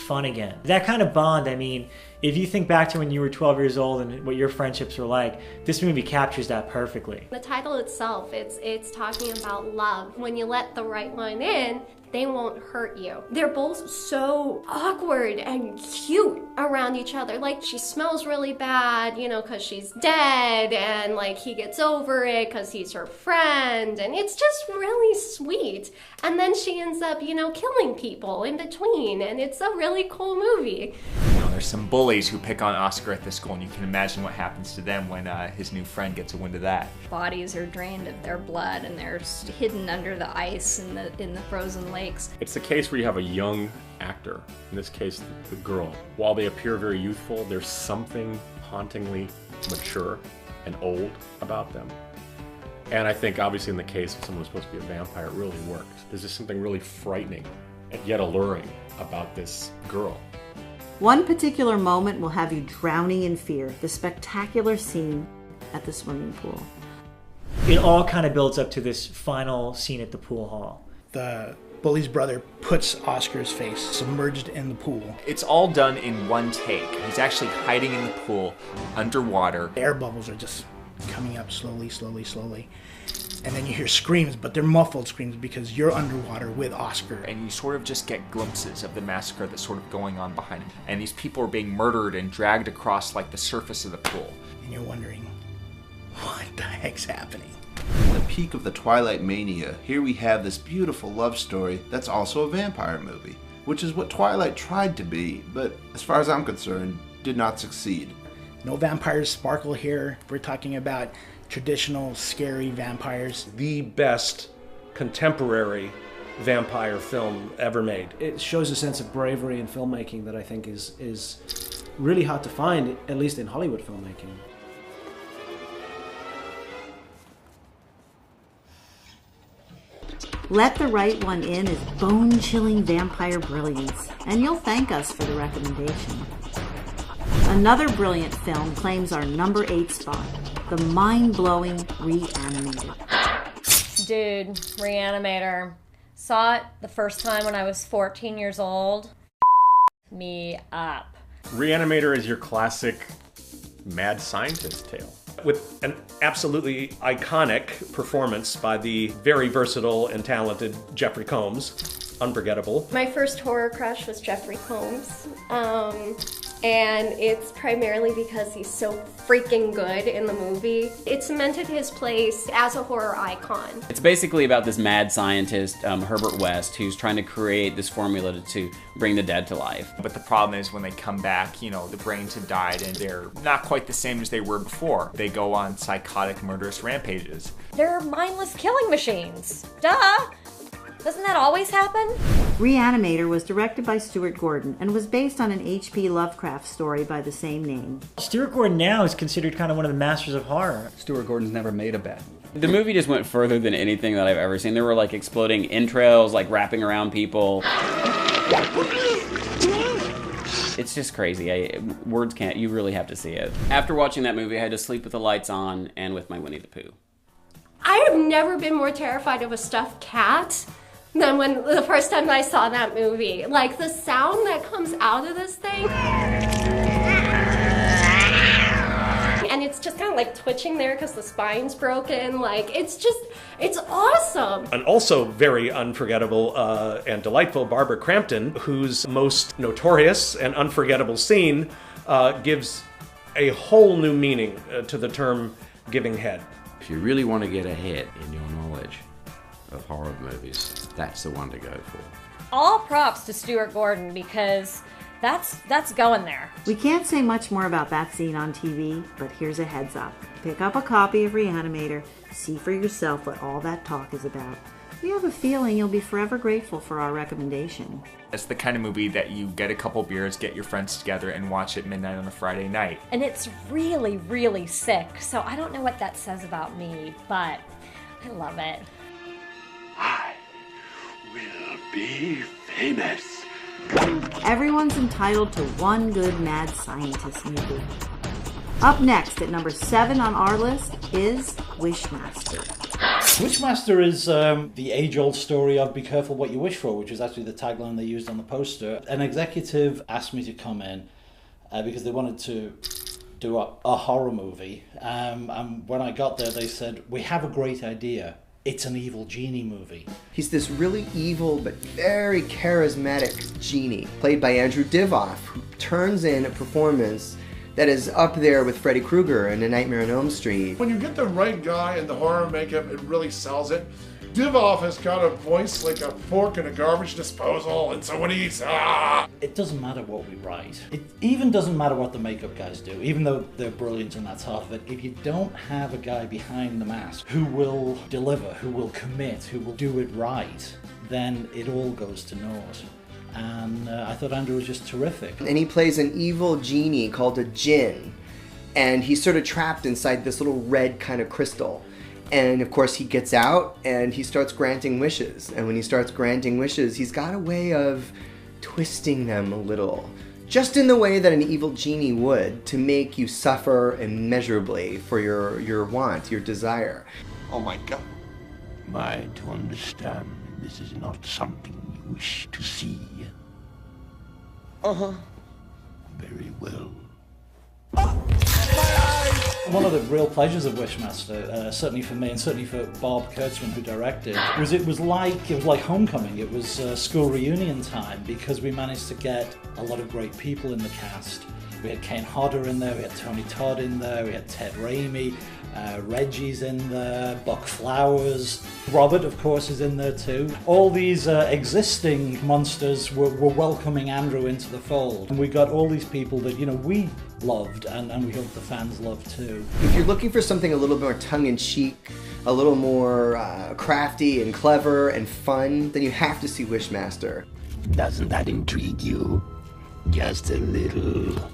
fun again. That kind of bond, I mean, if you think back to when you were 12 years old and what your friendships were like, this movie captures that perfectly. The title itself, it's talking about love. When you let the right one in, they won't hurt you. They're both so awkward and cute around each other. Like, she smells really bad, you know, because she's dead, and like he gets over it because he's her friend, and it's just really sweet. And then she ends up, you know, killing people in between, and it's a really cool movie. You know, there's some bullies who pick on Oscar at the school, and you can imagine what happens to them when his new friend gets a wind of that. Bodies are drained of their blood, and they're hidden under the ice in the frozen lakes. It's the case where you have a young actor, in this case the girl. While they appear very youthful, there's something hauntingly mature and old about them. And I think obviously in the case of someone who's supposed to be a vampire, it really works. There's just something really frightening and yet alluring about this girl. One particular moment will have you drowning in fear, the spectacular scene at the swimming pool. It all kind of builds up to this final scene at the pool hall. The bully's brother puts Oscar's face submerged in the pool. It's all done in one take. He's actually hiding in the pool underwater. Air bubbles are just coming up slowly, slowly, slowly. And then you hear screams, but they're muffled screams because you're underwater with Oscar. And you sort of just get glimpses of the massacre that's sort of going on behind him. And these people are being murdered and dragged across like the surface of the pool. And you're wondering, what the heck's happening? In the peak of the Twilight mania, here we have this beautiful love story that's also a vampire movie, which is what Twilight tried to be, but as far as I'm concerned, did not succeed. No vampires sparkle here. We're talking about traditional, scary vampires. The best contemporary vampire film ever made. It shows a sense of bravery in filmmaking that I think is really hard to find, at least in Hollywood filmmaking. Let the Right One In is bone-chilling vampire brilliance, and you'll thank us for the recommendation. Another brilliant film claims our number 8 spot, the mind-blowing Reanimator. Dude, Reanimator. Saw it the first time when I was 14 years old. Me up. Reanimator is your classic mad scientist tale. With an absolutely iconic performance by the very versatile and talented Jeffrey Combs. Unforgettable. My first horror crush was Jeffrey Combs. And it's primarily because he's so freaking good in the movie. It cemented his place as a horror icon. It's basically about this mad scientist, Herbert West, who's trying to create this formula to bring the dead to life. But the problem is when they come back, you know, the brains have died and they're not quite the same as they were before. They go on psychotic, murderous rampages. They're mindless killing machines. Duh! Doesn't that always happen? Reanimator was directed by Stuart Gordon and was based on an H.P. Lovecraft story by the same name. Stuart Gordon now is considered kind of one of the masters of horror. Stuart Gordon's never made a bad movie. The movie just went further than anything that I've ever seen. There were like exploding entrails, like wrapping around people. It's just crazy. Words can't, you really have to see it. After watching that movie, I had to sleep with the lights on and with my Winnie the Pooh. I have never been more terrified of a stuffed cat than when the first time I saw that movie. Like the sound that comes out of this thing. And it's just kind of like twitching there because the spine's broken. Like, it's awesome. An also very unforgettable and delightful Barbara Crampton, whose most notorious and unforgettable scene gives a whole new meaning to the term giving head. If you really want to get ahead in your knowledge of horror movies, that's the one to go for. All props to Stuart Gordon because that's going there. We can't say much more about that scene on TV, but here's a heads up. Pick up a copy of Reanimator, see for yourself what all that talk is about. We have a feeling you'll be forever grateful for our recommendation. It's the kind of movie that you get a couple beers, get your friends together, and watch at midnight on a Friday night. And it's really, really sick, so I don't know what that says about me, but I love it. Will be famous. Everyone's entitled to one good mad scientist movie. Up next at number 7 on our list is Wishmaster. Wishmaster is the age-old story of be careful what you wish for, which is actually the tagline they used on the poster. An executive asked me to come in because they wanted to do a horror movie. And when I got there, they said, "We have a great idea. It's an evil genie movie." He's this really evil but very charismatic genie, played by Andrew Divoff, who turns in a performance that is up there with Freddy Krueger in A Nightmare on Elm Street. When you get the right guy in the horror makeup, it really sells it. Divoff has got a voice like a fork in a garbage disposal, and so when he's It doesn't matter what we write. It even doesn't matter what the makeup guys do, even though they're brilliant and that's half of it. If you don't have a guy behind the mask who will deliver, who will commit, who will do it right, then it all goes to naught. And I thought Andrew was just terrific. And he plays an evil genie called a djinn, and he's sort of trapped inside this little red kind of crystal. And of course he gets out and he starts granting wishes. And when he starts granting wishes, he's got a way of twisting them a little. Just in the way that an evil genie would, to make you suffer immeasurably for your want, your desire. Oh my God. Am I to understand this is not something you wish to see? Uh-huh. Very well. One of the real pleasures of Wishmaster, certainly for me and certainly for Bob Kurtzman, who directed, was it was like homecoming. It was school reunion time because we managed to get a lot of great people in the cast. We had Kane Hodder in there, we had Tony Todd in there, we had Ted Raimi, Reggie's in there, Buck Flowers. Robert, of course, is in there too. All these existing monsters were welcoming Andrew into the fold. And we got all these people that, we loved and we hope the fans love too. If you're looking for something a little more tongue-in-cheek, a little more crafty and clever and fun, then you have to see Wishmaster. Doesn't that intrigue you? Just a little.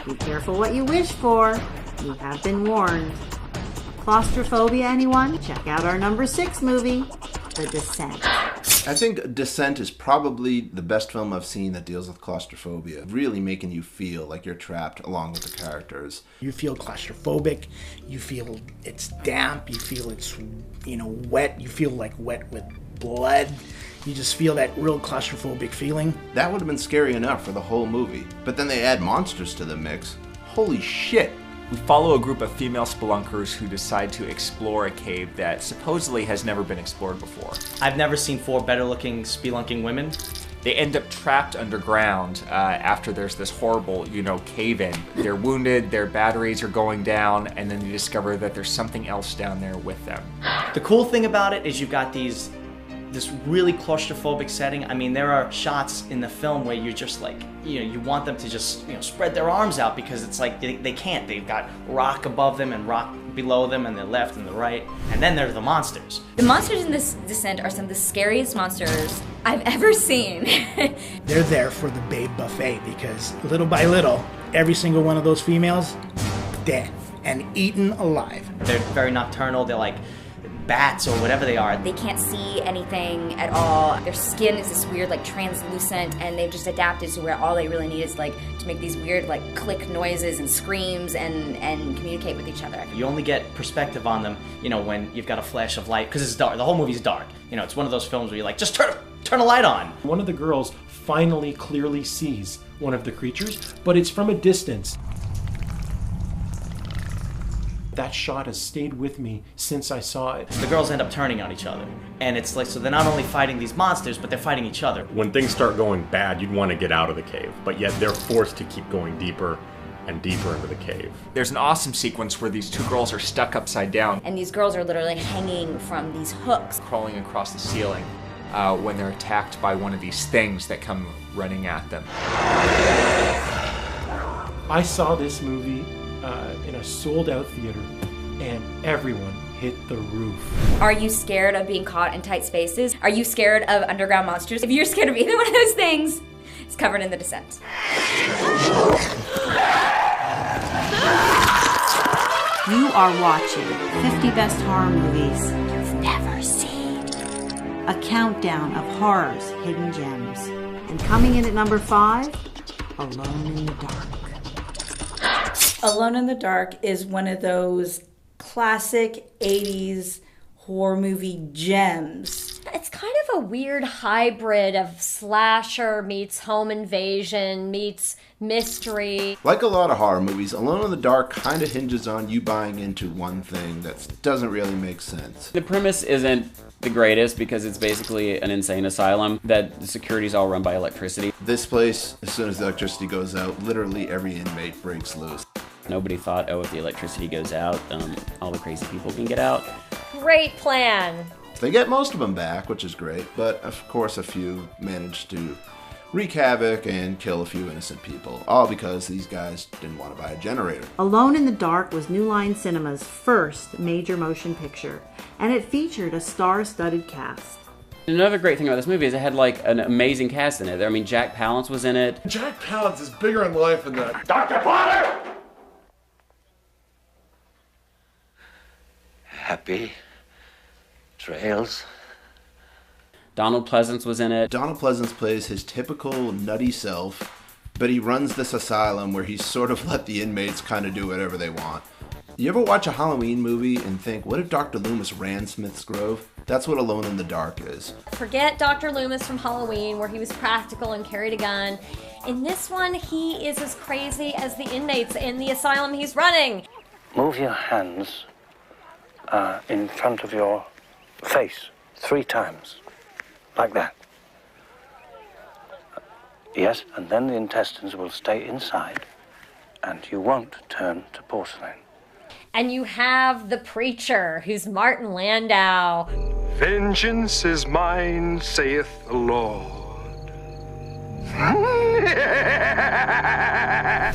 Be careful what you wish for. You have been warned. Claustrophobia, anyone? Check out our number 6 movie, The Descent. I think Descent is probably the best film I've seen that deals with claustrophobia, really making you feel like you're trapped along with the characters. You feel claustrophobic, you feel it's damp, you feel it's, wet, you feel like wet with blood. You just feel that real claustrophobic feeling. That would have been scary enough for the whole movie, but then they add monsters to the mix. Holy shit! We follow a group of female spelunkers who decide to explore a cave that supposedly has never been explored before. I've never seen 4 better-looking spelunking women. They end up trapped underground after there's this horrible, cave-in. They're wounded, their batteries are going down, and then they discover that there's something else down there with them. The cool thing about it is you've got this really claustrophobic setting. I mean, there are shots in the film where you're just like, you want them to just, spread their arms out because it's like they can't. They've got rock above them and rock below them and the left and the right. And then there's the monsters. The monsters in this Descent are some of the scariest monsters I've ever seen. They're there for the babe buffet because little by little, every single one of those females, dead and eaten alive. They're very nocturnal. They're like bats or whatever they are. They can't see anything at all. Their skin is this weird, translucent, and they've just adapted to where all they really need is, to make these weird, click noises and screams and communicate with each other. You only get perspective on them, when you've got a flash of light, because it's dark. The whole movie's dark. It's one of those films where you're like, just turn a light on. One of the girls finally clearly sees one of the creatures, but it's from a distance. That shot has stayed with me since I saw it. The girls end up turning on each other. And it's so they're not only fighting these monsters, but they're fighting each other. When things start going bad, you'd want to get out of the cave, but yet they're forced to keep going deeper and deeper into the cave. There's an awesome sequence where these 2 girls are stuck upside down. And these girls are literally hanging from these hooks. Crawling across the ceiling when they're attacked by one of these things that come running at them. I saw this movie in a sold-out theater, and everyone hit the roof. Are you scared of being caught in tight spaces? Are you scared of underground monsters? If you're scared of either one of those things, it's covered in The Descent. You are watching 50 Best Horror Movies You've Never Seen. A countdown of horror's hidden gems. And coming in at number 5, Alone in the Dark. Alone in the Dark is one of those classic 80s horror movie gems. It's kind of a weird hybrid of slasher meets home invasion meets mystery. Like a lot of horror movies, Alone in the Dark kind of hinges on you buying into one thing that doesn't really make sense. The premise isn't the greatest because it's basically an insane asylum that the security's all run by electricity. This place, as soon as the electricity goes out, literally every inmate breaks loose. Nobody thought, if the electricity goes out, all the crazy people can get out. Great plan. They get most of them back, which is great, but of course a few manage to wreak havoc and kill a few innocent people, all because these guys didn't want to buy a generator. Alone in the Dark was New Line Cinema's first major motion picture, and it featured a star-studded cast. Another great thing about this movie is it had an amazing cast in it. I mean, Jack Palance was in it. Jack Palance is bigger in life than that. Dr. Potter! Happy trails. Donald Pleasance was in it. Donald Pleasance plays his typical nutty self, but he runs this asylum where he's sort of let the inmates kind of do whatever they want. You ever watch a Halloween movie and think, what if Dr. Loomis ran Smith's Grove? That's what Alone in the Dark is. Forget Dr. Loomis from Halloween, where he was practical and carried a gun. In this one, he is as crazy as the inmates in the asylum he's running. Move your hands in front of your face 3 times, like that. Yes, and then the intestines will stay inside and you won't turn to porcelain. And you have the preacher, who's Martin Landau. Vengeance is mine, saith the Lord.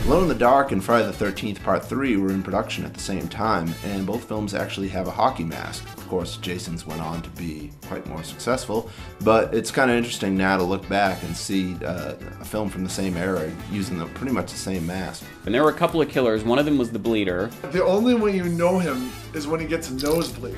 Alone in the Dark and Friday the 13th Part 3 were in production at the same time, and both films actually have a hockey mask. Of course, Jason's went on to be quite more successful, but it's kind of interesting now to look back and see a film from the same era using pretty much the same mask. And there were a couple of killers. One of them was the Bleeder. The only way you know him is when he gets a nosebleed.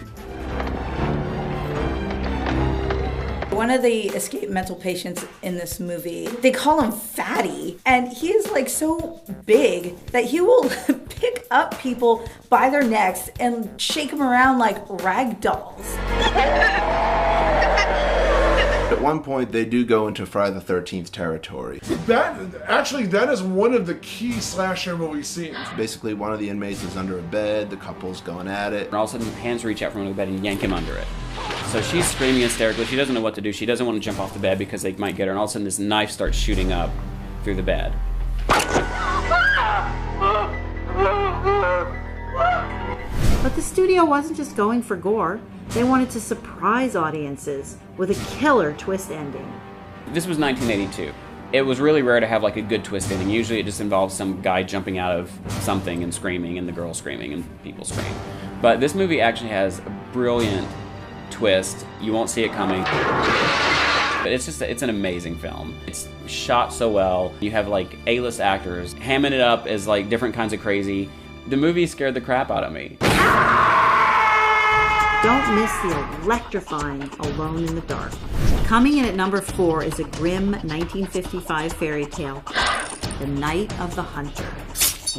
One of the escaped mental patients in this movie, they call him Fatty, and he is like so big that he will pick up people by their necks and shake them around like rag dolls. At one point, they do go into Friday the 13th territory. That is one of the key slasher movie scenes. Basically, one of the inmates is under a bed, the couple's going at it. And all of a sudden, hands reach out from under the bed and yank him under it. So she's screaming hysterically. She doesn't know what to do. She doesn't want to jump off the bed because they might get her. And all of a sudden, this knife starts shooting up through the bed. But the studio wasn't just going for gore. They wanted to surprise audiences with a killer twist ending. This was 1982. It was really rare to have like a good twist ending. Usually it just involves some guy jumping out of something and screaming, and the girl screaming, and people scream. But this movie actually has a brilliant twist. You won't see it coming. But it's an amazing film. It's shot so well. You have like A-list actors hamming it up as like different kinds of crazy. The movie scared the crap out of me. Don't miss the electrifying Alone in the Dark. Coming in at number 4 is a grim 1955 fairy tale, The Night of the Hunter.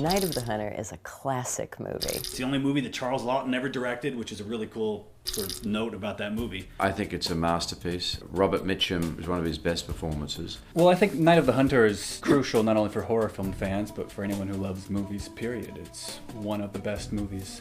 Night of the Hunter is a classic movie. It's the only movie that Charles Laughton ever directed, which is a really cool sort of note about that movie. I think it's a masterpiece. Robert Mitchum is one of his best performances. Well, I think Night of the Hunter is crucial not only for horror film fans, but for anyone who loves movies, period. It's one of the best movies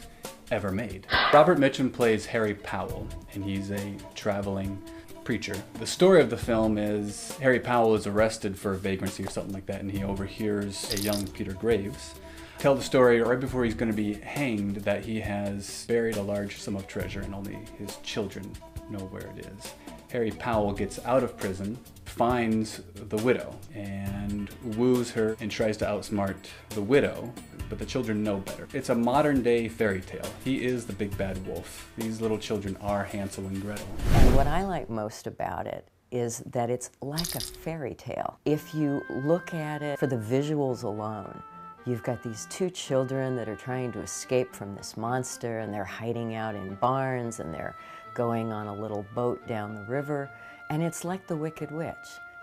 ever made. Robert Mitchum plays Harry Powell, and he's a traveling preacher. The story of the film is Harry Powell is arrested for vagrancy or something like that, and he overhears a young Peter Graves tell the story right before he's going to be hanged that he has buried a large sum of treasure and only his children know where it is. Harry Powell gets out of prison, finds the widow, and woos her and tries to outsmart the widow, but the children know better. It's a modern-day fairy tale. He is the big bad wolf. These little children are Hansel and Gretel. And what I like most about it is that it's like a fairy tale. If you look at it for the visuals alone, you've got these two children that are trying to escape from this monster, and they're hiding out in barns, and they're going on a little boat down the river, and it's like The Wicked Witch.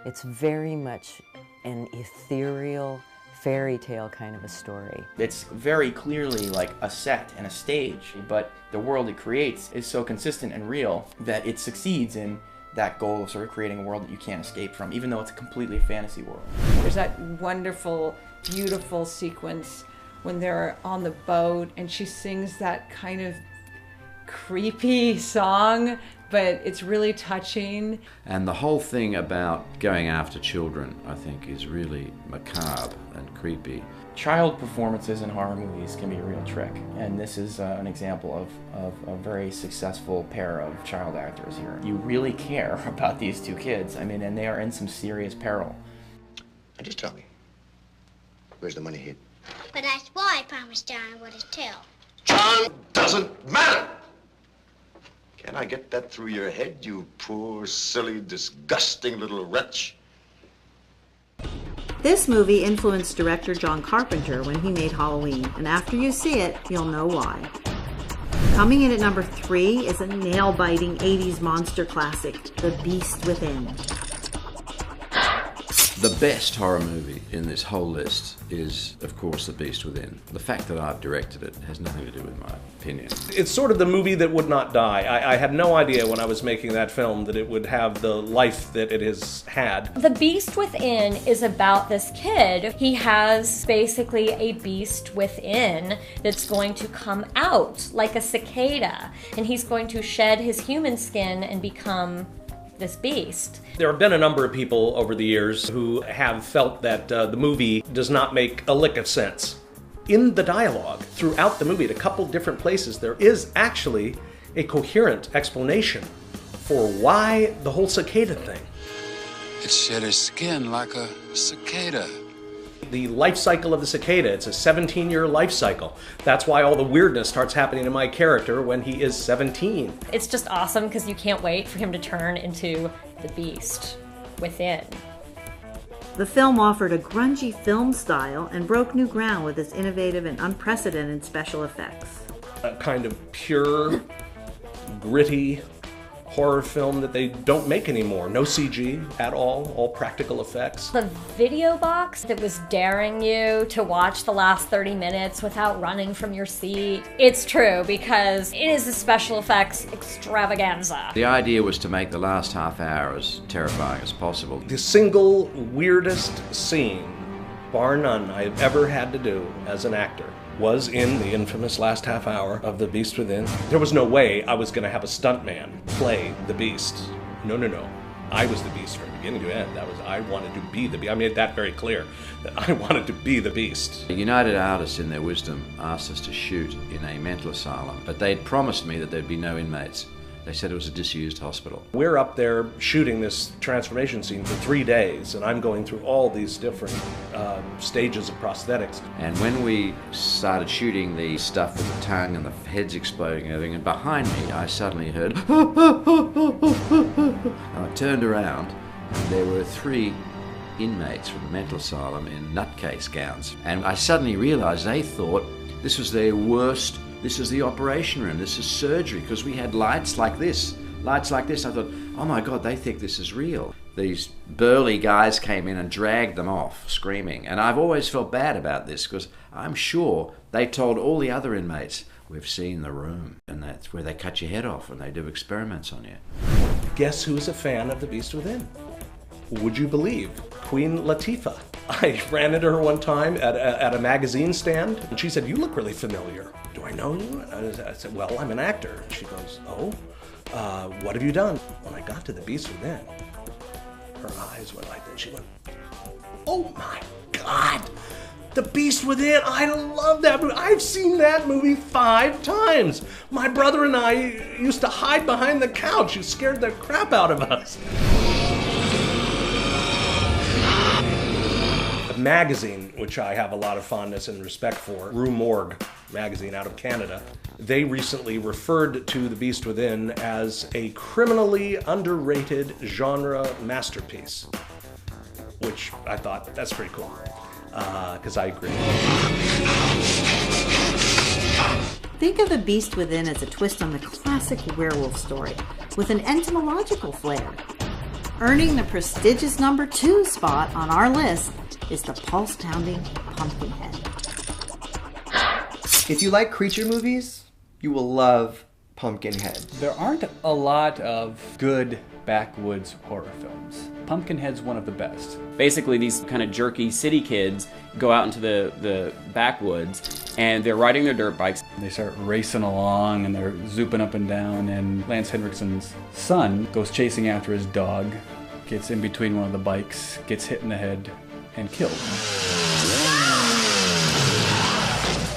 It's very much an ethereal fairy tale kind of a story. It's very clearly like a set and a stage, but the world it creates is so consistent and real that it succeeds in that goal of sort of creating a world that you can't escape from, even though it's a completely fantasy world. There's that wonderful, beautiful sequence when they're on the boat and she sings that kind of creepy song, but it's really touching. And the whole thing about going after children, I think, is really macabre and creepy. Child performances in horror movies can be a real trick, and this is an example of a very successful pair of child actors here. You really care about these two kids, I mean, and they are in some serious peril. And just tell me, where's the money hid? But that's why I promised John I wouldn't tell. John doesn't matter! Can I get that through your head, you poor, silly, disgusting little wretch? This movie influenced director John Carpenter when he made Halloween, and after you see it, you'll know why. Coming in at number 3 is a nail-biting 80s monster classic, The Beast Within. The best horror movie in this whole list is, of course, The Beast Within. The fact that I've directed it has nothing to do with my opinion. It's sort of the movie that would not die. I had no idea when I was making that film that it would have the life that it has had. The Beast Within is about this kid. He has basically a beast within that's going to come out like a cicada, and he's going to shed his human skin and become this beast. There have been a number of people over the years who have felt that the movie does not make a lick of sense. in the dialogue throughout the movie, at a couple different places, there is actually a coherent explanation for why the whole cicada thing. It shed its skin like a cicada. The life cycle of the cicada, it's a 17-year life cycle. That's why all the weirdness starts happening to my character when he is 17. It's just awesome because you can't wait for him to turn into the beast within. The film offered a grungy film style and broke new ground with its innovative and unprecedented special effects. A kind of pure, gritty horror film that they don't make anymore. No CG at all practical effects. The video box that was daring you to watch the last 30 minutes without running from your seat. It's true, because it is a special effects extravaganza. The idea was to make the last half hour as terrifying as possible. The single weirdest scene, bar none, I've ever had to do as an actor was in the infamous last half hour of The Beast Within. There was no way I was going to have a stuntman play the Beast. No. I was the Beast from beginning to end. I wanted to be the Beast. I made that very clear, that I wanted to be the Beast. The United Artists, in their wisdom, asked us to shoot in a mental asylum, but they'd promised me that there'd be no inmates. They said it was a disused hospital. We're up there shooting this transformation scene for 3 days, and I'm going through all these different stages of prosthetics. And when we started shooting the stuff with the tongue and the heads exploding and everything, and behind me I suddenly heard and I turned around and there were 3 inmates from the mental asylum in nutcase gowns. And I suddenly realized they thought this was their worst. This is the operation room, this is surgery, because we had lights like this. I thought, oh my God, they think this is real. These burly guys came in and dragged them off, screaming. And I've always felt bad about this, because I'm sure they told all the other inmates, we've seen the room, and that's where they cut your head off and they do experiments on you. Guess who's a fan of The Beast Within? Would you believe? Queen Latifah. I ran into her one time at a magazine stand, and she said, you look really familiar. Do I know you? I said, well, I'm an actor. She goes, oh, what have you done? When I got to The Beast Within, her eyes went like this. She went, oh my God, The Beast Within, I love that movie. I've seen that movie 5 times. My brother and I used to hide behind the couch. It scared the crap out of us. Magazine, which I have a lot of fondness and respect for, Rue Morgue magazine out of Canada, they recently referred to The Beast Within as a criminally underrated genre masterpiece, which I thought, that's pretty cool, because I agree. Think of The Beast Within as a twist on the classic werewolf story, with an entomological flair. Earning the prestigious number 2 spot on our list is the pulse-pounding Pumpkinhead. If you like creature movies, you will love Pumpkinhead. There aren't a lot of good backwoods horror films. Pumpkinhead's one of the best. Basically, these kind of jerky city kids go out into the backwoods and they're riding their dirt bikes. They start racing along and they're zooping up and down, and Lance Henriksen's son goes chasing after his dog, gets in between one of the bikes, gets hit in the head, and killed.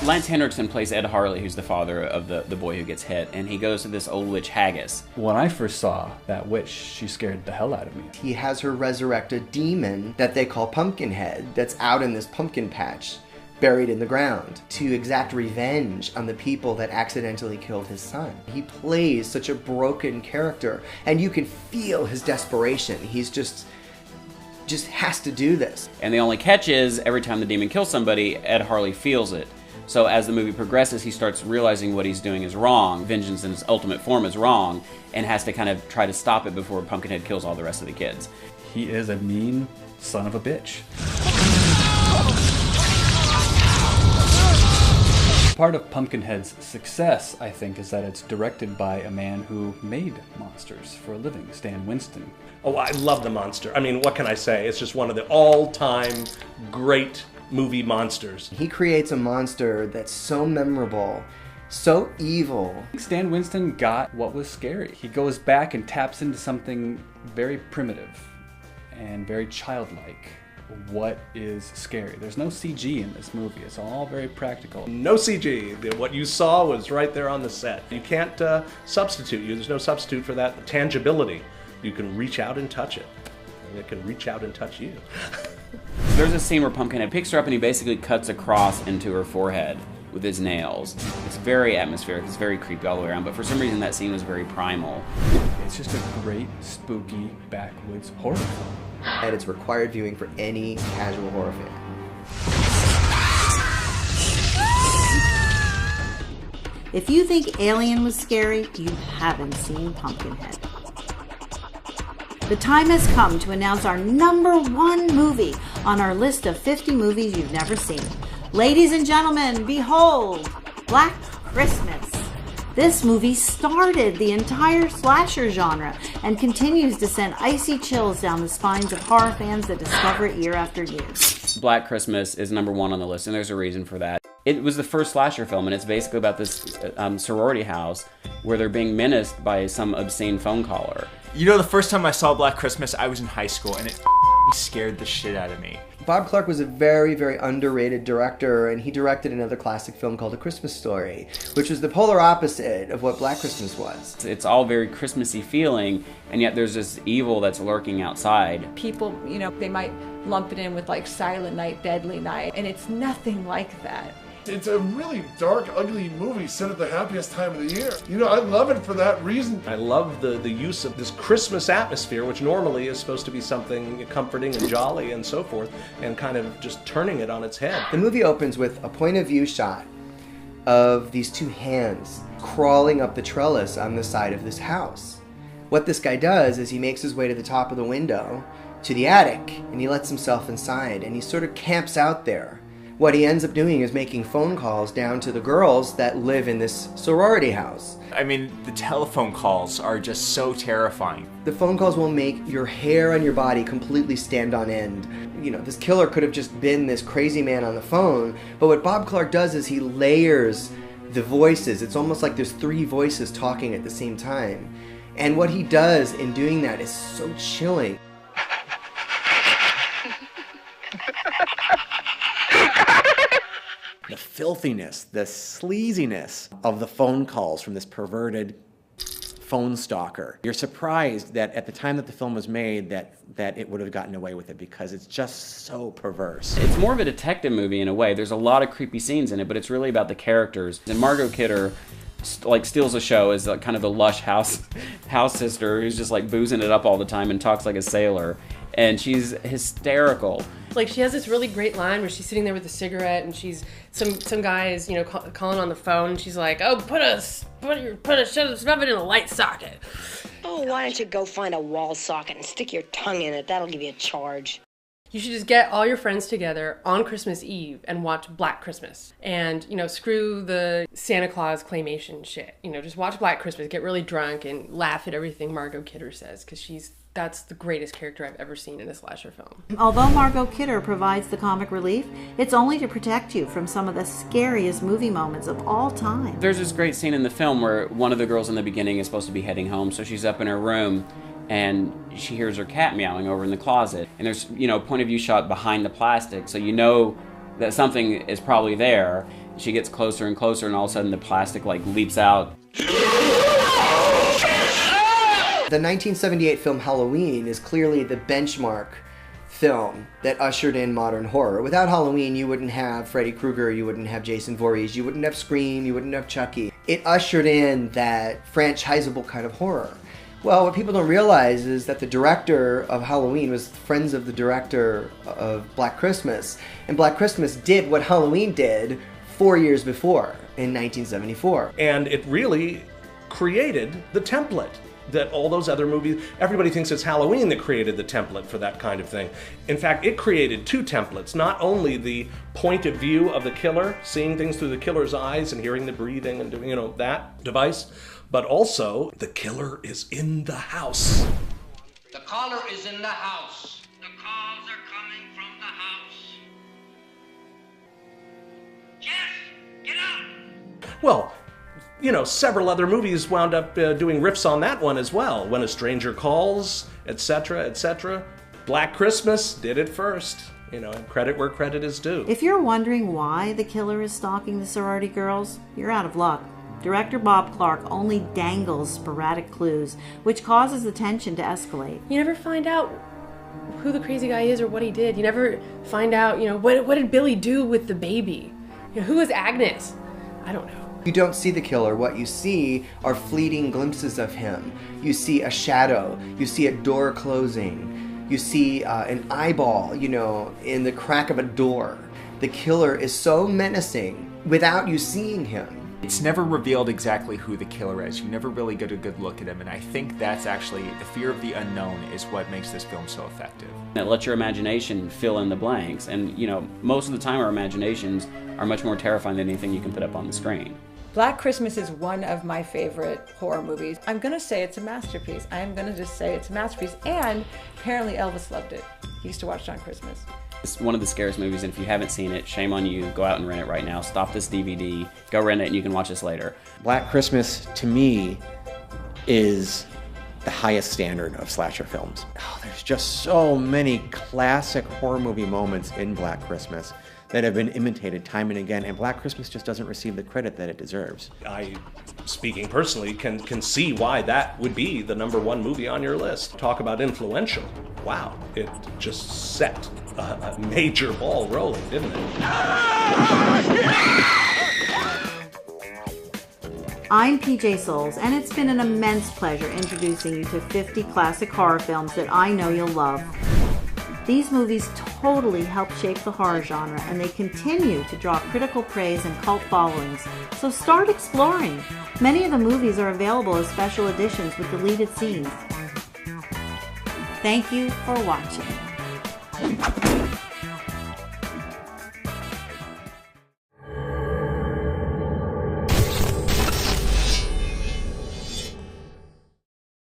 Lance Henriksen plays Ed Harley, who's the father of the boy who gets hit, and he goes to this old witch Haggis. When I first saw that witch, she scared the hell out of me. He has her resurrect a demon that they call Pumpkinhead that's out in this pumpkin patch, buried in the ground, to exact revenge on the people that accidentally killed his son. He plays such a broken character, and you can feel his desperation. He's just has to do this. And the only catch is, every time the demon kills somebody, Ed Harley feels it. So as the movie progresses, he starts realizing what he's doing is wrong, vengeance in its ultimate form is wrong, and has to kind of try to stop it before Pumpkinhead kills all the rest of the kids. He is a mean son of a bitch. Part of Pumpkinhead's success, I think, is that it's directed by a man who made monsters for a living, Stan Winston. Oh, I love The Monster. I mean, what can I say? It's just one of the all-time great movie monsters. He creates a monster that's so memorable, so evil. Stan Winston got what was scary. He goes back and taps into something very primitive and very childlike what is scary. There's no CG in this movie. It's all very practical. No CG. What you saw was right there on the set. You can't substitute you. There's no substitute for that tangibility. You can reach out and touch it, and it can reach out and touch you. There's a scene where Pumpkinhead picks her up and he basically cuts a cross into her forehead with his nails. It's very atmospheric, it's very creepy all the way around, but for some reason that scene was very primal. It's just a great, spooky, backwoods horror film. And it's required viewing for any casual horror fan. If you think Alien was scary, you haven't seen Pumpkinhead. The time has come to announce our #1 movie on our list of 50 movies you've never seen. Ladies and gentlemen, behold, Black Christmas. This movie started the entire slasher genre and continues to send icy chills down the spines of horror fans that discover it year after year. Black Christmas is #1 on the list, and there's a reason for that. It was the first slasher film, and it's basically about this sorority house where they're being menaced by some obscene phone caller. You know, the first time I saw Black Christmas, I was in high school, and it scared the shit out of me. Bob Clark was a very, very underrated director, and he directed another classic film called A Christmas Story, which was the polar opposite of what Black Christmas was. It's all very Christmassy feeling, and yet there's this evil that's lurking outside. People, you know, they might lump it in with like Silent Night, Deadly Night, and it's nothing like that. It's a really dark, ugly movie set at the happiest time of the year. You know, I love it for that reason. I love the use of this Christmas atmosphere, which normally is supposed to be something comforting and jolly and so forth, and kind of just turning it on its head. The movie opens with a point of view shot of these two hands crawling up the trellis on the side of this house. What this guy does is he makes his way to the top of the window, to the attic, and he lets himself inside, and he sort of camps out there. What he ends up doing is making phone calls down to the girls that live in this sorority house. I mean, the telephone calls are just so terrifying. The phone calls will make your hair on your body completely stand on end. You know, this killer could have just been this crazy man on the phone, but what Bob Clark does is he layers the voices. It's almost like there's 3 voices talking at the same time. And what he does in doing that is so chilling. The filthiness, the sleaziness of the phone calls from this perverted phone stalker. You're surprised that at the time that the film was made that it would have gotten away with it because it's just so perverse. It's more of a detective movie in a way. There's a lot of creepy scenes in it, but it's really about the characters. And Margot Kidder like steals the show as kind of the lush house sister who's just like boozing it up all the time and talks like a sailor. And she's hysterical. Like, she has this really great line where she's sitting there with a cigarette and she's some guy is, you know, calling on the phone, and she's like, "Oh, shove it in a light socket." Oh, why don't you go find a wall socket and stick your tongue in it? That'll give you a charge. You should just get all your friends together on Christmas Eve and watch Black Christmas. And, you know, screw the Santa Claus claymation shit. You know, just watch Black Christmas, get really drunk, and laugh at everything Margot Kidder says, because that's the greatest character I've ever seen in a slasher film. Although Margot Kidder provides the comic relief, it's only to protect you from some of the scariest movie moments of all time. There's this great scene in the film where one of the girls in the beginning is supposed to be heading home, so she's up in her room and she hears her cat meowing over in the closet. And there's, you know, point of view shot behind the plastic, so you know that something is probably there. She gets closer and closer, and all of a sudden the plastic like leaps out. The 1978 film Halloween is clearly the benchmark film that ushered in modern horror. Without Halloween, you wouldn't have Freddy Krueger, you wouldn't have Jason Voorhees, you wouldn't have Scream, you wouldn't have Chucky. It ushered in that franchisable kind of horror. Well, what people don't realize is that the director of Halloween was friends of the director of Black Christmas. And Black Christmas did what Halloween did 4 years before, in 1974. And it really created the template that all those other movies, everybody thinks it's Halloween that created the template for that kind of thing. In fact, it created 2 templates, not only the point of view of the killer, seeing things through the killer's eyes and hearing the breathing and doing, you know, that device, but also the killer is in the house. The caller is in the house. The calls are coming from the house. Jeff, get up! Well, you know, several other movies wound up doing riffs on that one as well. When a Stranger Calls, etc., etc. Black Christmas did it first. You know, and credit where credit is due. If you're wondering why the killer is stalking the sorority girls, you're out of luck. Director Bob Clark only dangles sporadic clues, which causes the tension to escalate. You never find out who the crazy guy is or what he did. You never find out, what did Billy do with the baby? Who was Agnes? I don't know. You don't see the killer. What you see are fleeting glimpses of him. You see a shadow. You see a door closing. You see an eyeball, in the crack of a door. The killer is so menacing without you seeing him. It's never revealed exactly who the killer is. You never really get a good look at him, and I think that's actually the fear of the unknown is what makes this film so effective. Let your imagination fill in the blanks, and most of the time our imaginations are much more terrifying than anything you can put up on the screen. Black Christmas is one of my favorite horror movies. I'm gonna say it's a masterpiece. I'm gonna just say it's a masterpiece, and apparently Elvis loved it. He used to watch it on Christmas. It's one of the scariest movies, and if you haven't seen it, shame on you. Go out and rent it right now. Stop this DVD, go rent it, and you can watch this later. Black Christmas, to me, is the highest standard of slasher films. Oh, there's just so many classic horror movie moments in Black Christmas that have been imitated time and again, and Black Christmas just doesn't receive the credit that it deserves. I, speaking personally, can see why that would be the #1 movie on your list. Talk about influential. Wow, it just set a major ball rolling, didn't it? I'm PJ Souls, and it's been an immense pleasure introducing you to 50 classic horror films that I know you'll love. These movies totally helped shape the horror genre, and they continue to draw critical praise and cult followings. So start exploring. Many of the movies are available as special editions with deleted scenes. Thank you for watching.